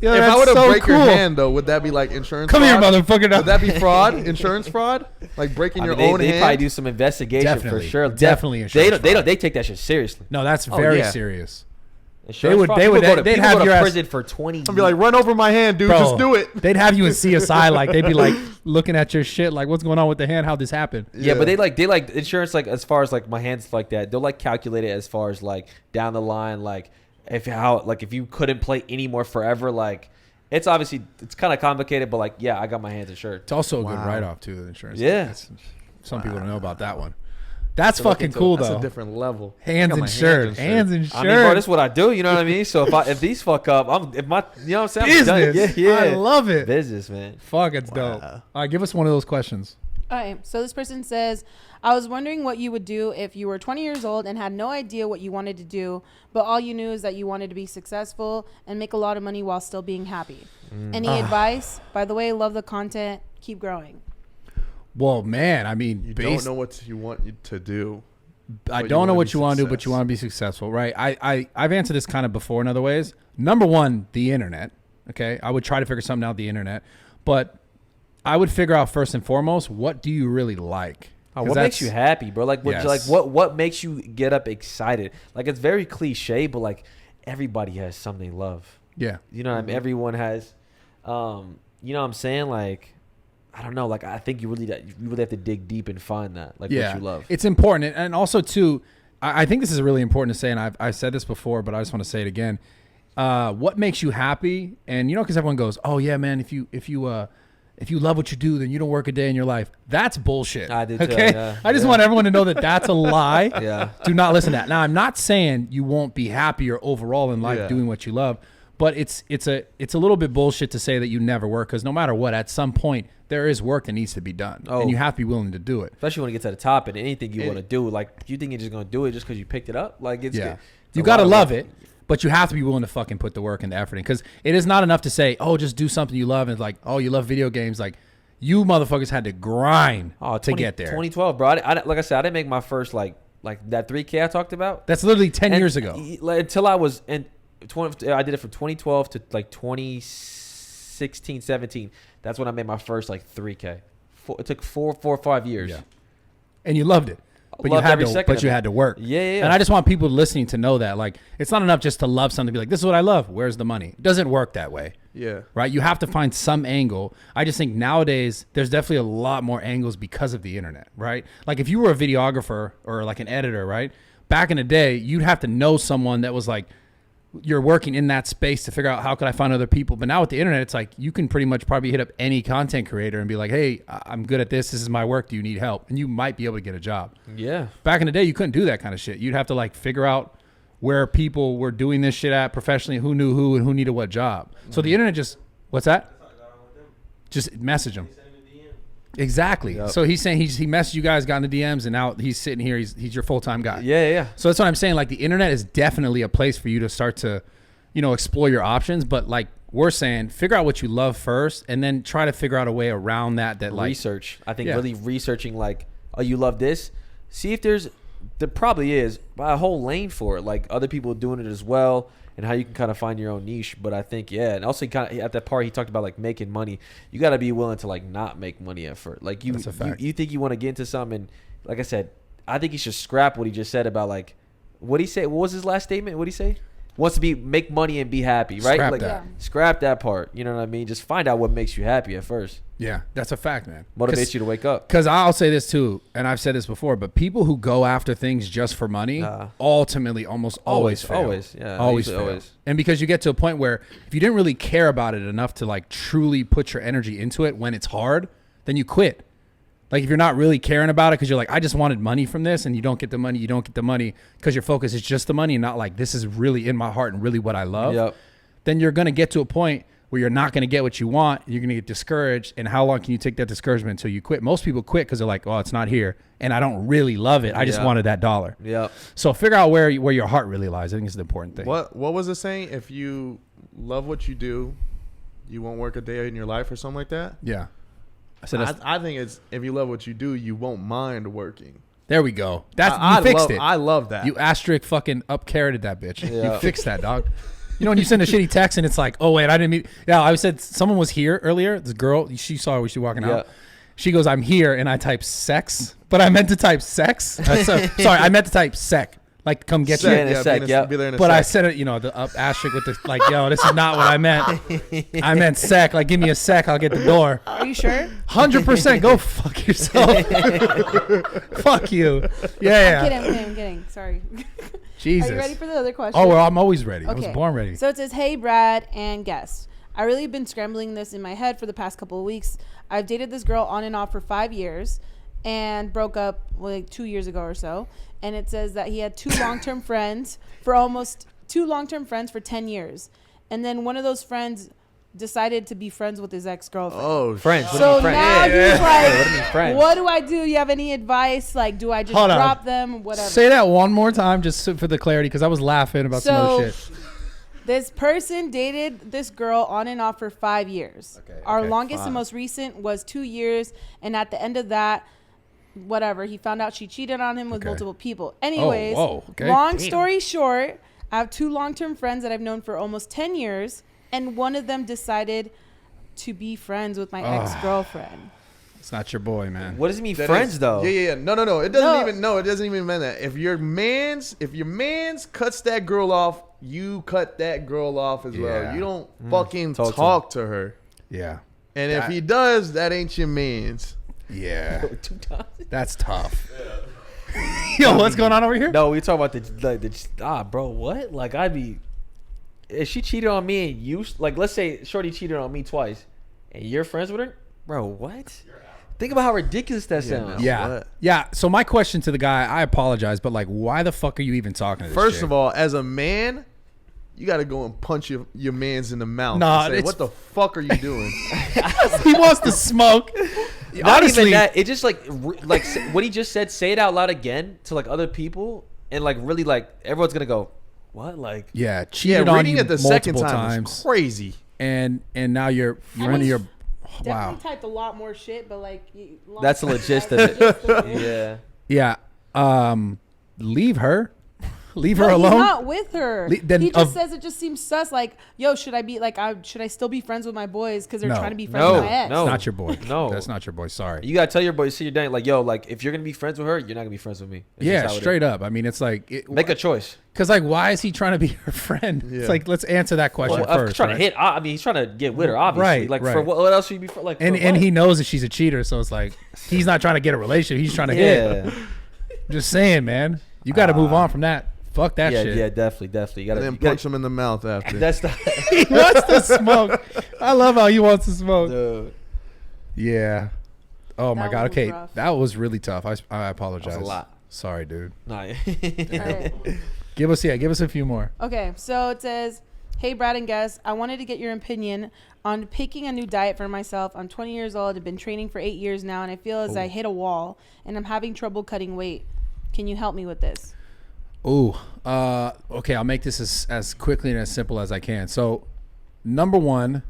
S1: Yo,
S4: If
S1: that's
S4: I were to
S1: so
S4: break
S1: cool.
S4: your hand though, would that be like insurance?
S1: Come here,
S4: fraud?
S1: motherfucker!
S4: Would that be fraud? Insurance fraud? Like breaking
S3: I
S4: your
S3: mean,
S4: own
S3: they
S4: hand?
S3: probably do some investigation
S1: Definitely.
S3: for sure.
S1: Definitely
S3: They
S1: insurance
S3: don't.
S1: fraud.
S3: They take that shit seriously.
S1: No, that's very
S4: yeah.
S1: serious.
S3: Insurance
S1: would-
S3: fraud?
S1: they
S3: People
S1: would-
S3: go to-
S1: they'd
S3: people
S1: have
S3: go to
S1: your ass-
S3: prison for 20.
S4: I'd be like, run over my hand, dude.
S1: Bro,
S4: Just do it.
S1: They'd have you in CSI, like they'd be like looking at your shit, like what's going on with the hand? How'd this happen?
S3: Yeah, but they like insurance, like as far as like my hands like that. They'll like calculate it as far as like down the line, like if you couldn't play anymore forever, like it's obviously it's kind of complicated, but like yeah, I got my hands insured.
S1: It's also a good
S4: Wow.
S1: write-off too. The insurance.
S3: Yeah.
S1: That's- some people don't know about that one. That's
S4: So look
S1: fucking
S4: into
S1: cool
S4: it. That's
S1: though.
S4: a different level. I
S1: Hands
S4: got my
S1: insured. Hands insured.
S3: I mean, bro, this is what I do. You know what I mean? So if these fuck up, you know what I'm saying? I'm done.
S1: Business.
S3: Yeah,
S1: I love it.
S3: business, man.
S1: Fuck, it's dope. All right, give us one of those questions.
S2: All right. So this person says, I was wondering what you would do if you were 20 years old and had no idea what you wanted to do, but all you knew is that you wanted to be successful and make a lot of money while still being happy. Any advice? By the way, love the content. Keep growing.
S1: Well, man, I mean,
S4: You don't know what you want to do.
S1: I
S4: you
S1: don't know
S4: wanna
S1: what
S4: be
S1: you want to do, but you
S4: success.
S1: want to be successful, right? I've answered this kind of before in other ways. Number one, the internet. Okay, I would try to figure something out the internet, but I would figure out first and foremost, what do you really like? 'Cause
S3: What makes you happy, bro? Like,
S1: Yes.
S3: what makes you get up excited? Like, it's very cliche, but like everybody has something they love.
S1: Yeah,
S3: You know what I mean? Everyone has, you know what I'm saying? Like, I don't know. Like, I think you really have to dig deep and find that, like,
S1: yeah,
S3: what you love.
S1: it's important, and also too, I think this is really important to say, and I've said this before, but I just want to say it again. What makes you happy? And because everyone goes, "Oh yeah, man, if you if you love what you do, then you don't work a day in your life. That's bullshit.
S3: I do too,
S1: Okay,
S3: yeah.
S1: I just want everyone to know that that's a lie.
S3: Yeah.
S1: Do not listen to that. Now, I'm not saying you won't be happier overall in life doing what you love, but it's a little bit bullshit to say that you never work, because no matter what, at some point there is work that needs to be done, and you have to be willing to do it.
S3: Especially when it gets to the top and anything you want to do. Like, you think you're just going to do it just because you picked it up? Like, it's
S1: you got to love it, but you have to be willing to fucking put the work and the effort in, because it is not enough to say, oh, just do something you love, and it's like, oh, you love video games. Like, you motherfuckers had to grind to get there.
S3: 2012, bro. Like I said, I didn't make my first, like that 3K I talked about.
S1: That's literally 10 years ago.
S3: Until I was in 20, I did it from 2012 to like 2016, 17. That's when I made my first like 3K. It took 4 or 5 years.
S1: Yeah. And you loved it. But
S3: Loved every second of
S1: you
S3: it.
S1: had to work.
S3: Yeah.
S1: And I just want people listening to know that, like, it's not enough just to love something, to be like, this is what I love. Where's the money? It doesn't work that way.
S4: Yeah.
S1: Right? You have to find some angle. I just think nowadays there's definitely a lot more angles because of the internet, right? Like, if you were a videographer or like an editor, right? Back in the day, you'd have to know someone that was like, you're working in that space to figure out how could I find other people. But now with the internet, it's like you can pretty much probably hit up any content creator and be like, hey, I'm good at this. This is my work. Do you need help? And you might be able to get a job.
S3: Yeah.
S1: Back in the day, you couldn't do that kind of shit. You'd have to like figure out where people were doing this shit at professionally, who knew who and who needed what job. So the internet just, what's that? Just message them. Exactly.
S3: Yep.
S1: So he's saying he messaged you guys, got in the DMs, and now he's sitting here. He's your full-time guy.
S3: Yeah.
S1: So that's what I'm saying. Like, the internet is definitely a place for you to start to, explore your options. But like we're saying, figure out what you love first, and then try to figure out a way around that. Like
S3: research. I think really researching, like, oh, you love this. See if there probably is a whole lane for it. Like, other people doing it as well, and how you can kind of find your own niche. But I think, and also kind of at that part he talked about like making money. You got to be willing to like not make money at first. Like, you think you want to get into something, and like I said, I think he should scrap what he just said about like, what he say? What was his last statement? What did he say? Wants to make money and be happy, right?
S1: Scrap
S3: like,
S1: that.
S3: Scrap that part. You know what I mean? Just find out what makes you happy at first.
S1: Yeah, that's a fact, man.
S3: Motivates you to wake up.
S1: Because I'll say this too, and I've said this before, but people who go after things just for money ultimately almost always fail. Always fail. And because you get to a point where if you didn't really care about it enough to like truly put your energy into it when it's hard, then you quit. Like, if you're not really caring about it because you're like, I just wanted money from this, and you don't get the money because your focus is just the money and not like, this is really in my heart and really what I love, then you're going to get to a point where you're not going to get what you want. You're going to get discouraged. And how long can you take that discouragement until you quit? Most people quit because they're like, oh, it's not here, and I don't really love it. I just wanted that dollar.
S3: Yeah.
S1: So figure out where your heart really lies. I think it's the important thing.
S4: What was it saying? If you love what you do, you won't work a day in your life or something like that?
S1: Yeah.
S4: I think it's, if you love what you do, you won't mind working.
S1: There we go. You fixed it.
S4: I love that.
S1: You asterisk fucking up carroted that bitch. Yeah. You fixed that, dog. When you send a shitty text and it's like, oh wait, I didn't mean. Yeah, I said someone was here earlier. This girl, she saw her when she was walking out. She goes, I'm here, and I type sex, but I meant to type sex. Sorry, I meant to type sec. Like, come get you. But I said it, the up asterisk with the, like, yo, this is not what I meant. I meant sec. Like, give me a sec, I'll get the door.
S2: Are you sure?
S1: 100%. Go fuck yourself. Fuck you. Yeah.
S2: I'm kidding. Sorry.
S1: Jesus.
S2: Are you ready for the other question?
S1: Oh, well, I'm always ready.
S2: Okay.
S1: I was born ready.
S2: So it says, hey, Brad and guest. I really have been scrambling this in my head for the past couple of weeks. I've dated this girl on and off for 5 years and broke up like 2 years ago or so. And it says that he had two long-term friends for 10 years. And then one of those friends decided to be friends with his ex-girlfriend.
S4: Oh,
S3: friends.
S2: So now he's like,
S3: what
S2: do I do? You have any advice? Like, do I just drop them? Whatever.
S1: Say that one more time just for the clarity, because I was laughing about some other shit.
S2: This person dated this girl on and off for 5 years. Our longest and most recent was 2 years. And at the end of that, he found out she cheated on him with multiple people. Anyways, long story short, I have two long-term friends that I've known for almost 10 years, and one of them decided to be friends with my ex-girlfriend.
S1: It's not your boy, man.
S3: What does it mean, friends, though?
S4: Yeah. No. It doesn't even mean that. If your man's cuts that girl off, you cut that girl off as well. You don't fucking talk to her.
S1: Yeah.
S4: And if he does, that ain't your man's.
S1: Yeah. That's tough. Yo, what's going on over here?
S3: No, we talking about the bro, what? Like, if she cheated on me and you, like, let's say Shorty cheated on me twice and you're friends with her, Bro, what? Think about how ridiculous that sounds.
S1: Yeah. So my question to the guy, I apologize, but like, why the fuck are you even talking to this
S4: First
S1: chick?
S4: of all, as a man, you got to go and punch your mans in the mouth.
S1: Nah,
S4: and say, what the fuck are you doing?
S1: He wants to smoke.
S3: Not
S1: Honestly,
S3: even that. It just like what he just said. Say it out loud again to like other people, and like really like everyone's gonna go, what? Like
S1: cheated on
S4: reading
S1: you
S4: it the second
S1: multiple
S4: time
S1: times,
S4: was crazy.
S1: And now you're
S2: I
S1: running
S2: mean,
S1: your
S2: Definitely typed a lot more shit, but like
S3: that's the gist of it. Yeah.
S1: Leave her. Leave
S2: No,
S1: her
S2: he's
S1: alone.
S2: not with her.
S1: Then
S2: He just says it just seems sus. Like, yo, should I still be friends with my boys because they're
S1: No.
S2: trying to be friends with my ex?
S3: No.
S1: It's not your boy.
S3: No.
S1: That's not your boy. Sorry.
S3: You gotta tell your boy, see your dang, like, yo, like if you're gonna be friends with her, you're not gonna be friends with me. It's just
S1: Yeah,
S3: how it
S1: straight
S3: is.
S1: up. I mean, it's like
S3: Make a choice.
S1: Because like, why is he trying to be her friend?
S4: Yeah.
S1: It's like, let's answer that question
S3: Well,
S1: first.
S3: trying
S1: right?
S3: to hit. I mean, he's trying to get with her, obviously.
S1: Right,
S3: Like
S1: right.
S3: for what else would you be for? Like,
S1: And
S3: for
S1: and
S3: what?
S1: he knows that she's a cheater, so it's like he's not trying to get a relationship. He's trying to hit.
S3: Yeah.
S1: Just saying, man. You got to move on from that. Fuck that
S3: Yeah,
S1: shit.
S3: yeah, definitely. You gotta
S4: And then
S3: you gotta-
S4: punch him in the mouth after.
S3: That's the
S1: He wants to smoke. I love how he wants to smoke.
S3: dude.
S1: Yeah. Oh my
S2: That
S1: God.
S2: was
S1: Okay,
S2: rough.
S1: that was really tough. I apologize.
S3: That was a lot.
S1: Sorry, dude.
S3: Nah.
S2: All right.
S1: Give us a few more.
S2: Okay, so it says, "Hey Brad and Gus, I wanted to get your opinion on picking a new diet for myself. I'm 20 years old. I've been training for 8 years now, and I feel as I hit a wall, and I'm having trouble cutting weight. Can you help me with this?"
S1: Ooh. Okay, I'll make this as quickly and as simple as I can. So, number one,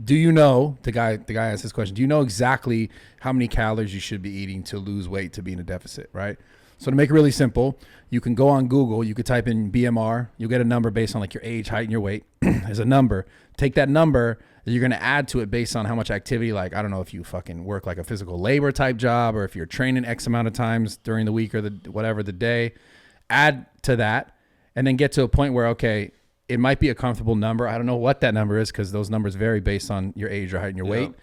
S1: do you know, the guy asked this question, do you know exactly how many calories you should be eating to lose weight to be in a deficit, right? So to make it really simple, you can go on Google, you could type in BMR, you'll get a number based on like your age, height, and your weight. There's a number. Take that number, you're going to add to it based on how much activity, like, I don't know if you fucking work like a physical labor type job or if you're training X amount of times during the week or the day, add to that and then get to a point where, okay, it might be a comfortable number. I don't know what that number is because those numbers vary based on your age, your height, and your weight.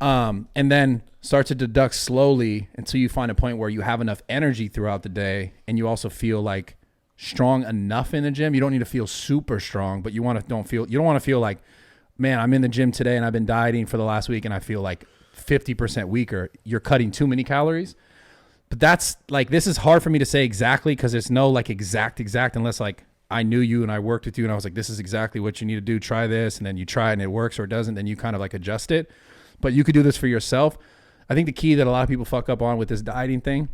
S1: And then start to deduct slowly until you find a point where you have enough energy throughout the day and you also feel like strong enough in the gym. You don't need to feel super strong, but you don't want to feel like, man, I'm in the gym today and I've been dieting for the last week and I feel like 50% weaker. You're cutting too many calories. But that's like, this is hard for me to say exactly because there's no like exact unless like I knew you and I worked with you and I was like, this is exactly what you need to do. Try this. And then you try it and it works or it doesn't. Then you kind of like adjust it. But you could do this for yourself. I think the key that a lot of people fuck up on with this dieting thing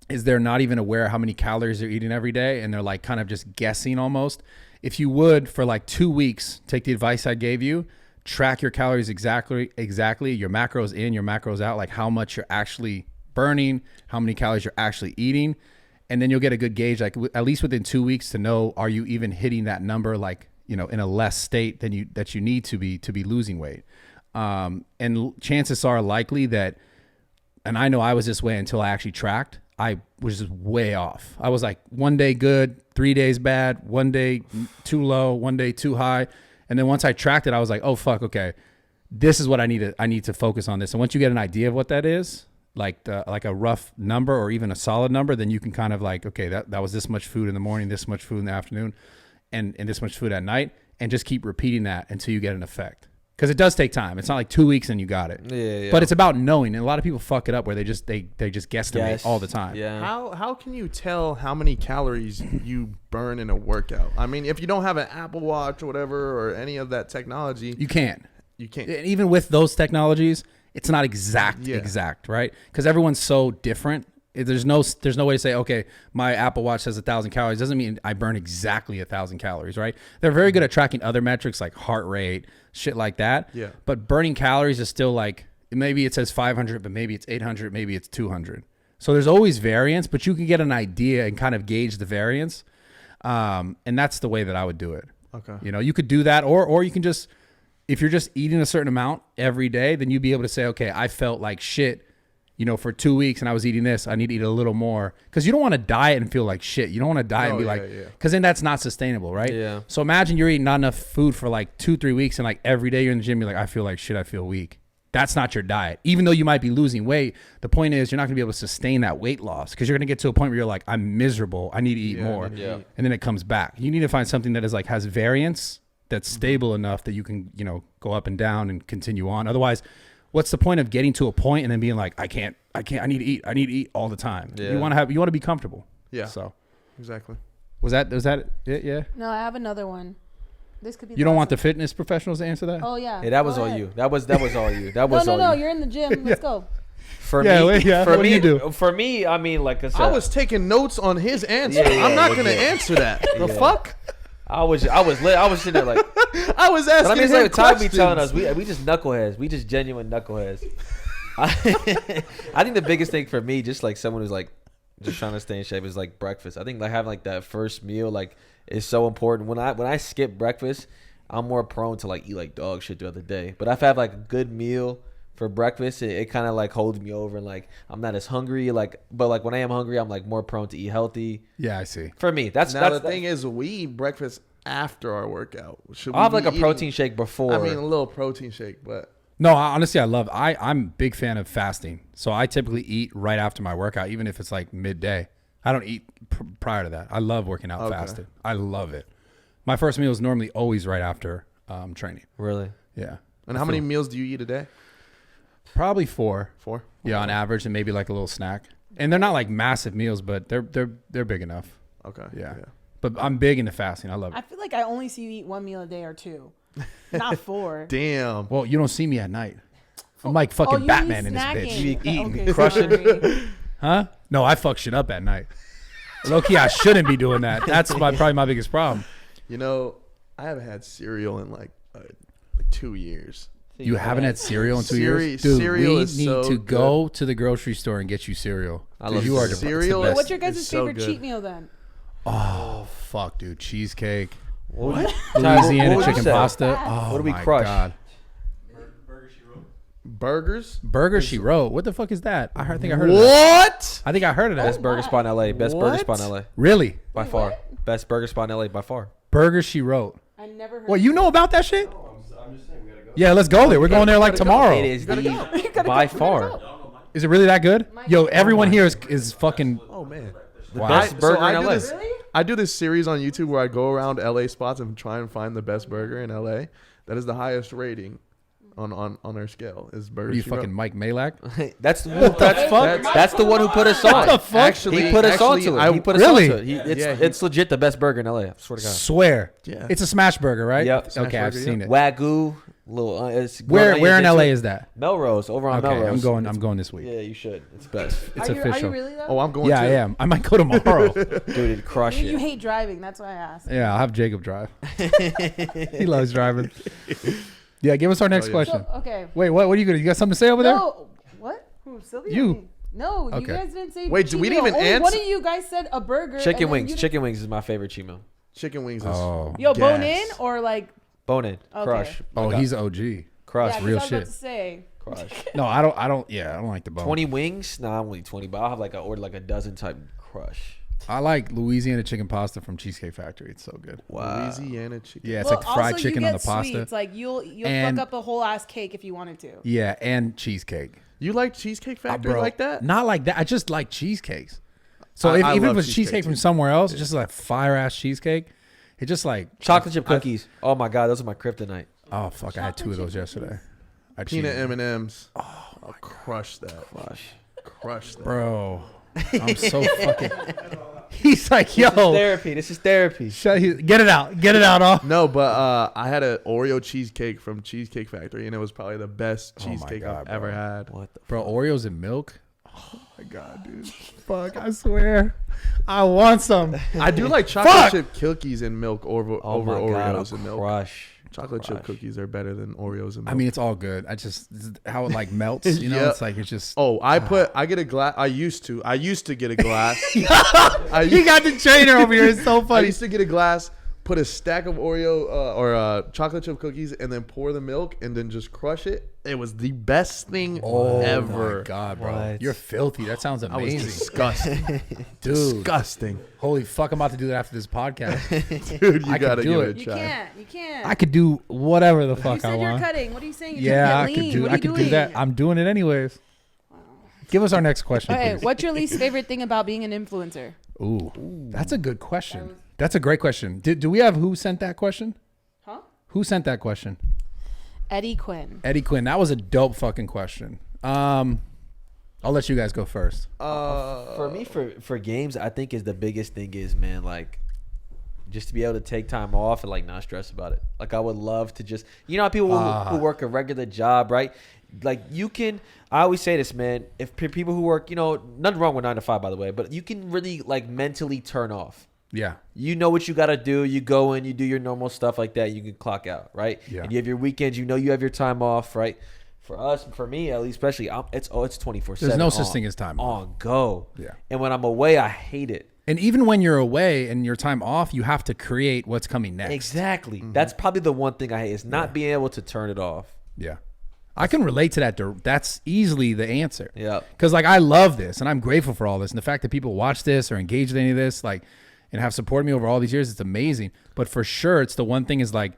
S1: is they're not even aware how many calories they're eating every day. And they're like kind of just guessing almost. If you would, for like 2 weeks, take the advice I gave you, track your calories exactly, your macros in, your macros out, like how much you're actually burning, how many calories you're actually eating. And then you'll get a good gauge, like at least within 2 weeks to know, are you even hitting that number, like, you know, in a less state than you need to be losing weight. And chances are likely that, and I know I was this way until I actually tracked, I was just way off. I was like 1 day good, 3 days bad, 1 day too low, 1 day too high. And then once I tracked it, I was like, oh fuck, okay, this is what I need to focus on this. And once you get an idea of what that is, like a rough number or even a solid number, then you can kind of like, okay, that was this much food in the morning, this much food in the afternoon, and this much food at night, and just keep repeating that until you get an effect. Because it does take time. It's not like 2 weeks and you got it.
S3: Yeah.
S1: But it's about knowing. And a lot of people fuck it up where they just guesstimate all the time.
S3: Yeah.
S4: How can you tell how many calories you burn in a workout? I mean, if you don't have an Apple Watch or whatever or any of that technology,
S1: You can't.
S4: you can't.
S1: And even with those technologies, it's not exact, right? Because everyone's so different. There's no way to say, okay, my Apple Watch says 1,000 calories. Doesn't mean I burn exactly 1,000 calories, right? They're very good at tracking other metrics like heart rate, shit like that.
S4: Yeah.
S1: But burning calories is still like, maybe it says 500, but maybe it's 800, maybe it's 200. So there's always variance, but you can get an idea and kind of gauge the variance. And that's the way that I would do it.
S4: Okay.
S1: You know, you could do that, or you can just, if you're just eating a certain amount every day, then you'd be able to say, okay, I felt like shit, you know, for 2 weeks and I was eating this, I need to eat a little more. Because you don't want to diet and feel like shit. You don't want to diet and be like, because then that's not sustainable, right?
S3: Yeah.
S1: So imagine you're eating not enough food for like 2-3 weeks and like every day you're in the gym, you're like, I feel like shit, I feel weak. That's not your diet. Even though you might be losing weight, the point is you're not going to be able to sustain that weight loss because you're going to get to a point where you're like, I'm miserable. I need to eat more.
S3: Yeah.
S1: And then it comes back. You need to find something that is like has variance, that's stable enough that you can, you know, go up and down and continue on. Otherwise, what's the point of getting to a point and then being like, I need to eat all the time.
S3: Yeah.
S1: You want to be comfortable.
S4: Yeah.
S1: So
S4: Exactly.
S1: was that it? Yeah.
S2: No, I have another one. This could be.
S1: You don't want the fitness professionals to answer that?
S2: Oh yeah.
S3: Yeah, that was
S2: Go
S3: all
S2: ahead.
S3: you. That was all you. That was all
S2: No.
S3: you.
S2: You're in the gym. Let's go.
S3: For
S1: Yeah,
S3: me,
S1: wait, yeah.
S3: for
S1: What do
S3: me,
S1: you do?
S3: For me, I mean, like I said,
S4: I was taking notes on his answer.
S3: Yeah,
S4: I'm not
S3: yeah,
S4: gonna
S3: yeah.
S4: answer that. The
S3: Yeah.
S4: fuck?
S3: I was sitting there like.
S4: I was asking
S3: But I mean, it's
S4: him
S3: like Todd be
S4: questions.
S3: telling us we just knuckleheads. We just genuine knuckleheads. I think the biggest thing for me, just like someone who's like just trying to stay in shape, is like breakfast. I think like having like that first meal like is so important. When I skip breakfast, I'm more prone to like eat like dog shit throughout the day. But if I have like a good meal for breakfast, it kind of like holds me over and like I'm not as hungry. Like, but like when I am hungry, I'm like more prone to eat healthy.
S1: Yeah, I see.
S3: For me, that's
S4: The thing is, we eat breakfast after our workout. Should
S3: I'll have
S4: we
S3: like a
S4: be
S3: protein
S4: eating-
S3: shake before.
S4: I mean, a little protein shake, but
S1: No, honestly, I'm a big fan of fasting. So I typically eat right after my workout, even if it's like midday. I don't eat prior to that. I love working out
S4: Okay.
S1: fasted. I love it. My first meal is normally always right after training.
S3: really.
S1: Yeah.
S4: and how many meals do you eat a day?
S1: Probably 4.
S4: 4.
S1: Yeah, on average, and maybe like a little snack. And they're not like massive meals, but they're big enough.
S4: Okay.
S1: Yeah. But I'm big into fasting. I love
S2: I
S1: it.
S2: feel like I only see you eat 1 meal a day or 2, not 4.
S4: Damn.
S1: Well, you don't see me at night. I'm like
S2: Oh,
S1: fucking
S2: you
S1: Batman
S2: be
S1: in this bitch.
S2: snacking.
S3: You be eating,
S2: Okay,
S3: crushing.
S2: sorry.
S1: Huh? No, I fuck shit up at night. Low-key, I shouldn't be doing that. That's probably my biggest problem.
S4: You know, I haven't had cereal in like 2 years.
S1: You haven't had cereal in 2
S4: Cere-
S1: years? Dude,
S4: cereal
S1: we
S4: is
S1: need
S4: so
S1: to go to the grocery store and get you cereal.
S3: I
S1: Dude,
S3: love
S1: you are the
S4: cereal.
S1: it's the
S2: What's
S1: best.
S2: your guys'
S4: It's so
S2: favorite
S4: good.
S2: cheat meal then?
S1: Oh, fuck, dude. Cheesecake.
S3: What?
S1: Louisiana
S3: What would you
S1: chicken
S3: say?
S1: pasta. Oh,
S3: What do we
S1: my
S3: crush?
S1: God.
S4: Burgers?
S1: Burger She Wrote. What the fuck is that? I think I heard of that.
S4: What?
S1: I think I heard of that.
S3: Best burger spot in LA. Best burger
S4: What?
S3: spot in LA
S1: Really?
S3: by far. Best burger spot in LA by far.
S1: Burger She Wrote.
S2: I never heard.
S1: What, you know about that shit?
S5: I'm just saying we gotta go.
S1: Yeah, let's go there. We're going there like tomorrow.
S3: It is the by far
S1: Is it really that good? Yo, everyone here is fucking.
S4: Oh man.
S3: the
S1: Wow.
S3: best burger
S4: So I
S3: in
S4: do
S3: LA.
S4: this- I do this series on YouTube where I go around LA spots and try and find the best burger in LA. That is the highest rating on our scale. Is Burger
S1: What are you
S4: She Wrote.
S1: fucking Mike Malak?
S3: That's that's the one who put us on.
S1: What the fuck?
S4: Actually,
S3: He put us onto it. He put us
S1: Really?
S3: onto it.
S4: Yeah,
S3: It's legit the best burger in LA. I swear to God.
S1: Swear.
S4: Yeah.
S1: It's a smash burger, right?
S3: Yep.
S4: Smash
S1: Okay, I've
S4: burger,
S1: seen
S4: yeah.
S1: it.
S3: Wagyu, little. It's
S1: Where
S3: onions
S1: in
S3: into
S1: LA
S3: it.
S1: is that?
S3: Melrose, over on
S1: Okay,
S3: Melrose.
S1: I'm going this week.
S3: Yeah, you should. It's best.
S1: It's
S2: Are you
S1: official.
S2: really though?
S4: Oh, I'm going.
S1: Yeah,
S4: too.
S1: I am. I might go tomorrow.
S3: Dude, it crush
S2: You
S3: it.
S2: hate driving. That's why I asked.
S1: Yeah, I'll have Jacob drive. He loves driving. Yeah, give us our next
S4: yeah.
S1: question.
S2: So, okay.
S1: Wait, what are you gonna? You got something to say over there?
S2: No. What? Who? Sylvia?
S1: You.
S2: No, you
S1: Okay.
S2: guys didn't say.
S4: Wait,
S2: cheat
S4: did we
S2: meal.
S4: even
S2: Only
S4: answer-
S2: One of you guys said a burger. and
S3: Chicken
S2: then
S3: wings.
S2: you
S3: Chicken wings is my favorite cheat meal.
S4: Chicken wings. Is
S1: Oh.
S2: Yo, bone in
S4: gas.
S2: or like?
S3: Bone in.
S2: Okay.
S3: Crush.
S1: Oh, he's OG.
S3: Crush.
S2: Yeah, 'cause
S1: real
S2: I was about
S1: shit.
S2: to say.
S3: Crush.
S1: No, I don't. Yeah, I don't like the bone.
S3: 20 wings? Nah, I'm only 20, but I'll have like order like a dozen type crush.
S1: I like Louisiana chicken pasta from Cheesecake Factory. It's so good.
S4: Louisiana chicken.
S1: Yeah, it's
S2: Well,
S1: like fried
S2: also,
S1: chicken
S2: you
S1: on
S2: get
S1: the pasta.
S2: Sweets. Like you'll
S1: And-
S2: fuck up a whole ass cake if you wanted to.
S1: Yeah, and cheesecake.
S4: You like Cheesecake Factory
S1: Bro,
S4: like that?
S1: Not like that. I just like cheesecakes. So
S4: I
S1: even if it
S4: love
S1: was
S4: cheesecake
S1: cheesecake from
S4: too.
S1: somewhere else, just like fire ass cheesecake, it just like
S3: Chocolate chip cookies. Oh my God, those are my kryptonite.
S1: Oh fuck! I had 2 of those
S2: Chocolate chip
S1: yesterday. I
S4: Peanut
S1: cheated.
S4: M&Ms. Oh, I'll crush that.
S3: Crush.
S4: Crush that.
S1: Bro, I'm so fucking. He's like, yo,
S3: Therapy. This is therapy.
S1: get it out, off.
S4: No, but I had an Oreo cheesecake from Cheesecake Factory, and it was probably the best
S1: Oh my
S4: cheesecake
S1: God,
S4: I've ever
S1: bro.
S4: had.
S3: What the
S1: Bro, Oreos and milk. Oh my god, dude. Fuck, I swear, I want some.
S4: I do like chocolate
S1: Fuck!
S4: chip cookies and milk over
S3: Oh my
S4: Oreos
S3: God,
S4: and milk.
S3: crush.
S4: Chocolate chip
S3: Crush.
S4: cookies are better than Oreos and milk.
S1: I mean, it's all good. I just how it like melts. You know,
S4: Yeah.
S1: it's like it's just.
S4: oh, I get a glass. I used to get a glass.
S1: You got the trainer over here. It's so
S4: I
S1: funny.
S4: used to get a glass, put a stack of Oreo or chocolate chip cookies, and then pour the milk, and then just crush it. It was the best thing
S1: Oh
S4: ever.
S1: my god, bro,
S3: What?
S1: you're filthy. That sounds
S4: I was
S1: amazing,
S4: disgusting.
S1: dude.
S4: Disgusting.
S1: Holy fuck, I'm about to do that after this podcast.
S4: Dude, you
S1: I could
S4: gotta
S1: do
S4: give
S1: it.
S4: it a
S2: You
S4: try.
S2: can't. You can't.
S1: I could do whatever the
S2: You
S1: fuck I
S2: said you're
S1: want.
S2: cutting. What are you saying? You're
S1: Yeah,
S2: trying
S1: I
S2: to get
S1: could
S2: lean.
S1: do.
S2: What
S1: I
S2: are you
S1: could do
S2: doing?
S1: that. I'm doing it anyways. Give us our next question,
S2: Okay,
S1: please.
S2: what's your least favorite thing about being an influencer?
S1: Ooh, that's a good question. That's a great question. Do we have who sent that question?
S2: Huh?
S1: Who sent that question?
S2: Eddie Quinn.
S1: Eddie Quinn. That was a dope fucking question. I'll let you guys go first.
S3: For me, for games, I think is the biggest thing is, man, like, just to be able to take time off and like not stress about it. Like, I would love to just, you know, how people who work a regular job, right? Like, you can, I always say this, man, if people who work, you know, nothing wrong with 9 to 5, by the way, but you can really like mentally turn off.
S1: Yeah.
S3: You know what you got to do. You go in, you do your normal stuff like that. You can clock out, right?
S1: Yeah.
S3: And you have your weekends. You know you have your time off, right? For us, for me at least, especially, it's 24/7.
S1: There's no such thing as time off.
S3: On go.
S1: Yeah.
S3: And when I'm away, I hate it.
S1: And even when you're away and your time off, you have to create what's coming next.
S3: Exactly. That's probably the one thing I hate is not being able to turn it off.
S1: Yeah. I can relate to that. That's easily the answer.
S3: Yeah.
S1: Because, like, I love this, and I'm grateful for all this. And the fact that people watch this or engage with any of this, like, and have supported me over all these years, it's amazing. But for sure, it's the one thing is, like,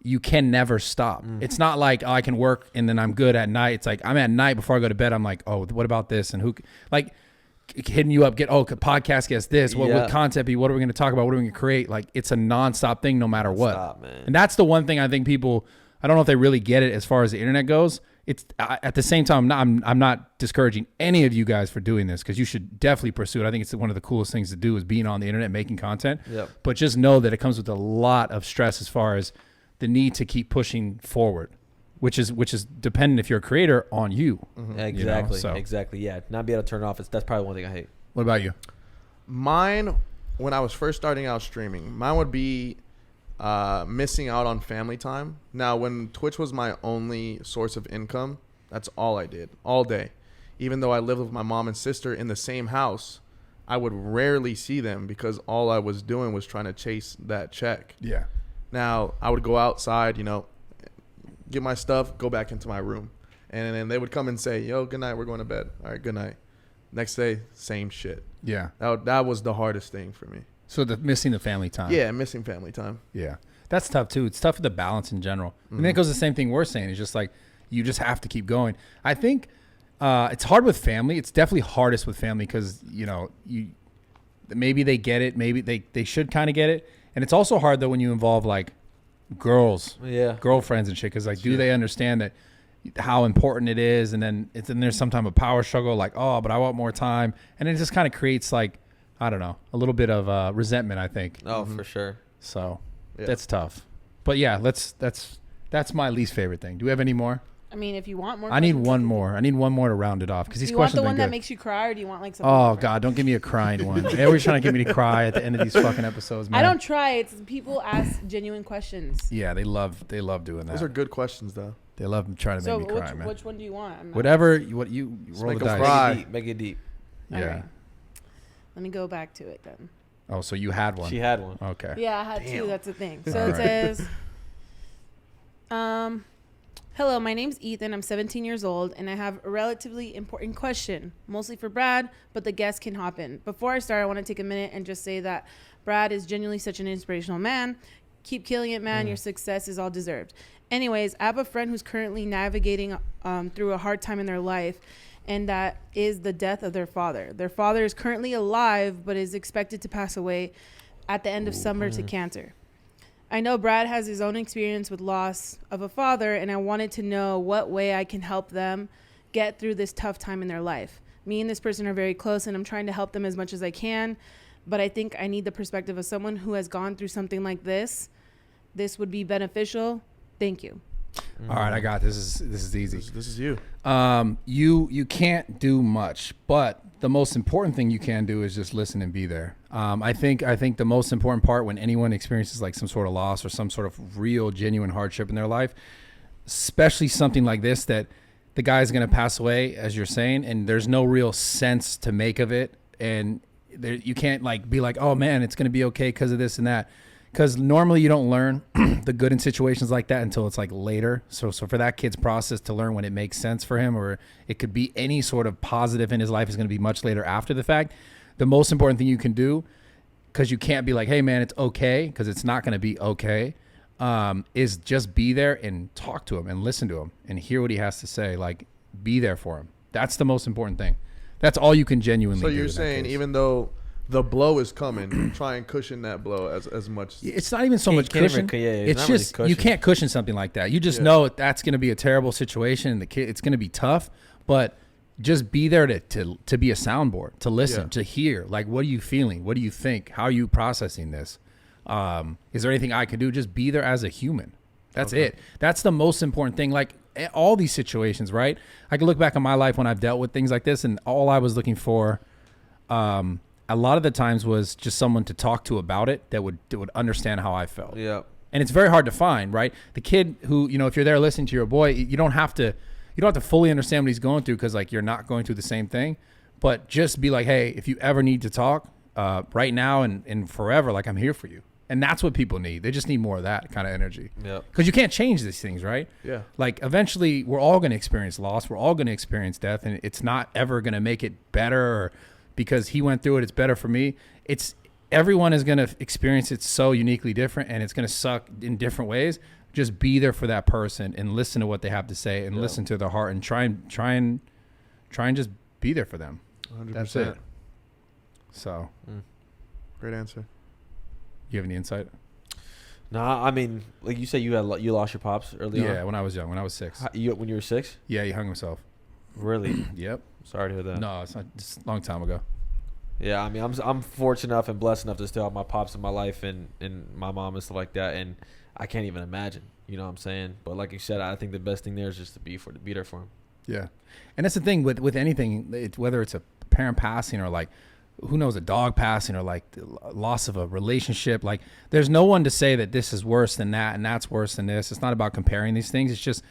S1: you can never stop. It's not like, oh, I can work and then I'm good at night. It's like, I'm at night before I go to bed. I'm like, oh, what about this? And who, like, hitting you up, podcast guest this. What would content be? What are we going to talk about? What are we going to create? Like, it's a nonstop thing no matter what.
S3: Stop, man.
S1: And that's the one thing I think people, I don't know if they really get it as far as the internet goes. It's at the same time, I'm not discouraging any of you guys for doing this because you should definitely pursue it. I think it's one of the coolest things to do is being on the internet, making content.
S3: Yep.
S1: But just know that it comes with a lot of stress as far as the need to keep pushing forward, which is dependent if you're a creator on you.
S3: Exactly.
S1: You know, so.
S3: Exactly. Yeah. Not be able to turn it off. That's probably one thing I hate.
S1: What about you?
S4: Mine, when I was first starting out streaming, mine would be missing out on family time. Now, when Twitch was my only source of income, that's all I did all day. Even though I lived with my mom and sister in the same house, I would rarely see them because all I was doing was trying to chase that check.
S1: Yeah.
S4: Now, I would go outside, you know, get my stuff, go back into my room. And then they would come and say, yo, good night, we're going to bed. All right, good night. Next day, same shit.
S1: Yeah.
S4: That was the hardest thing for me.
S1: So missing the family time.
S4: Yeah, missing family time.
S1: Yeah. That's tough too. It's tough with the balance in general. I mean, it goes the same thing we're saying. It's just like, you just have to keep going. I think it's hard with family. It's definitely hardest with family because, you know, maybe they get it. Maybe they should kind of get it. And it's also hard though when you involve like girls, girlfriends and shit. Cause like, do they understand that how important it is? And then there's sometimes a power struggle like, oh, but I want more time. And it just kind of creates like, I don't know, a little bit of resentment, I think.
S3: Oh, for sure.
S1: So that's tough. But yeah, that's my least favorite thing. Do we have any more?
S2: I mean, if you want more,
S1: I need one more. I need one more to round it off because these
S2: do you want
S1: questions.
S2: the one
S1: been
S2: that
S1: good.
S2: makes you cry, or do you want like something?
S1: Oh
S2: different?
S1: God, don't give me a crying one. They're always trying to get me to cry at the end of these fucking episodes, man.
S2: I don't try. It's people ask genuine questions.
S1: Yeah, they love doing that.
S4: Those are good questions, though.
S1: They love trying to
S2: So
S1: make me cry, man.
S2: which one do you want?
S1: Whatever you roll
S4: make
S1: the
S4: 'em
S1: dice.
S4: cry.
S3: Make it deep.
S1: Yeah.
S2: All right. Let me go back to it then.
S1: Oh, so you had one.
S3: She had one.
S1: Okay.
S2: Yeah, I had two. That's the thing. So
S1: All
S2: it
S1: right.
S2: says, hello, my name's Ethan. I'm 17 years old, and I have a relatively important question, mostly for Brad, but the guest can hop in. Before I start, I want to take a minute and just say that Brad is genuinely such an inspirational man. Keep killing it, man. Your success is all deserved. Anyways, I have a friend who's currently navigating through a hard time in their life, and that is the death of their father. Their father is currently alive, but is expected to pass away at the end of summer to cancer. I know Brad has his own experience with loss of a father, and I wanted to know what way I can help them get through this tough time in their life. Me and this person are very close, and I'm trying to help them as much as I can, but I think I need the perspective of someone who has gone through something like this. This would be beneficial. Thank you.
S1: All right, I got this. This is easy.
S4: This is you.
S1: You can't do much, but the most important thing you can do is just listen and be there. I think the most important part when anyone experiences like some sort of loss or some sort of real genuine hardship in their life, especially something like this, that the guy's going to pass away, as you're saying, and there's no real sense to make of it. And you can't like be like, oh man, it's going to be okay because of this and that. Because normally you don't learn the good in situations like that until it's like later. So for that kid's process to learn when it makes sense for him, or it could be any sort of positive in his life, is going to be much later after the fact. The most important thing you can do, because you can't be like, hey man, it's okay, because it's not going to be okay, is just be there and talk to him and listen to him and hear what he has to say. Like, be there for him. That's the most important thing. That's all you can genuinely do.
S4: So you're saying even though the blow is coming, try and cushion that blow as much.
S1: It's not even so much cushion. It's just you can't cushion something like that. You just know that's going to be a terrible situation, and it's going to be tough. But just be there to be a soundboard, to listen, to hear. Like, what are you feeling? What do you think? How are you processing this? Is there anything I can do? Just be there as a human. That's it. That's the most important thing. Like all these situations, right? I can look back on my life when I've dealt with things like this, and all I was looking for, a lot of the times was just someone to talk to about it that would understand how I felt.
S3: Yeah.
S1: And it's very hard to find, right? The kid who, if you're there listening to your boy, you don't have to fully understand what he's going through, because like you're not going through the same thing. But just be like, hey, if you ever need to talk, right now and forever, like I'm here for you. And that's what people need. They just need more of that kind of energy. Yeah. Because you can't change these things, right? Yeah. Like eventually we're all going to experience loss. We're all going to experience death, and it's not ever going to make it better, or because he went through it, it's better for me. Everyone is going to experience it so uniquely different, and it's going to suck in different ways. Just be there for that person and listen to what they have to say, and listen to their heart, and try and just be there for them. 100%. That's it. So,
S4: great answer.
S1: You have any insight?
S3: Nah, I mean, like you said, you lost your pops early on.
S1: Yeah, when I was young, when I was 6.
S3: When you were 6?
S1: Yeah, he hung himself.
S3: Really?
S1: Yep.
S3: Sorry to hear that.
S1: No, it's not. It's a long time ago.
S3: Yeah, I mean, I'm fortunate enough and blessed enough to still have my pops in my life and my mom and stuff like that, and I can't even imagine. You know what I'm saying? But like you said, I think the best thing there is just to be there for him.
S1: Yeah, and that's the thing with anything, whether it's a parent passing or like, who knows, a dog passing or like the loss of a relationship. Like, there's no one to say that this is worse than that and that's worse than this. It's not about comparing these things. It's just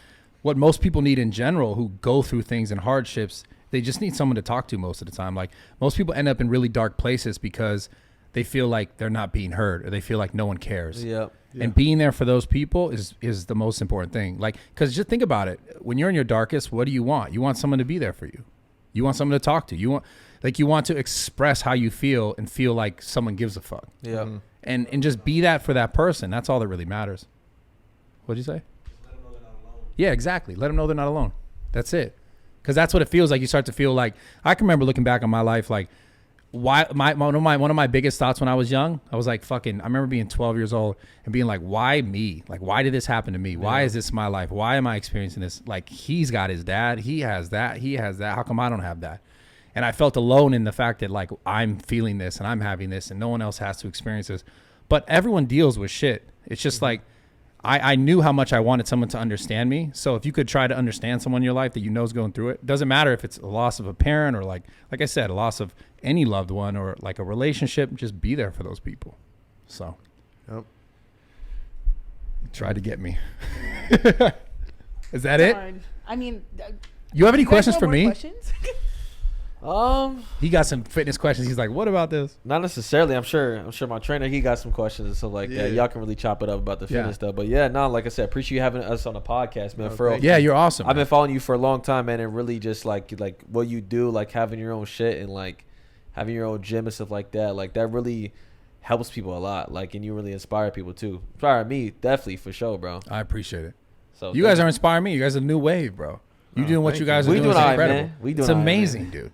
S1: what most people need in general who go through things and hardships. They just need someone to talk to most of the time. Like, most people end up in really dark places because they feel like they're not being heard, or they feel like no one cares.
S3: Yep.
S1: And being there for those people is the most important thing. Like, because just think about it. When you're in your darkest, what do you want? You want someone to be there for you. You want someone to talk to. You want to express how you feel and feel like someone gives a fuck.
S3: Yeah. Mm-hmm.
S1: And just be that for that person. That's all that really matters. What'd you say?
S5: Just let them know they're not alone.
S1: Yeah, exactly. Let them know they're not alone. That's it. Because that's what it feels like. You start to feel like, I can remember looking back on my life, like, one of my biggest thoughts when I was young, I was like, I remember being 12 years old and being like, why me? Like, why did this happen to me? Why is this my life? Why am I experiencing this? Like, he's got his dad. He has that. How come I don't have that? And I felt alone in the fact that, like, I'm feeling this and I'm having this and no one else has to experience this. But everyone deals with shit. It's just like, I knew how much I wanted someone to understand me. So if you could try to understand someone in your life that you know is going through it, doesn't matter if it's a loss of a parent or like I said, a loss of any loved one or like a relationship, just be there for those people. So,
S4: yep.
S1: Try to get me. Is that it?
S2: I mean,
S1: you have any questions for me?
S2: Questions?
S1: He got some fitness questions. He's like, what about this?
S3: Not necessarily. I'm sure my trainer, he got some questions and stuff like that. Y'all can really chop it up about the fitness stuff. But like I said, appreciate you having us on the podcast, man. For real.
S1: Yeah, you're awesome.
S3: I've been following you for a long time, man, and really just like what you do, like having your own shit and like having your own gym and stuff like that. Like, that really helps people a lot. Like, and you really inspire people too. Inspire me, definitely, for sure, bro.
S1: I appreciate it.
S3: So
S1: you guys are inspiring me. You guys are a new wave, bro. You doing what you guys are doing is incredible. It's amazing, dude.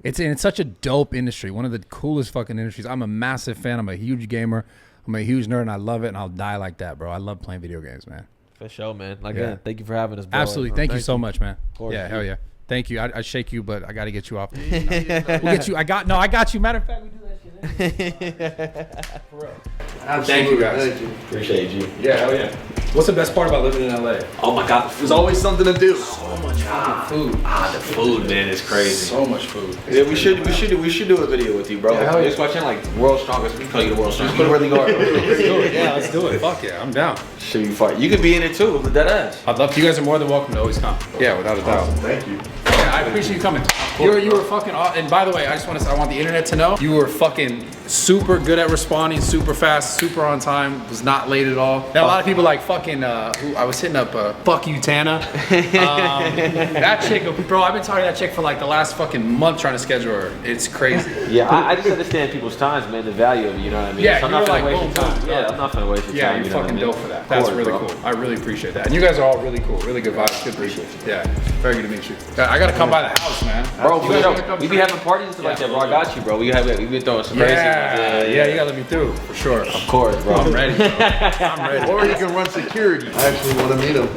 S1: It's such a dope industry. One of the coolest fucking industries. I'm a massive fan. I'm a huge gamer. I'm a huge nerd, and I love it, and I'll die like that, bro. I love playing video games, man.
S3: For sure, man. Thank you for having us, bro.
S1: Absolutely. Thank you so much, man. Yeah, hell yeah. Thank you. I shake you, but I got to get you off. We'll get you. I got you. Matter of fact, we do that shit. For real. Thank you, guys.
S3: Thank you. Appreciate you.
S1: Yeah, hell yeah. What's the best part about living in LA?
S3: Oh my God,
S4: there's always something to do.
S1: So much fucking food.
S3: The food, man, is crazy.
S1: So much food.
S3: Yeah, we should do a video with you, bro.
S1: Yeah,
S3: just watching like World's Strongest. We can call you the World's Strongest. You really are.
S1: Let's do it. Yeah, let's do it. Fuck yeah, I'm down.
S3: Should you fight? You could be in it too with that ass.
S1: I'd love to. You guys are more than welcome to always come. Yeah, without a doubt.
S4: Thank you.
S1: Yeah, I appreciate you coming. You were fucking awesome. And by the way, I want the internet to know you were fucking super good at responding, super fast, super on time, was not late at all. Now a lot of people like fucking I was hitting up fuck you Tana. That chick, bro, I've been talking to that chick for like the last fucking month trying to schedule her. It's crazy.
S3: Yeah, I just understand people's times, man, the value of it, you know what I mean?
S1: Yeah,
S3: so I'm
S1: you're
S3: not
S1: like,
S3: gonna waste
S1: boom,
S3: your time.
S1: boom,
S3: Yeah, I'm not gonna waste your time.
S1: Yeah, you're fucking dope for that.
S3: That's
S1: really cool. I really appreciate that. And you guys are all really cool, really good vibes. Good appreciate you. Yeah, very good to meet you. I gotta come come by the house, man.
S3: Bro, for sure. We be having parties and stuff like that, bro. I got you, bro. We been throwing some crazy ones.
S1: Yeah, you gotta let me through for sure.
S3: Of course, bro.
S1: I'm ready. Bro. I'm ready.
S4: Or he can run security. I actually want to meet him.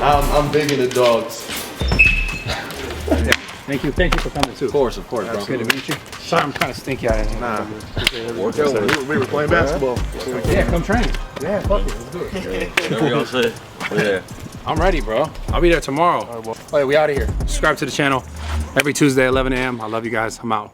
S4: I'm big into dogs.
S1: Thank you for coming too. Of course, bro. Good to meet you. Sorry, I'm kind of stinky out here.
S4: Nah. We were playing basketball.
S1: Yeah, come train. Yeah, fuck it. Let's do it.
S6: There we go, say. Yeah.
S1: I'm ready, bro. I'll be there tomorrow. Oh, yeah, we out of here. Subscribe to the channel every Tuesday, 11 a.m. I love you guys. I'm out.